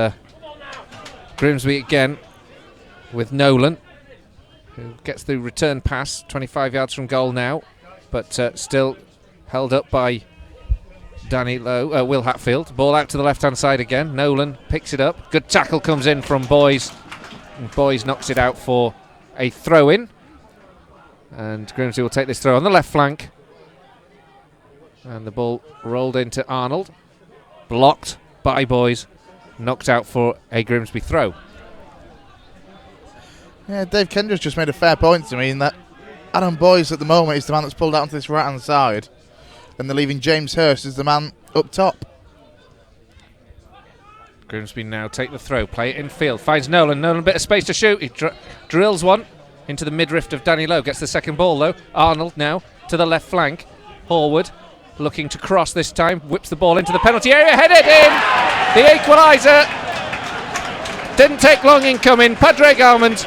Grimsby again with Nolan, who gets the return pass 25 yards from goal now, but still held up by Danny Lowe, Will Hatfield. Ball out to the left hand side again. Nolan picks it up. Good tackle comes in from Boys, and Boys knocks it out for a throw in, and Grimsby will take this throw on the left flank. And the ball rolled into Arnold, blocked by Boys, knocked out for a Grimsby throw. Yeah, Dave Kendra's just made a fair point to me in that Adam Boys at the moment is the man that's pulled out onto this right hand side, and they're leaving James Hurst as the man up top. Grimsby now take the throw, play it in field, finds Nolan. Nolan a bit of space to shoot. He drills one into the midriff of Danny Lowe. Gets the second ball though. Arnold now to the left flank. Horwood looking to cross this time, whips the ball into the penalty area, headed in! The equaliser didn't take long in coming. Padraig Almond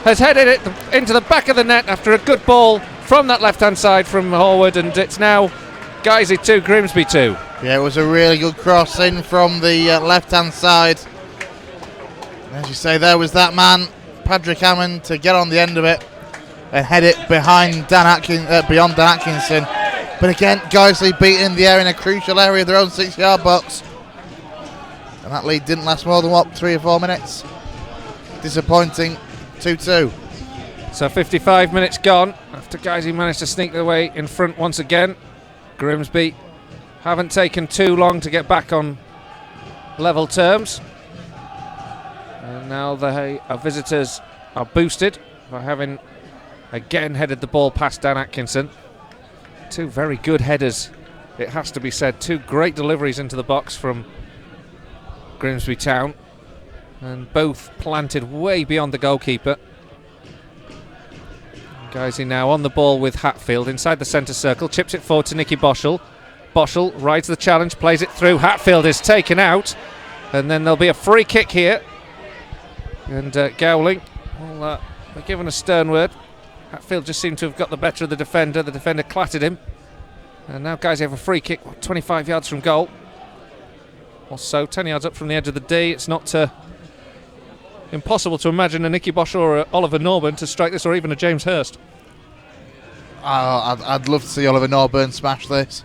has headed it into the back of the net after a good ball from that left hand side from Horwood, and it's now Guiseley 2, Grimsby 2. Yeah, it was a really good cross in from the left hand side. As you say, there was that man, Padraig Hammond, to get on the end of it and head it behind beyond Dan Atkinson. But again, Guiseley beaten in the air in a crucial area of their own 6-yard box. And that lead didn't last more than, 3 or 4 minutes. Disappointing, 2-2. So 55 minutes gone after Guiseley managed to sneak their way in front once again. Grimsby haven't taken too long to get back on level terms. And now the visitors are boosted by having again headed the ball past Dan Atkinson. Two very good headers, it has to be said. Two great deliveries into the box from Grimsby Town, and both planted way beyond the goalkeeper. Guiseley now on the ball with Hatfield inside the centre circle, chips it forward to Nicky Boschel. Boschel rides the challenge, plays it through. Hatfield is taken out, and then there'll be a free kick here. And Gowling will be given a stern word. Hatfield just seemed to have got the better of the defender. The defender clattered him. And now Guiseley have a free kick, 25 yards from goal. Or so, 10 yards up from the edge of the D. It's not impossible to imagine a Nicky Boschel or a Oliver Norburn to strike this, or even a James Hurst. I'd love to see Oliver Norburn smash this.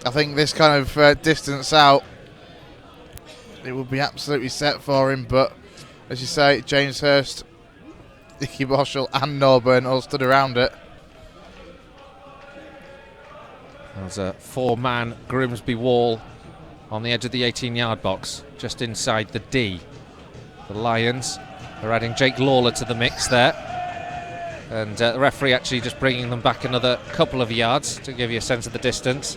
I think this kind of distance out, it would be absolutely set for him, but as you say, James Hurst, Nicky Boschel and Norburn all stood around it. There's a 4-man Grimsby wall on the edge of the 18-yard box, just inside the D. The Lions are adding Jake Lawler to the mix there. And the referee actually just bringing them back another couple of yards to give you a sense of the distance.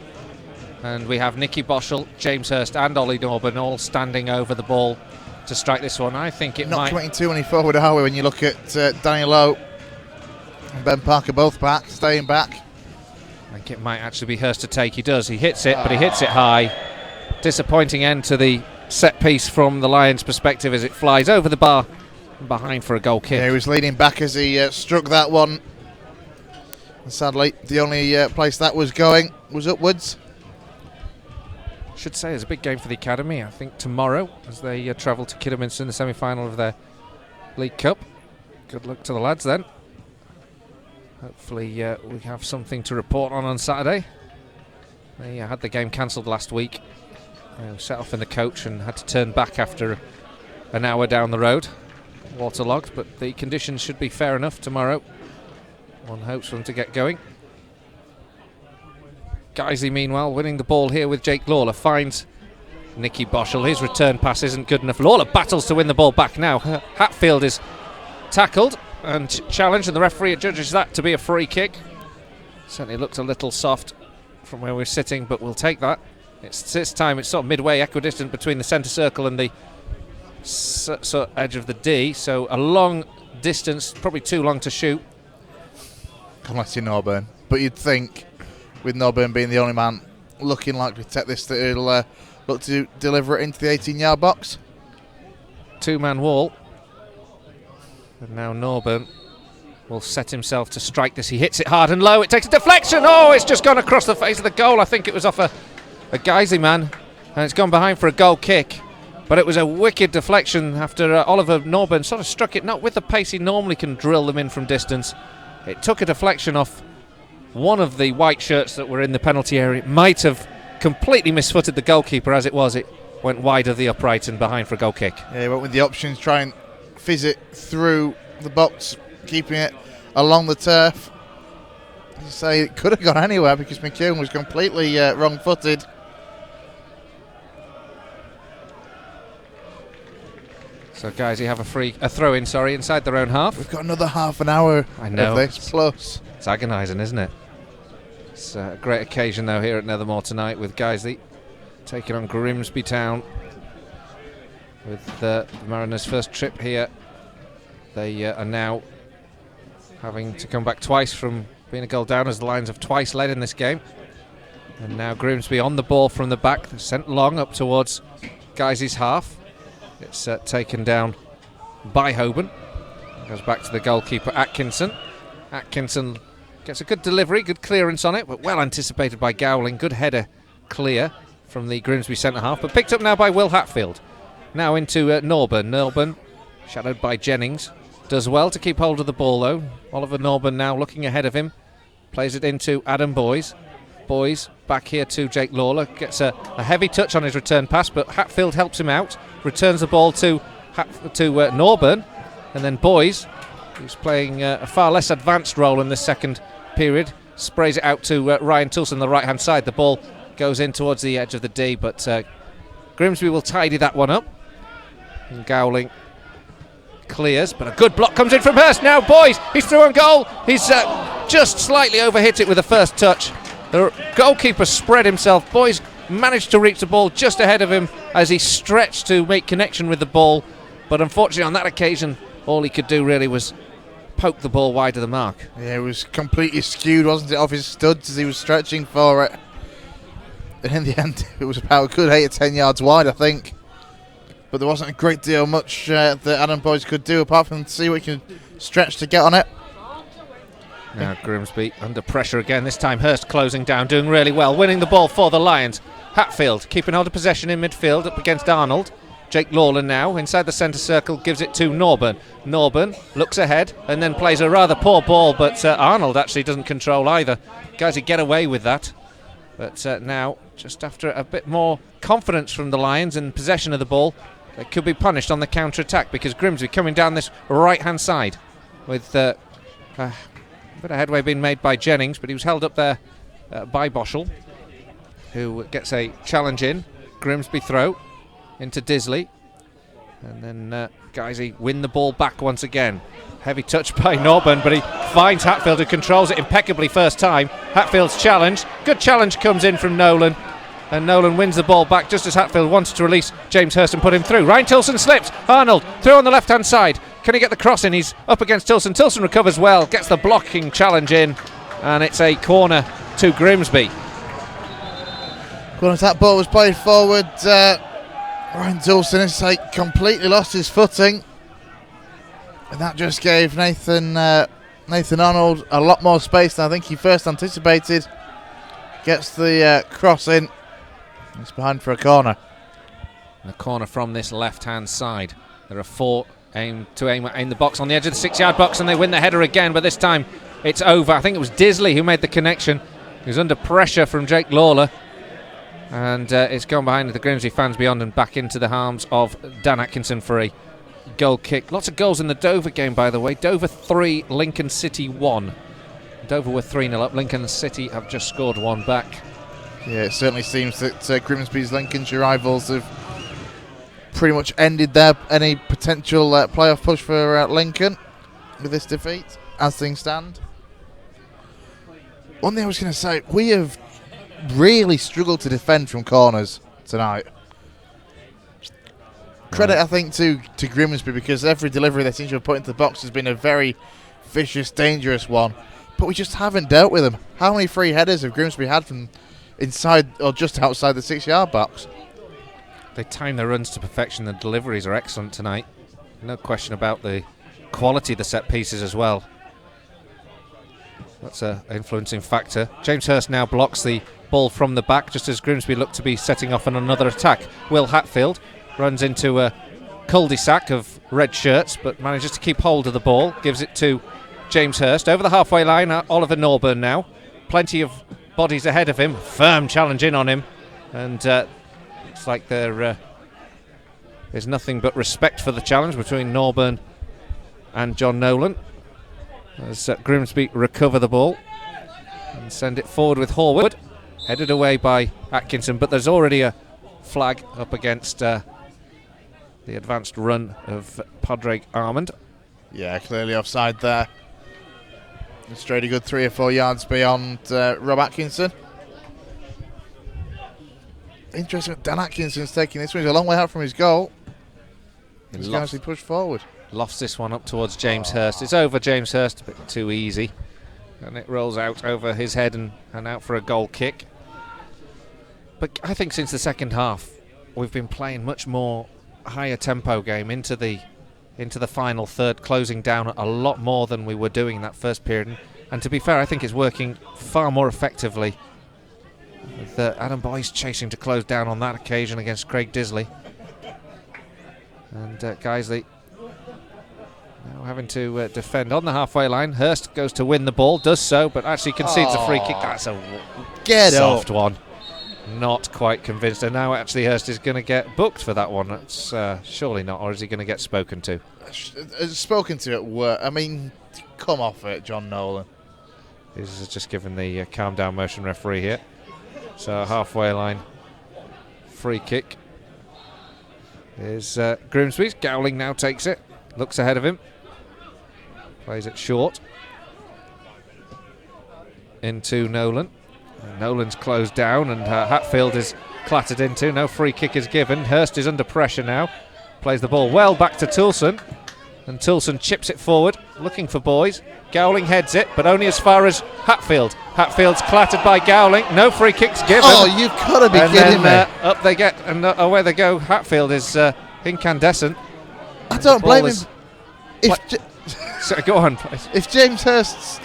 And we have Nicky Boschel, James Hurst and Ollie Norburn all standing over the ball to strike this one. I think it not might... 22 any forward, are we, when you look at Danny Lowe and Ben Parker both back, staying back. I think it might actually be Hurst to take. He does. He hits it, but he hits it high. Disappointing end to the set piece from the Lions' perspective as it flies over the bar and behind for a goal kick. Yeah, he was leaning back as he struck that one. And sadly, the only place that was going was upwards. Should say it's a big game for the academy. I think tomorrow as they travel to Kidderminster in the semi-final of their League Cup. Good luck to the lads then. Hopefully we have something to report on Saturday. They had the game cancelled last week. They set off in the coach and had to turn back after an hour down the road, waterlogged, but the conditions should be fair enough tomorrow. One hopes for them to get going. Guiseley, meanwhile, winning the ball here with Jake Lawler, finds Nicky Boschel. His return pass isn't good enough. Lawler battles to win the ball back now. Hatfield is tackled and challenged, and the referee judges that to be a free kick. Certainly looked a little soft from where we're sitting, but we'll take that. This time it's sort of midway, equidistant between the centre circle and the edge of the D, so a long distance, probably too long to shoot. Unless you're Norburn. But you'd think, with Norburn being the only man looking likely to take this, that he'll look to deliver it into the 18-yard box. 2-man wall. And now Norburn will set himself to strike this. He hits it hard and low. It takes a deflection. Oh, it's just gone across the face of the goal. I think it was off a Guiseley man, and it's gone behind for a goal kick. But it was a wicked deflection after Oliver Norburn sort of struck it, not with the pace he normally can drill them in from distance. It took a deflection off one of the white shirts that were in the penalty area. It might have completely misfooted the goalkeeper. As it was, it went wide of the upright and behind for a goal kick. Yeah, he went with the options, try and fizz it through the box, keeping it along the turf. As you say, it could have gone anywhere because McKeown was completely wrong-footed. So guys, you have a throw-in, inside their own half. We've got another half an hour of this plus. It's agonising, isn't it? It's a great occasion though here at Nethermore tonight with Guiseley taking on Grimsby Town with the Mariners' first trip here. They are now having to come back twice from being a goal down, as the Lions have twice led in this game. And now Grimsby on the ball from the back. They're sent long up towards Guiseley's half. It's taken down by Hoban. Goes back to the goalkeeper Atkinson. Atkinson gets a good delivery, good clearance on it, but well anticipated by Gowling. Good header clear from the Grimsby centre half, but picked up now by Will Hatfield. Now into Norburn. Norburn, shadowed by Jennings, does well to keep hold of the ball though. Oliver Norburn now looking ahead of him. Plays it into Adam Boys. Boys back here to Jake Lawler. Gets a heavy touch on his return pass, but Hatfield helps him out. Returns the ball to Norburn. And then Boys, who's playing a far less advanced role in this second period, sprays it out to Ryan Toulson on the right-hand side. The ball goes in towards the edge of the D, but Grimsby will tidy that one up. And Gowling clears, but a good block comes in from Hurst. Now, boys, he's through on goal. He's just slightly overhit it with the first touch. The goalkeeper spread himself. Boys managed to reach the ball just ahead of him as he stretched to make connection with the ball, but unfortunately on that occasion all he could do really was poke the ball wide of the mark. Yeah, it was completely skewed, wasn't it, off his studs as he was stretching for it. And in the end, it was about a good 8 or 10 yards wide, I think. But there wasn't a great deal much that Adam Boyce could do apart from see what he can stretch to get on it. Now Grimsby under pressure again, this time Hurst closing down, doing really well, winning the ball for the Lions. Hatfield keeping hold of possession in midfield up against Arnold. Jake Lawler now inside the centre circle, gives it to Norburn. Norburn looks ahead and then plays a rather poor ball, but Arnold actually doesn't control either. Guys, he get away with that. But now, just after a bit more confidence from the Lions and possession of the ball, they could be punished on the counter-attack because Grimsby coming down this right-hand side with a bit of headway being made by Jennings, but he was held up there by Boschel, who gets a challenge in. Grimsby throw into Disley, and then Guiseley win the ball back once again. Heavy touch by Norburn, but he finds Hatfield, who controls it impeccably first time. Hatfield's challenge, good challenge comes in from Nolan, and Nolan wins the ball back just as Hatfield wanted to release James Hurst and put him through. Ryan Tilson slips, Arnold through on the left hand side. Can he get the cross in? He's up against Tilson. Tilson recovers well, gets the blocking challenge in, and it's a corner to Grimsby. Once that ball was played forward, Ryan Tilson has completely lost his footing. And that just gave Nathan Arnold a lot more space than I think he first anticipated. Gets the cross in. It's behind for a corner. And a corner from this left-hand side. There are 4 aim in the box on the edge of the 6-yard box, and they win the header again, but this time it's over. I think it was Disley who made the connection. He was under pressure from Jake Lawler. And it's gone behind the Grimsby fans beyond and back into the arms of Dan Atkinson for a goal kick. Lots of goals in the Dover game, by the way. Dover 3, Lincoln City 1. Dover were 3-0 up. Lincoln City have just scored 1 back. Yeah, it certainly seems that Grimsby's Lincolnshire rivals have pretty much ended any potential playoff push for Lincoln with this defeat, as things stand. One thing I was going to say, we have really struggled to defend from corners tonight. Credit, I think, to Grimsby, because every delivery they seem to have put into the box has been a very vicious, dangerous one. But we just haven't dealt with them. How many free headers have Grimsby had from inside or just outside the 6-yard box? They time their runs to perfection. The deliveries are excellent tonight. No question about the quality of the set pieces as well. That's an influencing factor. James Hurst now blocks the ball from the back just as Grimsby look to be setting off on another attack. Will Hatfield runs into a cul-de-sac of red shirts but manages to keep hold of the ball, gives it to James Hurst over the halfway line. Oliver Norburn now, plenty of bodies ahead of him, firm challenge in on him, and it's like there's nothing but respect for the challenge between Norburn and John Nolan as Grimsby recover the ball and send it forward with Horwood, headed away by Atkinson, but there's already a flag up against the advanced run of Padraig Armand. Yeah, clearly offside there. Straight a good 3 or 4 yards beyond Rob Atkinson. Interesting, Dan Atkinson's taking this one. He's a long way out from his goal. He's going to push forward. Lofts this one up towards James Hurst. It's over James Hurst, a bit too easy. And it rolls out over his head and out for a goal kick. But I think since the second half, we've been playing much more higher tempo game into the final third, closing down a lot more than we were doing in that first period. And to be fair, I think it's working far more effectively with Adam Boyce chasing to close down on that occasion against Craig Disley. And Guiseley now having to defend on the halfway line. Hurst goes to win the ball, does so, but actually concedes a free kick. That's a soft one. Not quite convinced. And now actually Hurst is going to get booked for that one. That's surely not, or is he going to get spoken to? Spoken to at work. I mean, come off it, John Nolan. He's just given the calm down motion referee here. So halfway line free kick is Grimsby's. Gowling now takes it. looks ahead of him. Plays it short. Into Nolan. Nolan's closed down and Hatfield is clattered into. No free kick is given. Hurst is under pressure now. Plays the ball well back to Toulson. And Toulson chips it forward, looking for Boys. Gowling heads it, but only as far as Hatfield. Hatfield's clattered by Gowling. No free kicks given. Oh, you've got to be kidding me. Up they get, and away they go. Hatfield is incandescent. I don't blame him. So go on, please. If James Hurst's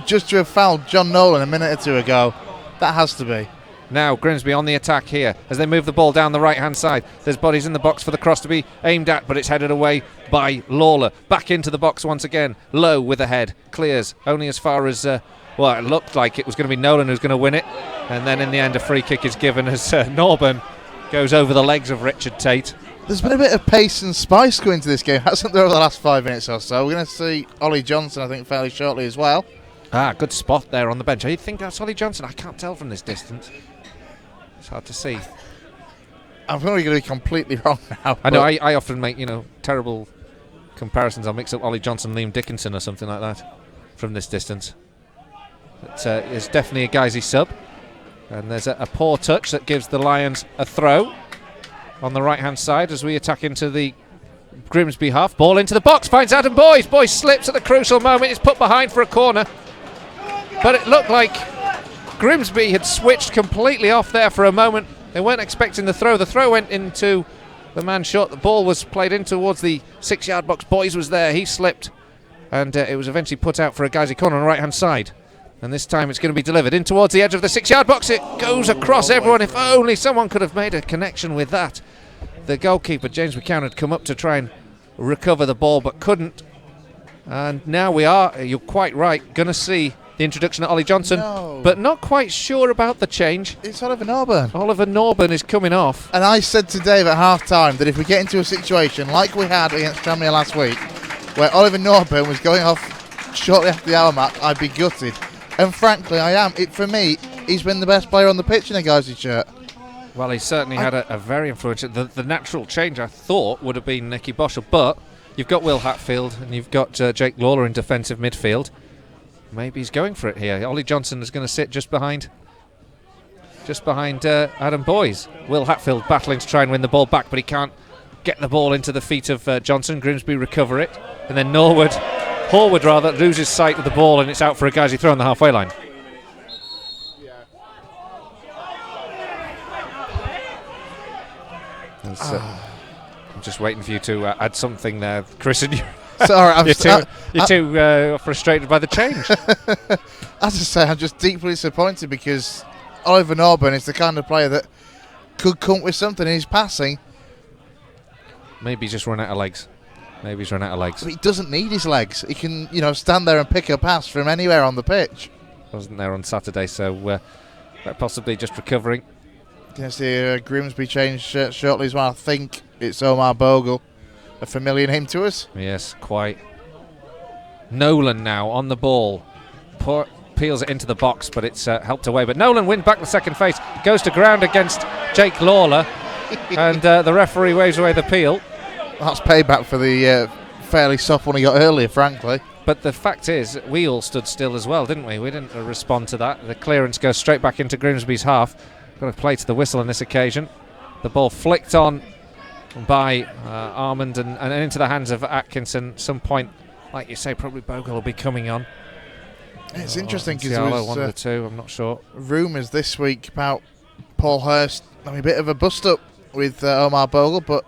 just to have fouled John Nolan a minute or two ago, that has to be. Now Grimsby on the attack here as they move the ball down the right-hand side. There's bodies in the box for the cross to be aimed at, but it's headed away by Lawler. Back into the box once again. Low with a head. Clears only as far as, it looked like it was going to be Nolan who's going to win it. And then in the end a free kick is given as Norburn goes over the legs of Richard Tate. There's been a bit of pace and spice going to this game, hasn't there, over the last 5 minutes or so? We're going to see Ollie Johnson, I think, fairly shortly as well. Good spot there on the bench. I think that's Ollie Johnson. I can't tell from this distance. It's hard to see. I'm probably going to be completely wrong now. I know, I often make, terrible comparisons. I'll mix up Ollie Johnson, Liam Dickinson or something like that from this distance. But it's definitely a Guiseley sub. And there's a poor touch that gives the Lions a throw on the right-hand side as we attack into the Grimsby half. Ball into the box, finds Adam Boys. Boys slips at the crucial moment. It's put behind for a corner. But it looked like Grimsby had switched completely off there for a moment. They weren't expecting the throw. The throw went into the man shot. The ball was played in towards the 6-yard box. Boys was there. He slipped. And it was eventually put out for a Guiseley corner on the right-hand side. And this time it's going to be delivered in towards the edge of the 6-yard box. It goes across everyone. If only someone could have made a connection with that. The goalkeeper, James McCown, had come up to try and recover the ball but couldn't. And now we are, you're quite right, going to see the introduction of Ollie Johnson, but not quite sure about the change. It's Oliver Norburn. Oliver Norburn is coming off. And I said to Dave at half-time that if we get into a situation like we had against Tranmere last week, where Oliver Norburn was going off shortly after the hour mark, I'd be gutted. And frankly, I am. For me, he's been the best player on the pitch in a Guiseley shirt. Well, he certainly had a very influential... The natural change, I thought, would have been Nicky Boschel, but you've got Will Hatfield and you've got Jake Lawler in defensive midfield. Maybe he's going for it here. Ollie Johnson is going to sit just behind Adam Boys. Will Hatfield battling to try and win the ball back, but he can't get the ball into the feet of Johnson. Grimsby recover it, and then Horwood loses sight of the ball, and it's out for a Guiseley throw on the halfway line. I'm just waiting for you to add something there, Chris. And sorry, you're too frustrated by the change. As I say, I'm just deeply disappointed because Oliver Norburn is the kind of player that could come up with something in his passing. Maybe he's just run out of legs. But he doesn't need his legs. He can, stand there and pick a pass from anywhere on the pitch. Wasn't there on Saturday, so possibly just recovering. Can I see Grimsby change shortly as well? I think it's Omar Bogle. A familiar name to us? Yes, quite. Nolan now on the ball. Peels it into the box, but it's helped away. But Nolan wins back the second face. Goes to ground against Jake Lawler. And the referee waves away the peel. That's payback for the fairly soft one he got earlier, frankly. But the fact is, we all stood still as well, didn't we? We didn't respond to that. The clearance goes straight back into Grimsby's half. Got to play to the whistle on this occasion. The ball flicked on by Armand and into the hands of Atkinson. Some point, like you say, probably Bogle will be coming on. It's interesting because there was one of the two, I'm not sure. Rumours this week about Paul Hurst having a bit of a bust-up with Omar Bogle, but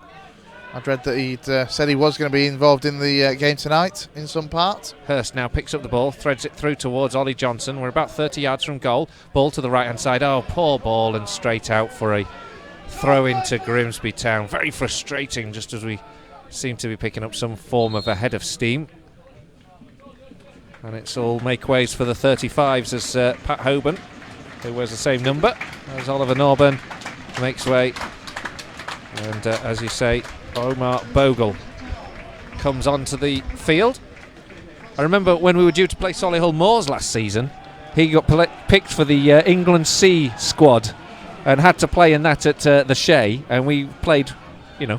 I'd read that he'd said he was going to be involved in the game tonight in some part. Hurst now picks up the ball, threads it through towards Ollie Johnson. We're about 30 yards from goal. Ball to the right-hand side. Oh, poor ball, and straight out for a throw into Grimsby Town. Very frustrating, just as we seem to be picking up some form of a head of steam. And it's all make ways for the 35s as Pat Hoban, who wears the same number as Oliver Norburn, makes way. And as you say, Omar Bogle comes onto the field. I remember when we were due to play Solihull Moors last season, he got picked for the England C squad and had to play in that at the Shea, and we played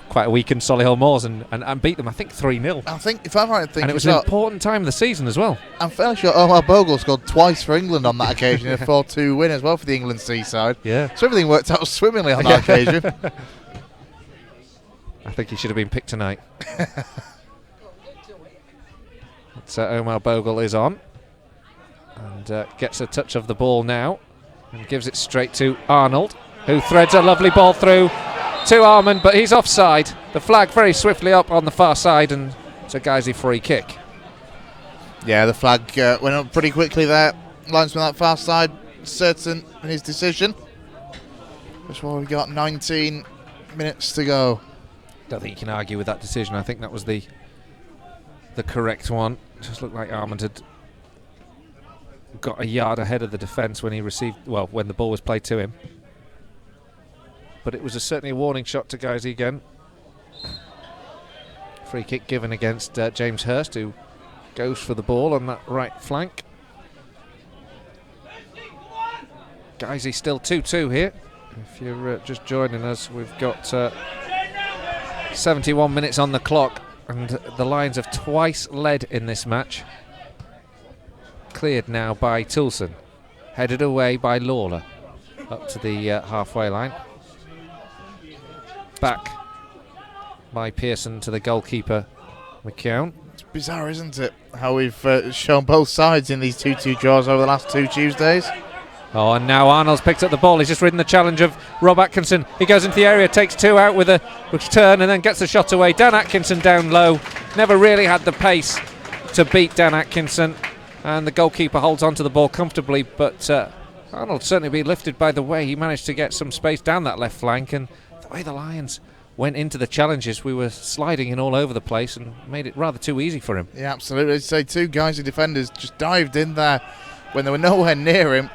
quite a weakened Solihull Moors and beat them, I think 3-0. I think, if I'm right, And it was an important time of the season as well. I'm fairly sure Omar Bogle scored twice for England on that occasion, a 4-2 win as well for the England Seaside. Yeah. So everything worked out swimmingly on that occasion. I think he should have been picked tonight. So Omar Bogle is on and gets a touch of the ball now and gives it straight to Arnold, who threads a lovely ball through to Armand, but he's offside. The flag very swiftly up on the far side, and it's a Guiseley free kick. Yeah, the flag went up pretty quickly there. Linesman on that far side, certain in his decision. That's why we've got 19 minutes to go. Don't think you can argue with that decision. I think that was the correct one. Just looked like Armand had got a yard ahead of the defence when when the ball was played to him. But it was certainly a warning shot to Guiseley again. Free kick given against James Hurst, who goes for the ball on that right flank. Guiseley still 2-2 here. If you're just joining us, we've got 71 minutes on the clock, and the Lions have twice led in this match. Cleared now by Toulson, headed away by Lawler up to the halfway line. Back by Pearson to the goalkeeper McKeown. It's bizarre, isn't it, how we've shown both sides in these 2-2 draws over the last 2 Tuesdays. Oh, and now Arnold's picked up the ball. He's just ridden the challenge of Rob Atkinson. He goes into the area, takes 2 out with a turn, and then gets the shot away. Dan Atkinson down low. Never really had the pace to beat Dan Atkinson, and the goalkeeper holds onto the ball comfortably, but Arnold certainly be lifted by the way he managed to get some space down that left flank, and the way the Lions went into the challenges. We were sliding in all over the place and made it rather too easy for him. Yeah, absolutely. I'd say 2 Guiseley defenders just dived in there when they were nowhere near him.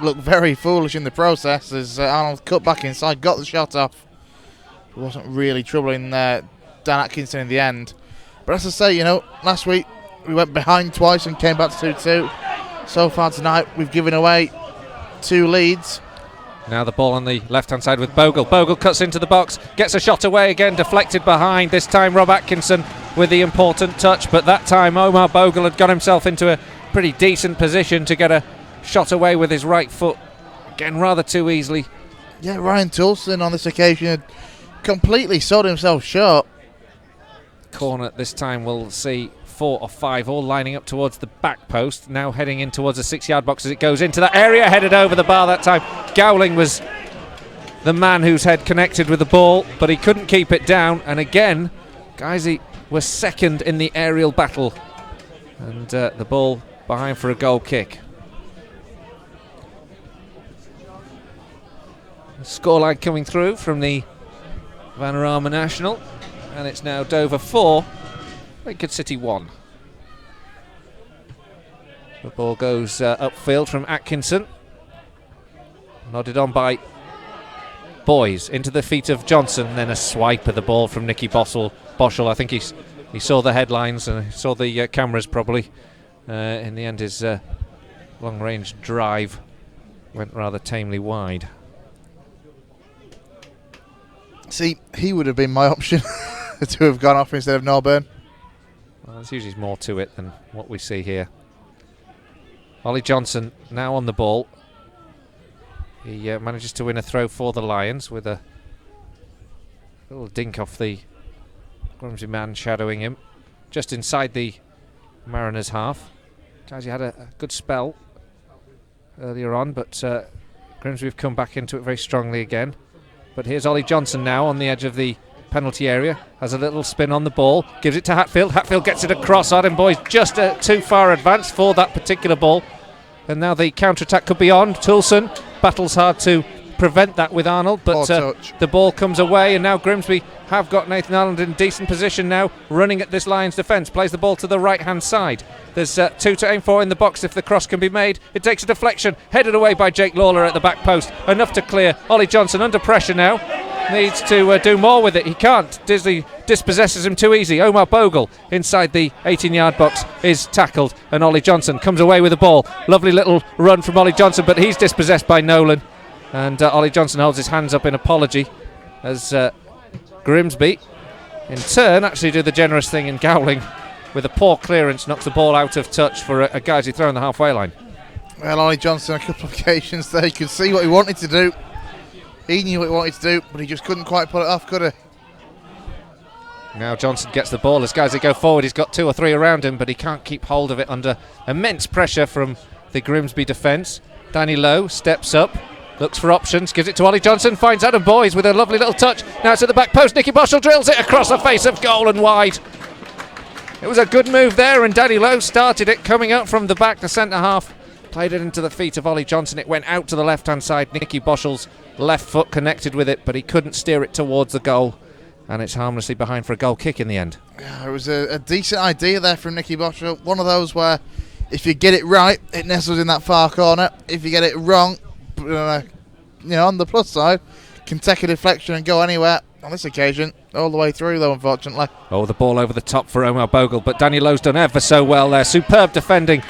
Looked very foolish in the process as Arnold cut back inside, got the shot off. It wasn't really troubling Dan Atkinson in the end. But as I say, last week we went behind twice and came back to 2-2. So far tonight we've given away 2 leads. Now the ball on the left-hand side with Bogle. Bogle cuts into the box, gets a shot away again, deflected behind. This time Rob Atkinson with the important touch, but that time Omar Bogle had got himself into a pretty decent position to get a shot away with his right foot. Again, rather too easily. Yeah, Ryan Toulson on this occasion had completely sold himself short. Corner this time we'll see 4 or 5 all lining up towards the back post, now heading in towards the 6-yard box as it goes into that area, headed over the bar that time. Gowling was the man whose head connected with the ball, but he couldn't keep it down, and again Guiseley was second in the aerial battle, and the ball behind for a goal kick. Scoreline coming through from the Vanarama National, and it's now Dover 4, Lincoln City 1. The ball goes upfield from Atkinson, nodded on by Boys into the feet of Johnson, then a swipe of the ball from Nicky Boschel. I think he saw the headlines and saw the cameras probably. In the end, his long-range drive went rather tamely wide. See, he would have been my option to have gone off instead of Norburn. Well, there's usually more to it than what we see here. Ollie Johnson now on the ball. He manages to win a throw for the Lions with a little dink off the Grimsby man shadowing him. Just inside the Mariners' half. Guys, he had a good spell earlier on, but Grimsby have come back into it very strongly again. But here's Ollie Johnson now on the edge of the penalty area. Has a little spin on the ball. Gives it to Hatfield. Hatfield gets it across. Arden Boys just too far advanced for that particular ball. And now the counter-attack could be on. Toulson battles hard to prevent that with Arnold. But the ball comes away. And now Grimsby have got Nathan Arnold in decent position now. Running at this Lions defence. Plays the ball to the right-hand side. There's 2 to aim for in the box if the cross can be made. It takes a deflection. Headed away by Jake Lawler at the back post. Enough to clear. Ollie Johnson under pressure now. Needs to do more with it. He can't. Disley dispossesses him too easy. Omar Bogle inside the 18-yard box is tackled, and Ollie Johnson comes away with the ball. Lovely little run from Ollie Johnson, but he's dispossessed by Nolan, and Ollie Johnson holds his hands up in apology as Grimsby, in turn, actually do the generous thing in Gowling with a poor clearance, knocks the ball out of touch for a Guiseley throw on the halfway line. Well, Ollie Johnson, a couple of occasions there, he could see what he wanted to do. He knew what he wanted to do, but he just couldn't quite pull it off, could he? Now Johnson gets the ball as Guiseley go forward. He's got 2 or 3 around him, but he can't keep hold of it under immense pressure from the Grimsby defence. Danny Lowe steps up, looks for options, gives it to Ollie Johnson, finds Adam Boys with a lovely little touch. Now it's at the back post. Nicky Boschel drills it across the face of goal and wide. It was a good move there, and Danny Lowe started it coming up from the back. The centre half played it into the feet of Ollie Johnson. It went out to the left-hand side. Nicky Boschel's left foot connected with it, but he couldn't steer it towards the goal, and it's harmlessly behind for a goal kick in the end. Yeah, it was a decent idea there from Nicky Boschel. One of those where if you get it right, it nestles in that far corner. If you get it wrong, on the plus side, can take a deflection and go anywhere. On this occasion, all the way through though, unfortunately. Oh, the ball over the top for Omar Bogle, but Danny Lowe's done ever so well there. Superb defending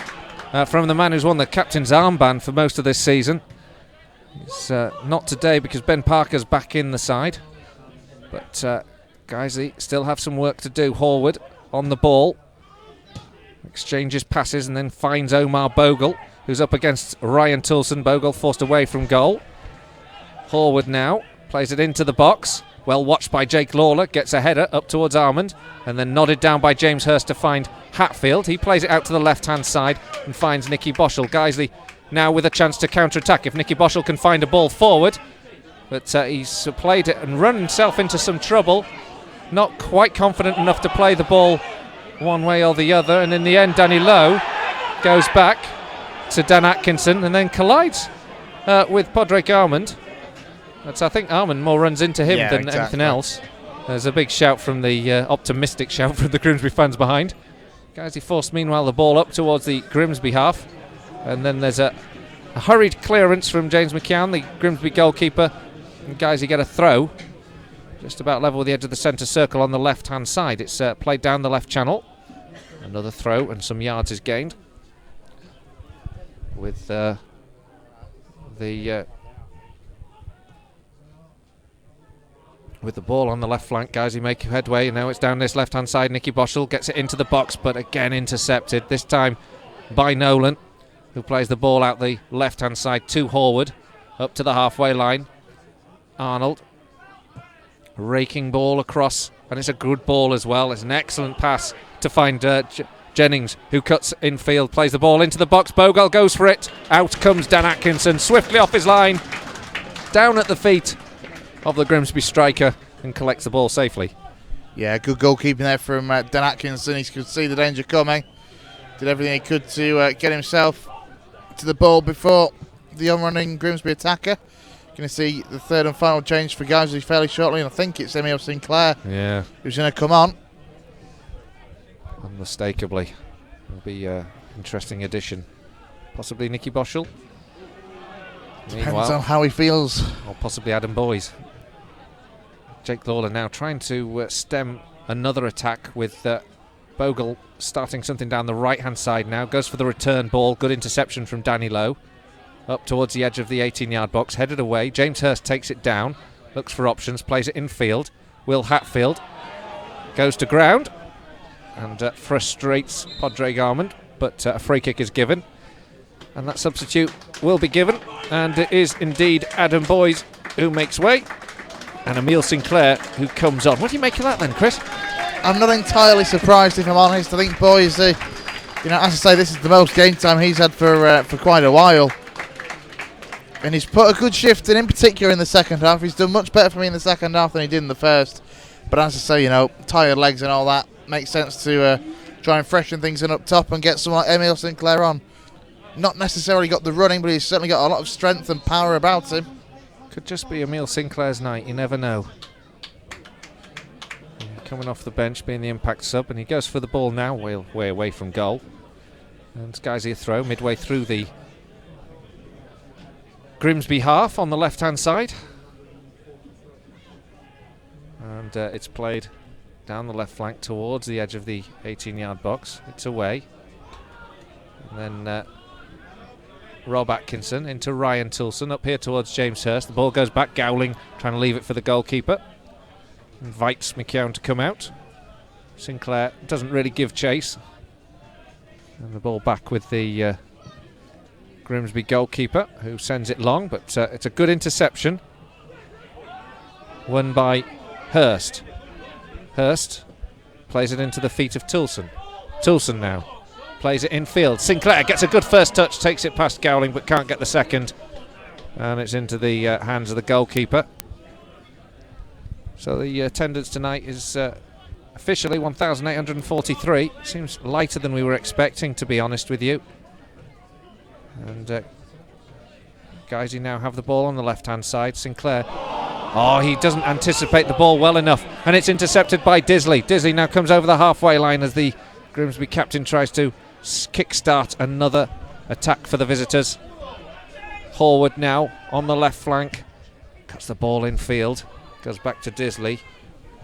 from the man who's won the captain's armband for most of this season. It's not today because Ben Parker's back in the side. But Guiseley still have some work to do. Horwood on the ball. Exchanges passes and then finds Omar Bogle, who's up against Ryan Toulson. Bogle forced away from goal. Horwood now plays it into the box. Well watched by Jake Lawler. Gets a header up towards Armand. And then nodded down by James Hurst to find Hatfield. He plays it out to the left-hand side and finds Nicky Boschel. Guiseley now with a chance to counter-attack if Nicky Boschel can find a ball forward. But he's played it and run himself into some trouble. Not quite confident enough to play the ball one way or the other. And in the end, Danny Lowe goes back to Dan Atkinson and then collides with Padraig Armand. But I think Armand more runs into him than anything else. There's a big shout from the optimistic shout from the Grimsby fans behind. Guiseley forced meanwhile the ball up towards the Grimsby half. And then there's a hurried clearance from James McCown, the Grimsby goalkeeper. And Guiseley get a throw just about level with the edge of the centre circle on the left-hand side. It's played down the left channel. Another throw and some yards is gained. With the ball on the left flank, Guiseley make headway. Now it's down this left-hand side. Nicky Boschel gets it into the box, but again intercepted. This time by Nolan, who plays the ball out the left-hand side to Horwood, up to the halfway line. Arnold raking ball across, and it's a good ball as well. It's an excellent pass to find Jennings, who cuts infield, plays the ball into the box. Bogle goes for it. Out comes Dan Atkinson, swiftly off his line, down at the feet of the Grimsby striker, and collects the ball safely. Yeah, good goalkeeping there from Dan Atkinson. He could see the danger coming. Did everything he could to get himself to the ball before the on-running Grimsby attacker. Going to see the third and final change for Guiseley fairly shortly, and I think it's Emile Sinclair who's going to come on. Unmistakably. It'll be an interesting addition. Possibly Nicky Boschel. Depends on how he feels. Or possibly Adam Boys. Jake Lawler now trying to stem another attack with Bogle starting something down the right-hand side now. Goes for the return ball. Good interception from Danny Lowe. Up towards the edge of the 18-yard box, headed away. James Hurst takes it down, looks for options, plays it infield. Will Hatfield goes to ground and frustrates Padraig Armand, but a free kick is given. And that substitute will be given, and it is indeed Adam Boys who makes way, and Emile Sinclair who comes on. What do you make of that then, Chris? I'm not entirely surprised, if I'm honest. I think Boys, as I say, this is the most game time he's had for quite a while. And he's put a good shift in particular in the second half. He's done much better for me in the second half than he did in the first. But as I say, tired legs and all that, makes sense to try and freshen things in up top and get someone like Emile Sinclair on. Not necessarily got the running, but he's certainly got a lot of strength and power about him. Could just be Emile Sinclair's night, you never know. Coming off the bench, being the impact sub, and he goes for the ball now, way away from goal. And Guiseley a throw midway through the Grimsby half on the left-hand side. And it's played down the left flank towards the edge of the 18-yard box. It's away. And then Rob Atkinson into Ryan Toulson, up here towards James Hurst. The ball goes back, Gowling trying to leave it for the goalkeeper. invites McKeown to come out. Sinclair doesn't really give chase. And the ball back with the Grimsby goalkeeper, who sends it long, but it's a good interception. Won by Hurst. Hurst plays it into the feet of Toulson. Toulson now plays it infield. Sinclair gets a good first touch, takes it past Gowling, but can't get the second. And it's into the hands of the goalkeeper. So the attendance tonight is officially 1,843. Seems lighter than we were expecting, to be honest with you. And Guiseley now have the ball on the left-hand side. Sinclair. Oh, he doesn't anticipate the ball well enough, and it's intercepted by Disley. Disley now comes over the halfway line as the Grimsby captain tries to kick-start another attack for the visitors. Horwood now on the left flank. Cuts the ball in field. Goes back to Disley.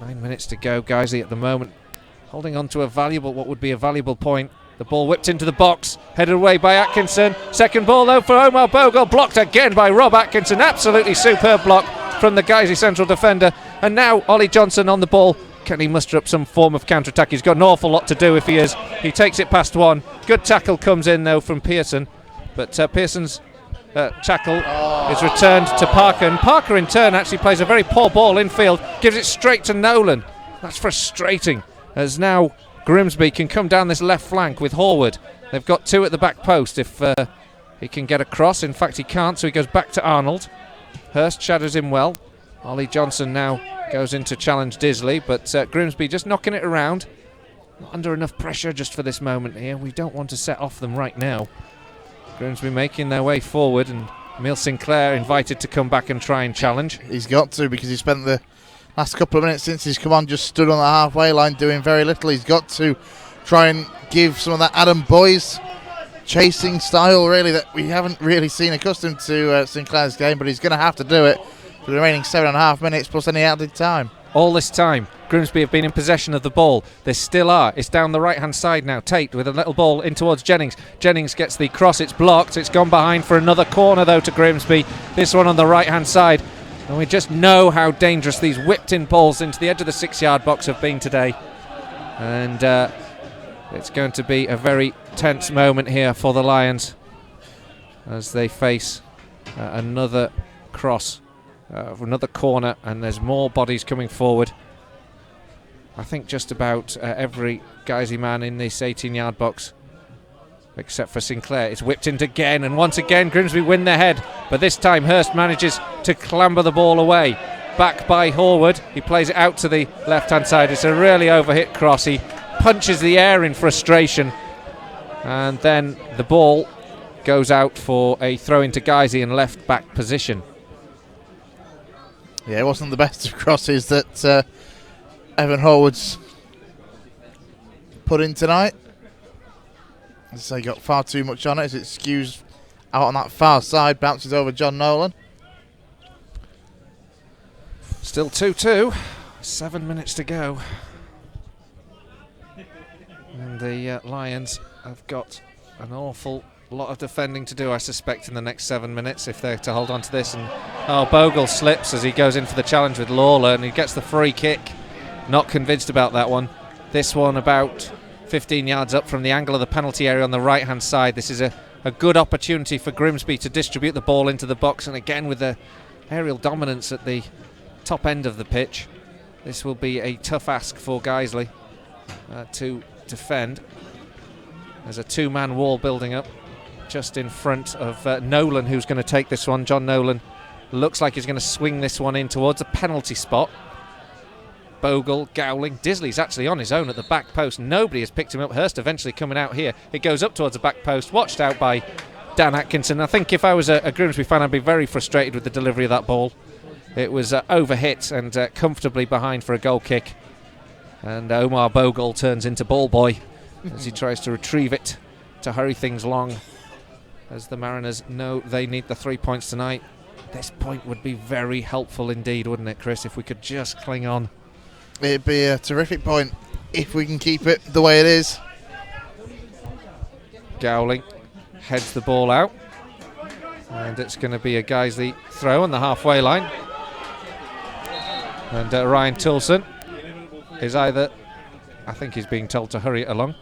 9 minutes to go. Guiseley at the moment holding on to what would be a valuable point. The ball whipped into the box, headed away by Atkinson. Second ball though for Omar Bogle, blocked again by Rob Atkinson. Absolutely superb block from the Guiseley central defender. And now Ollie Johnson on the ball. Can he muster up some form of counter-attack? He's got an awful lot to do if he is. He takes it past one. Good tackle comes in though from Pearson, but Pearson's tackle is returned to Parker, and Parker in turn actually plays a very poor ball infield, gives it straight to Nolan. That's frustrating, as now Grimsby can come down this left flank with Horwood. They've got two at the back post if he can get across. In fact he can't, so he goes back to Arnold. Hurst shadows him well. Ollie Johnson now goes in to challenge Disley, but Grimsby just knocking it around. Not under enough pressure just for this moment here. We don't want to set off them right now. Grimsby making their way forward, and Emile Sinclair invited to come back and try and challenge. He's got to, because he spent the last couple of minutes since he's come on just stood on the halfway line doing very little. He's got to try and give some of that Adam Boyes chasing style, really, that we haven't really seen accustomed to Sinclair's game, but he's going to have to do it for the remaining 7.5 minutes plus any added time. All this time, Grimsby have been in possession of the ball. They still are. It's down the right-hand side now. Tate with a little ball in towards Jennings. Jennings gets the cross. It's blocked. It's gone behind for another corner, though, to Grimsby. This one on the right-hand side. And we just know how dangerous these whipped-in balls into the edge of the 6-yard box have been today. And it's going to be a very tense moment here for the Lions as they face another cross. Another corner, and there's more bodies coming forward. I think just about every Guiseley man in this 18-yard box, except for Sinclair, is whipped into again, and once again Grimsby win their head, but this time Hurst manages to clamber the ball away. Back by Horwood, he plays it out to the left-hand side. It's a really overhit cross. He punches the air in frustration, and then the ball goes out for a throw into Guiseley in left-back position. Yeah, it wasn't the best of crosses that Evan Horwood's put in tonight. As I say, got far too much on it as it skews out on that far side, bounces over John Nolan. Still 2-2, 7 minutes to go. And the Lions have got an awful lot of defending to do, I suspect, in the next 7 minutes if they're to hold on to this. And Bogle slips as he goes in for the challenge with Lawler, and he gets the free kick. Not convinced about that one. This one about 15 yards up from the angle of the penalty area on the right hand side. This is a good opportunity for Grimsby to distribute the ball into the box, and again with the aerial dominance at the top end of the pitch, this will be a tough ask for Guiseley to defend. There's a two-man wall building up just in front of Nolan, who's going to take this one. John Nolan looks like he's going to swing this one in towards a penalty spot. Bogle, Gowling, Disley's actually on his own at the back post. Nobody has picked him up. Hurst eventually coming out here. It goes up towards the back post, watched out by Dan Atkinson. I think if I was a Grimsby fan, I'd be very frustrated with the delivery of that ball. It was overhit and comfortably behind for a goal kick. And Omar Bogle turns into ball boy as he tries to retrieve it to hurry things along, as the Mariners know they need the 3 points tonight. This point would be very helpful indeed, wouldn't it, Chris, if we could just cling on. It'd be a terrific point if we can keep it the way it is. Gowling heads the ball out, and it's going to be a Guiseley throw on the halfway line. And Ryan Toulson is I think he's being told to hurry it along.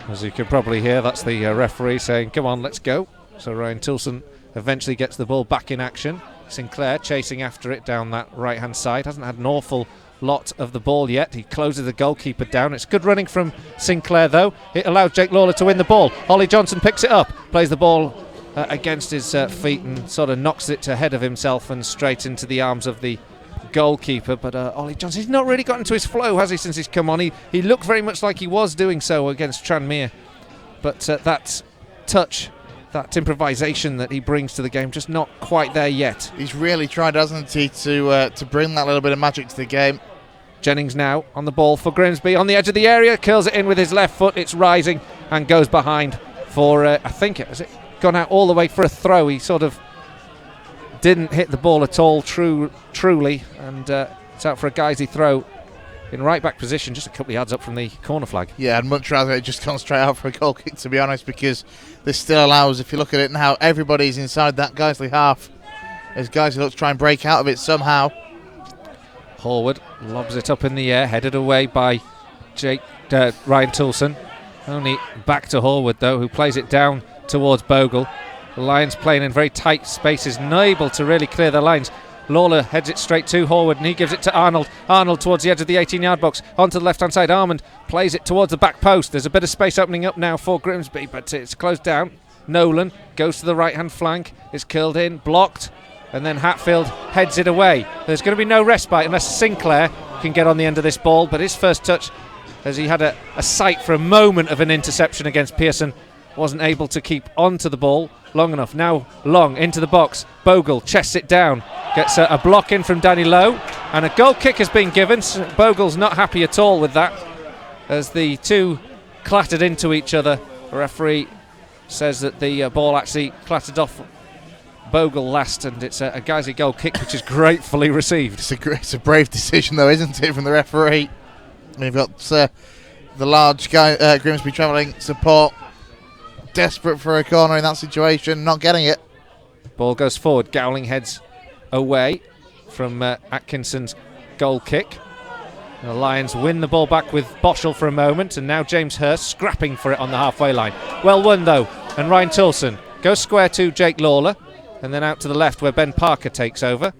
As you can probably hear, that's the referee saying, come on, let's go. So Ryan Toulson eventually gets the ball back in action. Sinclair chasing after it down that right-hand side. Hasn't had an awful lot of the ball yet. He closes the goalkeeper down. It's good running from Sinclair, though. It allowed Jake Lawler to win the ball. Ollie Johnson picks it up, plays the ball against his feet and sort of knocks it ahead of himself and straight into the arms of the goalkeeper. But Ollie Johnson, he's not really got into his flow, has he, since he's come on? He looked very much like he was doing so against Tranmere. But that touch, that improvisation that he brings to the game, just not quite there yet. He's really tried, hasn't he, to bring that little bit of magic to the game. Jennings now on the ball for Grimsby, on the edge of the area, curls it in with his left foot. It's rising and goes behind for, I think, has it gone out all the way for a throw? He sort of didn't hit the ball at all, truly, and it's out for a Guiseley throw in right back position, just a couple of yards up from the corner flag. Yeah, I'd much rather it just gone straight out for a goal kick, to be honest, because this still allows, if you look at it now, everybody's inside that Guiseley half, as Guiseley looks to try and break out of it somehow. Horwood lobs it up in the air, headed away by Ryan Toulson. Only back to Horwood, though, who plays it down towards Bogle. The Lions playing in very tight spaces, unable to really clear the lines. Lawler heads it straight to Horwood, and he gives it to Arnold. Arnold towards the edge of the 18-yard box, onto the left-hand side. Armand plays it towards the back post. There's a bit of space opening up now for Grimsby, but it's closed down. Nolan goes to the right-hand flank. It's curled in, blocked, and then Hatfield heads it away. There's going to be no respite unless Sinclair can get on the end of this ball, but his first touch, as he had a sight for a moment of an interception against Pearson, wasn't able to keep onto the ball long enough. Now Long into the box. Bogle chests it down, gets a block in from Danny Lowe, and a goal kick has been given. Bogle's not happy at all with that, as the two clattered into each other. The referee says that the ball actually clattered off Bogle last, and it's a Guiseley goal kick, which is gratefully received. It's a brave decision, though, isn't it, from the referee? We've got the large guy, Grimsby travelling support, desperate for a corner in that situation, not getting it. Ball goes forward. Gowling heads away from Atkinson's goal kick. The Lions win the ball back with Boschel for a moment, and now James Hurst scrapping for it on the halfway line. Well won, though, and Ryan Toulson goes square to Jake Lawler, and then out to the left where Ben Parker takes over.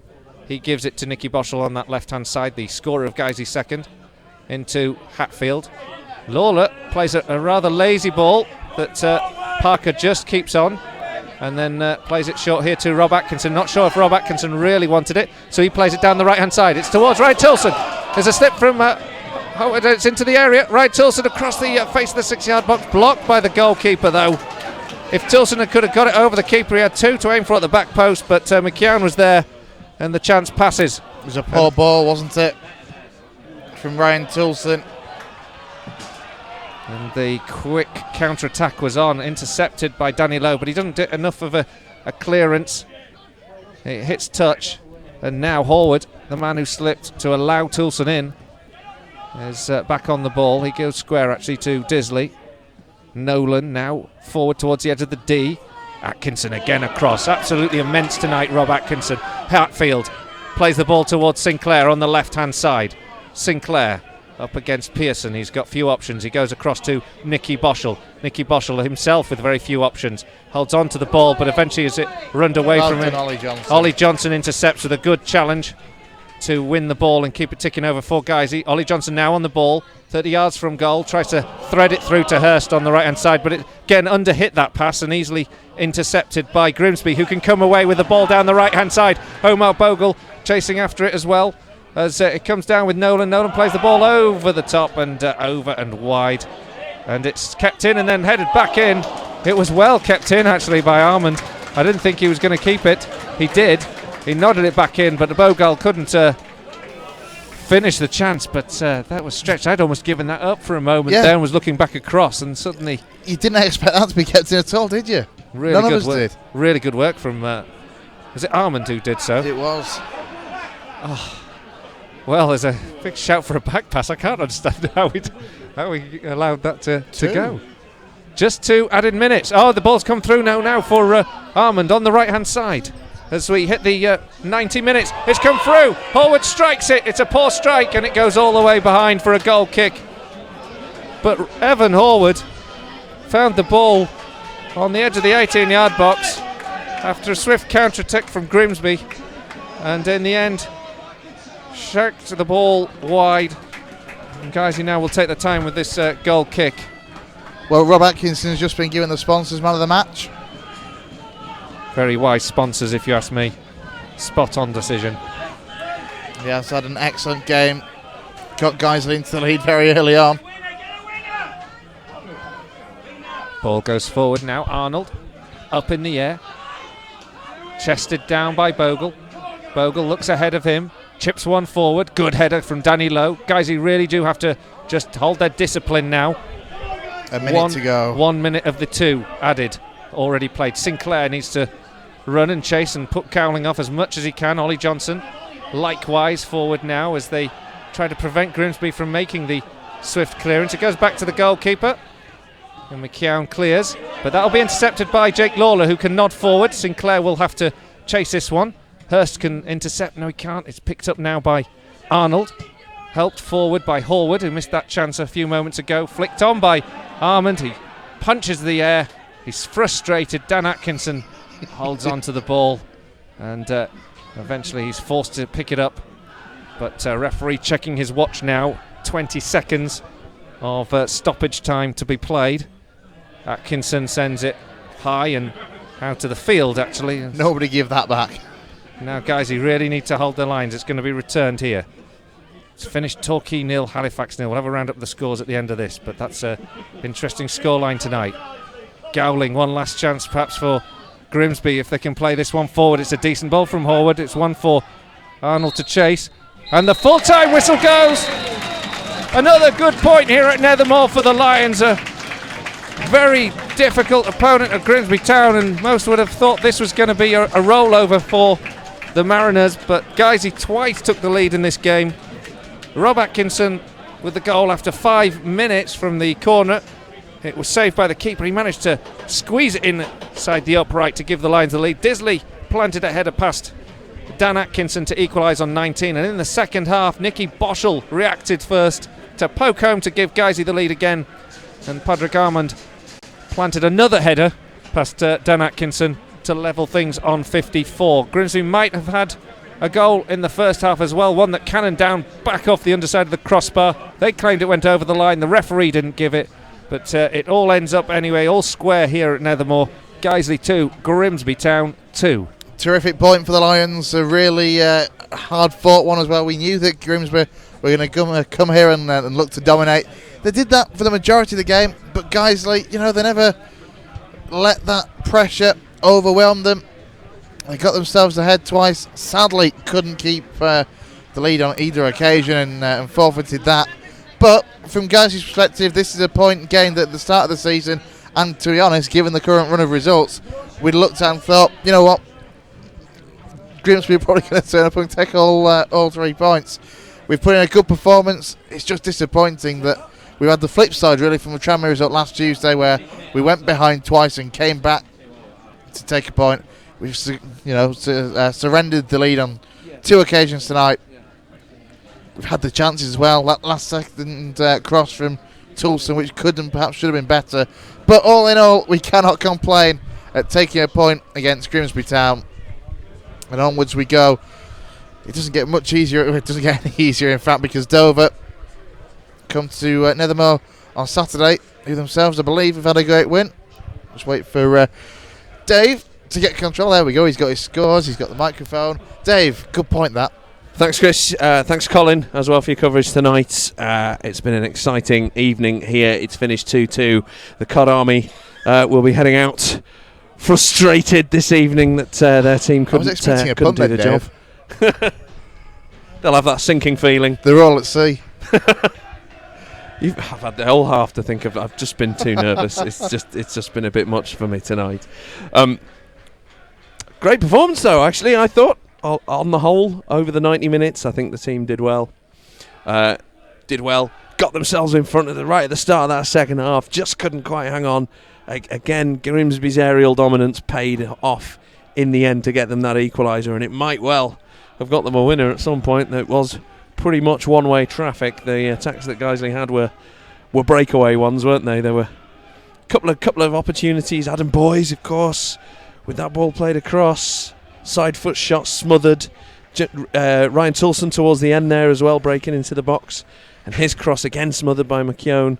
He gives it to Nicky Boschel on that left-hand side, the scorer of Guiseley's second, into Hatfield. Lawler plays a rather lazy ball that Parker just keeps on, and then plays it short here to Rob Atkinson. Not sure if Rob Atkinson really wanted it, so he plays it down the right-hand side. It's towards Ryan Toulson. There's a slip from it's into the area. Ryan Toulson across the face of the 6-yard box, blocked by the goalkeeper, though. If Toulson could have got it over the keeper, he had two to aim for at the back post, but McKeown was there, and the chance passes. It was a poor ball, wasn't it, from Ryan Toulson. And the quick counter-attack was on, intercepted by Danny Lowe, but he doesn't do enough of a clearance. It hits touch, and now Horwood, the man who slipped to allow Toulson in, is back on the ball. He goes square actually to Disley. Nolan now forward towards the edge of the D. Atkinson again across. Absolutely immense tonight, Rob Atkinson. Hatfield plays the ball towards Sinclair on the left-hand side. Sinclair up against Pearson. He's got few options. He goes across to Nicky Boschel. Nicky Boschel himself with very few options. Holds on to the ball, but eventually as it runned away from him, Ollie Johnson intercepts with a good challenge to win the ball and keep it ticking over for Guiseley. Ollie Johnson now on the ball, 30 yards from goal, tries to thread it through to Hurst on the right-hand side, but it again underhit that pass and easily intercepted by Grimsby, who can come away with the ball down the right-hand side. Omar Bogle chasing after it as well, as it comes down with Nolan. Nolan plays the ball over the top and over and wide, and it's kept in and then headed back in. It was well kept in actually by Armand. I didn't think he was going to keep it. He did. He nodded it back in, but Bogle couldn't finish the chance, but that was stretched. I'd almost given that up for a moment there and was looking back across, and suddenly... You didn't expect that to be kept in at all, did you? Really None good of us work. did. Really good work from... was it Armand who did so? It was. Oh. Well, there's a big shout for a back pass. I can't understand how we allowed that to go. Just 2 added minutes. Oh, the ball's come through now for Armand on the right-hand side. as we hit the 90 minutes. It's come through. Horwood strikes it. It's a poor strike, and it goes all the way behind for a goal kick. But Evan Horwood found the ball on the edge of the 18-yard box after a swift counter-attack from Grimsby, and in the end shanked the ball wide. And Guiseley now will take the time with this goal kick. Well, Rob Atkinson has just been given the sponsors man of the match. Very wise sponsors, if you ask me. Spot on decision. He has had an excellent game. Got Guiseley into the lead very early on. Ball goes forward now. Arnold up in the air. Chested down by Bogle. Bogle looks ahead of him. Chips one forward. Good header from Danny Lowe. Guiseley really do have to just hold their discipline now. A minute to go. 1 minute of the 2 added. Already played. Sinclair needs to run and chase and put Cowling off as much as he can. Ollie Johnson likewise forward now as they try to prevent Grimsby from making the swift clearance. It goes back to the goalkeeper. And McKeown clears, but that'll be intercepted by Jake Lawler, who can nod forward. Sinclair will have to chase this one. Hurst can intercept. No, he can't. It's picked up now by Arnold. Helped forward by Horwood, who missed that chance a few moments ago. Flicked on by Armand. He punches the air. He's frustrated. Dan Atkinson holds on to the ball, and eventually he's forced to pick it up. But referee checking his watch now. 20 seconds of stoppage time to be played. Atkinson sends it high and out to the field, actually. Nobody give that back. Now, guys, you really need to hold their lines. It's going to be returned here. It's finished Torquay 0, Halifax 0. We'll have a round up the scores at the end of this, but that's an interesting scoreline tonight. Gowling, one last chance perhaps for Grimsby if they can play this one forward. It's a decent ball from Horwood. It's one for Arnold to chase. And the full-time whistle goes. Another good point here at Nethermore for the Lions. A very difficult opponent at Grimsby Town, and most would have thought this was going to be a rollover for the Mariners, but Guiseley twice took the lead in this game. Rob Atkinson with the goal after 5 minutes from the corner. It was saved by the keeper. He managed to squeeze it inside the upright to give the Lions the lead. Disley planted a header past Dan Atkinson to equalise on 19, and in the second half Nicky Boschel reacted first to poke home to give Guiseley the lead again, and Padraig Armand planted another header past Dan Atkinson to level things on 54. Grimsby might have had a goal in the first half as well, one that cannoned down back off the underside of the crossbar. They claimed it went over the line. The referee didn't give it, but it all ends up anyway, all square here at Nethermore. Guiseley 2, Grimsby Town 2. Terrific point for the Lions. A really hard fought one as well. We knew that Grimsby were going to come here and look to dominate. They did that for the majority of the game, but Guiseley, they never let that pressure overwhelm them. They got themselves ahead twice. Sadly, couldn't keep the lead on either occasion and forfeited that. But from Guiseley's perspective, this is a point gained at the start of the season, and to be honest, given the current run of results, we'd looked at and thought, you know what, Grimsby are probably going to turn up and take all 3 points. We've put in a good performance. It's just disappointing that we've had the flip side really from the Tranmere result last Tuesday, where we went behind twice and came back to take a point. We've surrendered the lead on 2 occasions tonight. We've had the chances as well. That last second cross from Toulson, which could and perhaps should have been better. But all in all, we cannot complain at taking a point against Grimsby Town. And onwards we go. It doesn't get much easier. It doesn't get any easier, in fact, because Dover come to Nethermore on Saturday, who themselves, I believe, have had a great win. Just wait for Dave to get control. There we go. He's got his scores. He's got the microphone. Dave, good point that. Thanks, Chris. Thanks, Colin, as well for your coverage tonight. It's been an exciting evening here. It's finished 2-2. The Cod Army will be heading out frustrated this evening that their team couldn't do the job. They'll have that sinking feeling. They're all at sea. I've had the whole half to think of. I've just been too nervous. It's just been a bit much for me tonight. Great performance though, actually. I thought on the whole over the 90 minutes, I think the team did well. Got themselves in front of right at the start of that second half. Just couldn't quite hang on. Again, Grimsby's aerial dominance paid off in the end to get them that equaliser, and it might well have got them a winner at some point. It was pretty much one-way traffic. The attacks that Guiseley had were breakaway ones, weren't they? There were a couple of opportunities. Adam Boyes, of course, with that ball played across, side foot shot smothered. Ryan Tulson towards the end there as well, breaking into the box, and his cross again smothered by McKeown.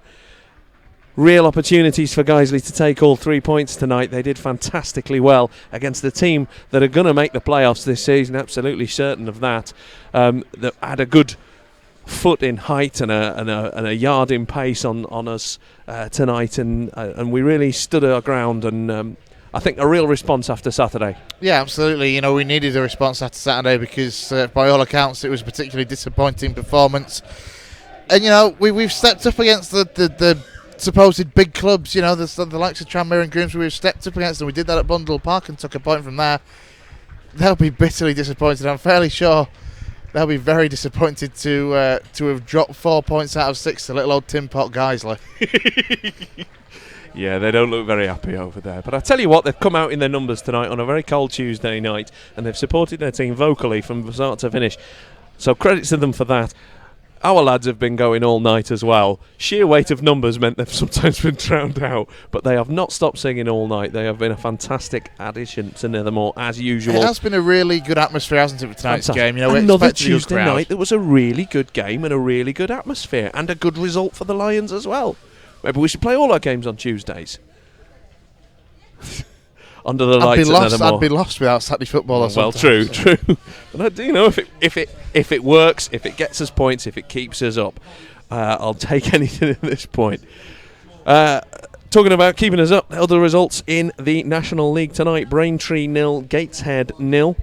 Real opportunities for Guiseley to take all 3 points tonight. They did fantastically well against the team that are going to make the playoffs this season, absolutely certain of that. That had a good foot in height and a yard in pace on us tonight, and we really stood our ground, and I think a real response after Saturday. Yeah, absolutely. You know, we needed a response after Saturday because, by all accounts, it was a particularly disappointing performance. And you know, we've stepped up against the supposed big clubs. You know, the likes of Tranmere and Grimsby. We've stepped up against them. We did that at Bundle Park and took a point from there. They'll be bitterly disappointed. I'm fairly sure they'll be very disappointed to have dropped 4 points out of 6 to little old Tin Pot Guiseley. Yeah, they don't look very happy over there. But I tell you what, they've come out in their numbers tonight on a very cold Tuesday night, and they've supported their team vocally from start to finish. So credit to them for that. Our lads have been going all night as well. Sheer weight of numbers meant they've sometimes been drowned out, but they have not stopped singing all night. They have been a fantastic addition to Nethermore, as usual. It has been a really good atmosphere, hasn't it, for tonight's game? You know, another Tuesday night, there was a really good game and a really good atmosphere, and a good result for the Lions as well. Maybe we should play all our games on Tuesdays. Under the lights at Nethermore. I'd be lost without Saturday football. Well, true. But I do know if it works, if it gets us points, if it keeps us up, I'll take anything at this point. Talking about keeping us up, other results in the National League tonight: Braintree 0, Gateshead 0,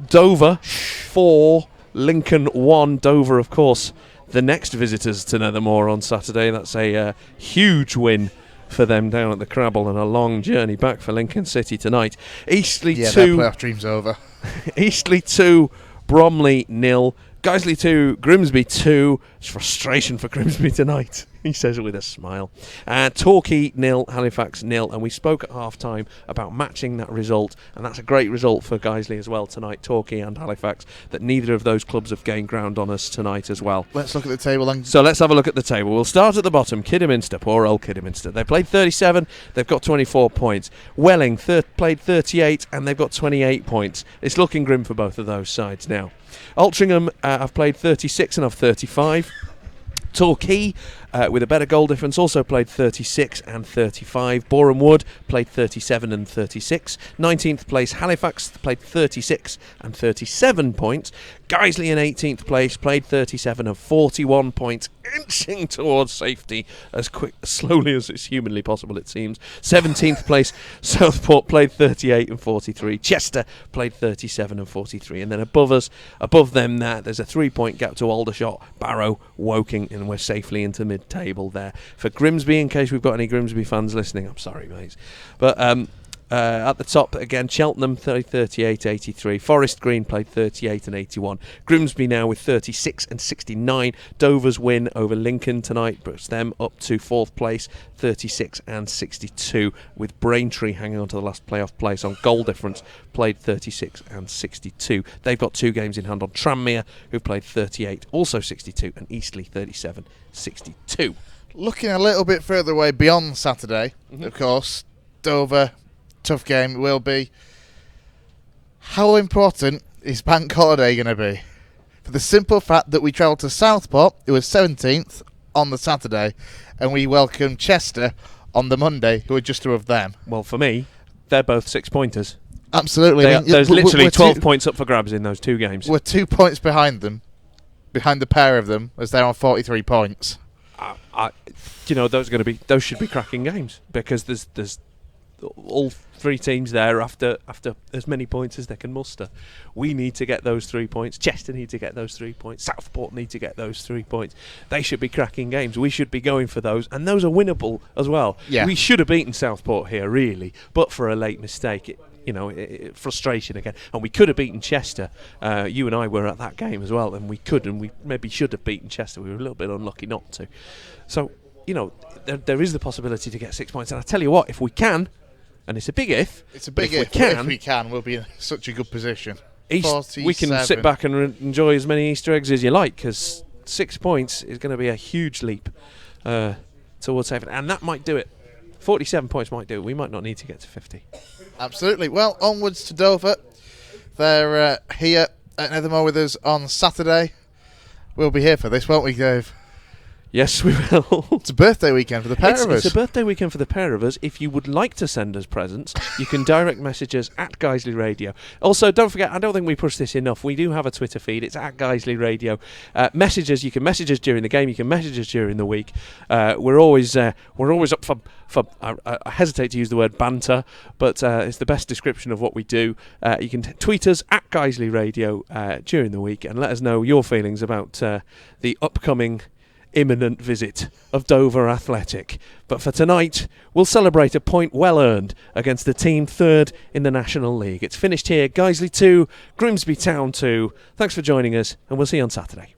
Dover 4, Lincoln 1. Dover, of course, the next visitors to Nethermore on Saturday. That's a huge win for them down at the Crabble, and a long journey back for Lincoln City tonight. Eastleigh 2. Yeah, their playoff dream's over. Eastleigh 2, Bromley 0. Guiseley 2, Grimsby 2. It's frustration for Grimsby tonight. He says it with a smile. Torquay 0, Halifax 0. And we spoke at half-time about matching that result, and that's a great result for Guiseley as well tonight, Torquay and Halifax, that neither of those clubs have gained ground on us tonight as well. Let's look at the table then. So let's have a look at the table. We'll start at the bottom. Kidderminster, poor old Kidderminster. They played 37, they've got 24 points. Welling played 38, and they've got 28 points. It's looking grim for both of those sides now. Altrincham have played 36 and have 35. Torquay, with a better goal difference, also played 36 and 35. Boreham Wood played 37 and 36. 19th place Halifax played 36 and 37 points. Guiseley in 18th place played 37 and 41 points, inching towards safety as slowly as it's humanly possible, it seems. 17th place Southport played 38 and 43. Chester played 37 and 43. And then above them there's a 3-point gap to Aldershot, Barrow, Woking, and we're safely into mid-table there. For Grimsby, in case we've got any Grimsby fans listening, I'm sorry, mates. But at the top again, Cheltenham 38, 83. Forest Green played 38 and 81. Grimsby now with 36 and 69. Dover's win over Lincoln tonight puts them up to 4th place, 36 and 62. With Braintree hanging on to the last playoff place on goal difference, played 36 and 62. They've got 2 games in hand on Tranmere, who played 38, also 62, and Eastleigh 37, 62. Looking a little bit further away beyond Saturday, of course, Dover. Tough game it will be. How important is Bank Holiday going to be? For the simple fact that we travelled to Southport, it was 17th on the Saturday, and we welcomed Chester on the Monday, who are just above them. Well, for me, they're both 6-pointers. Absolutely. There's literally 12 points up for grabs in those 2 games. We're 2 points behind them, behind the pair of them, as they're on 43 points. Those should be cracking games, because there's all 3 teams there after as many points as they can muster. We need to get those 3 points. Chester need to get those 3 points. Southport need to get those 3 points. They should be cracking games. We should be going for those, and those are winnable as well. Yeah. We should have beaten Southport here, really, but for a late mistake. Frustration again. And we could have beaten Chester. You and I were at that game as well, and we maybe should have beaten Chester. We were a little bit unlucky not to. So, there is the possibility to get 6 points. And I tell you what, if we can, and it's a big if. It's a big if. If we can, we'll be in such a good position. We can sit back and enjoy as many Easter eggs as you like, because 6 points is going to be a huge leap towards heaven, and that might do it. 47 points might do it. We might not need to get to 50. Absolutely. Well, onwards to Dover. They're here at Nethermore with us on Saturday. We'll be here for this, won't we, Dave? Yes, we will. It's a birthday weekend for the pair of us. It's a birthday weekend for the pair of us. If you would like to send us presents, you can direct message us at Guiseley Radio. Also, don't forget, I don't think we push this enough, we do have a Twitter feed. It's at Guiseley Radio. Messages, you can message us during the game, you can message us during the week. We're always up for I hesitate to use the word banter, but it's the best description of what we do. You can tweet us at Guiseley Radio during the week and let us know your feelings about the upcoming imminent visit of Dover Athletic. But for tonight, we'll celebrate a point well earned against the team third in the National League. It's finished here. Guiseley 2, Grimsby Town 2. Thanks for joining us, and we'll see you on Saturday.